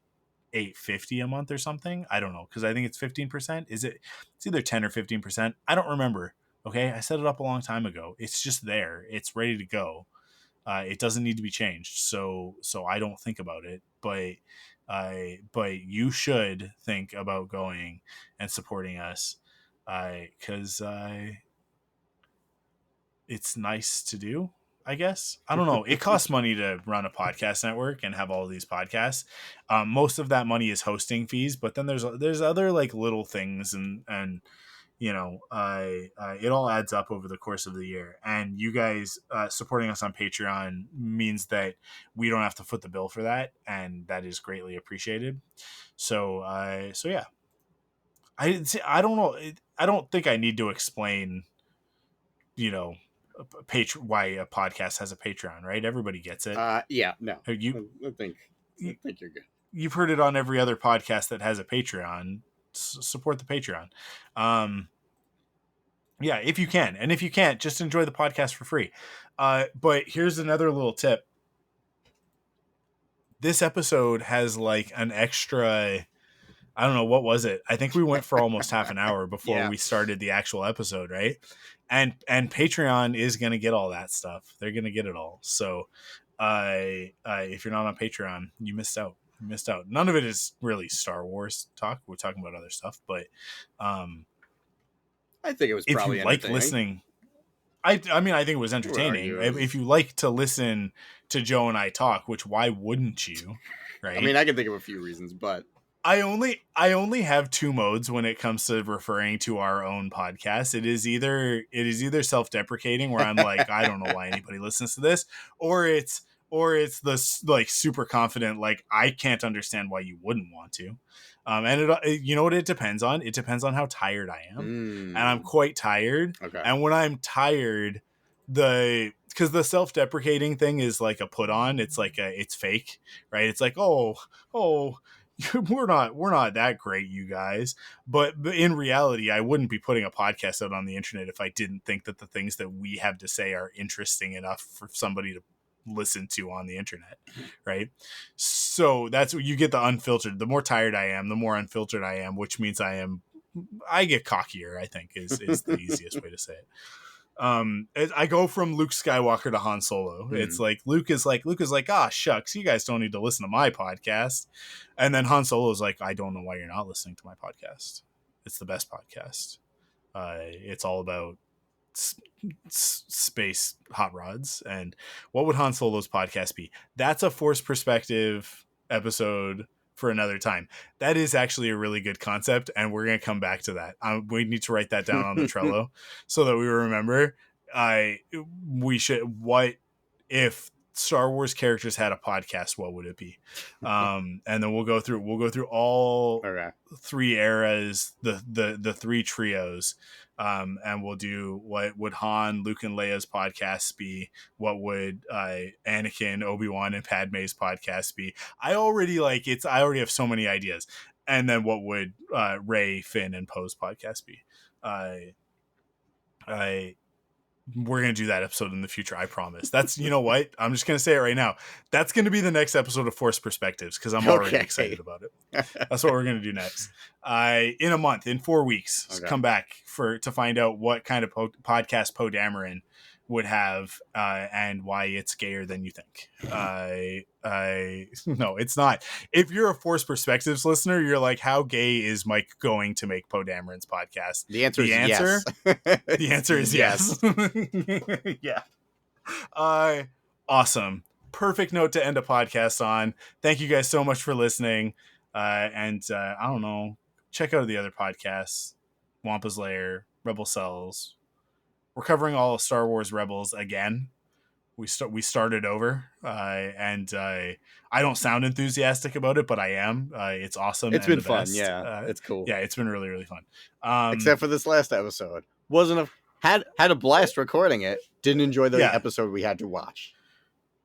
$8.50 a month or something. I don't know, because I think it's 15%. It's either 10 or 15%. I don't remember. Okay, I set it up a long time ago. It's just there. It's ready to go. It doesn't need to be changed. So I don't think about it. But you should think about going and supporting us, because it's nice to do, I guess. I don't know. It costs money to run a podcast network and have all these podcasts. Most of that money is hosting fees, but then there's other like little things, and you know, it all adds up over the course of the year. And you guys supporting us on Patreon means that we don't have to foot the bill for that, and that is greatly appreciated. So yeah, I don't know. I don't think I need to explain, you know, why a podcast has a Patreon, right? Everybody gets it. Yeah, no. I think you're good. You've heard it on every other podcast that has a Patreon. Support the Patreon. Yeah, if you can. And if you can't, just enjoy the podcast for free. But here's another little tip. This episode has like an extra, I don't know, what was it? I think we went for almost half an hour before we started the actual episode, right? And Patreon is going to get all that stuff. They're going to get it all. So if you're not on Patreon, you missed out. None of it is really Star Wars talk. We're talking about other stuff, but I think it was probably, if you like listening, I mean, I think it was entertaining. If you like to listen to Joe and I talk, which why wouldn't you? Right? I mean, I can think of a few reasons, but I only have two modes when it comes to referring to our own podcast. It is either self-deprecating where I'm like, I don't know why anybody listens to this, or it's the like super confident, like I can't understand why you wouldn't want to. And you know what it depends on? It depends on how tired I am, and I'm quite tired. Okay. And when I'm tired, because the self-deprecating thing is like a put on. It's fake, right? It's like, oh, we're not that great, you guys. But in reality, I wouldn't be putting a podcast out on the internet if I didn't think that the things that we have to say are interesting enough for somebody to listen to on the internet, right? So that's what you get, the unfiltered. The more tired I am, the more unfiltered I am, which means I get cockier, I think is the easiest way to say it. I go from Luke Skywalker to Han Solo. It's like Luke is like, ah, shucks, you guys don't need to listen to my podcast. And then Han Solo is like, I don't know why you're not listening to my podcast. It's the best podcast. It's all about space hot rods. And what would Han Solo's podcast be? That's a Force Perspective episode for another time. That is actually a really good concept, and we're going to come back to that. We need to write that down on the Trello so that we remember. We should. What if Star Wars characters had a podcast? What would it be? And then we'll go through all three eras, the three trios. And we'll do, what would Han, Luke, and Leia's podcast be? What would Anakin, Obi-Wan, and Padme's podcast be? I already have so many ideas. And then what would Rey, Finn, and Poe's podcast be? We're going to do that episode in the future, I promise. That's, you know what? I'm just going to say it right now. That's going to be the next episode of Force Perspectives, because I'm already excited about it. That's what we're going to do next. In a month, in 4 weeks, come back to find out what kind of podcast Poe Dameron would have, and why it's gayer than you think. No, it's not. If you're a Force Perspectives listener, you're like, how gay is Mike going to make Poe Dameron's podcast? The answer is yes. The answer is yes. Yeah. Awesome. Perfect note to end a podcast on. Thank you guys so much for listening. And I don't know, check out the other podcasts: Wampa's Lair, Rebel Cells. We're covering all of Star Wars Rebels again. We started over, and I don't sound enthusiastic about it, but I am. It's awesome. It's been fun. Yeah, it's cool. Yeah, it's been really, really fun. Except for this last episode, had a blast recording it. Didn't enjoy the episode we had to watch.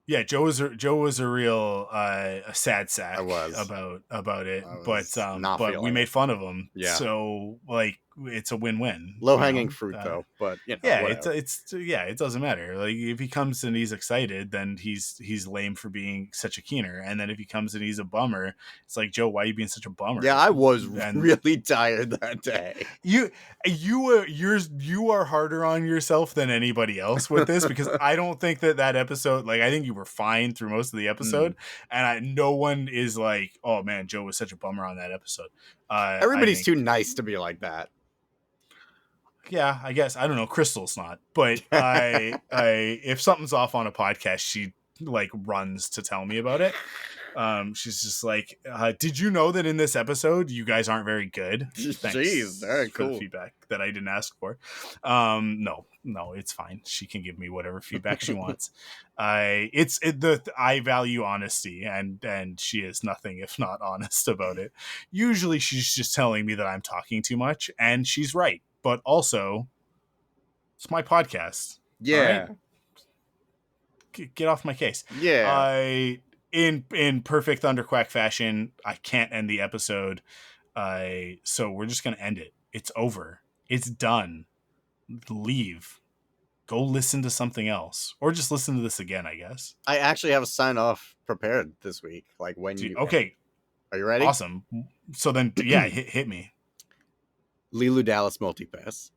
Yeah, Joe was a real a sad sack about it, but we made fun of him. Yeah. So like, it's a win-win. Low-hanging fruit though, but yeah, it doesn't matter. Like, if he comes and he's excited, then he's lame for being such a keener. And then if he comes and he's a bummer, it's like, Joe, why are you being such a bummer? Yeah, I was really tired that day. You are harder on yourself than anybody else with this, because I don't think that episode, like, I think you were fine through most of the episode, and no one is like, oh man, Joe was such a bummer on that episode. Everybody's too nice to be like that. Yeah, I guess. I don't know. Crystal's not, but if something's off on a podcast, she like runs to tell me about it. She's just like, did you know that in this episode you guys aren't very good? Thanks. Jeez, very cool. For the feedback that I didn't ask for. No, it's fine. She can give me whatever feedback she wants. I value honesty, and she is nothing if not honest about it. Usually she's just telling me that I'm talking too much, and she's right. But also, it's my podcast. Yeah. Right? Get off my case. Yeah. In perfect Thunderquack fashion, I can't end the episode. So we're just going to end it. It's over. It's done. Leave. Go listen to something else. Or just listen to this again, I guess. I actually have a sign off prepared this week. Like okay. Are you ready? Awesome. So then, yeah, hit me. Lilu Dallas Multipass.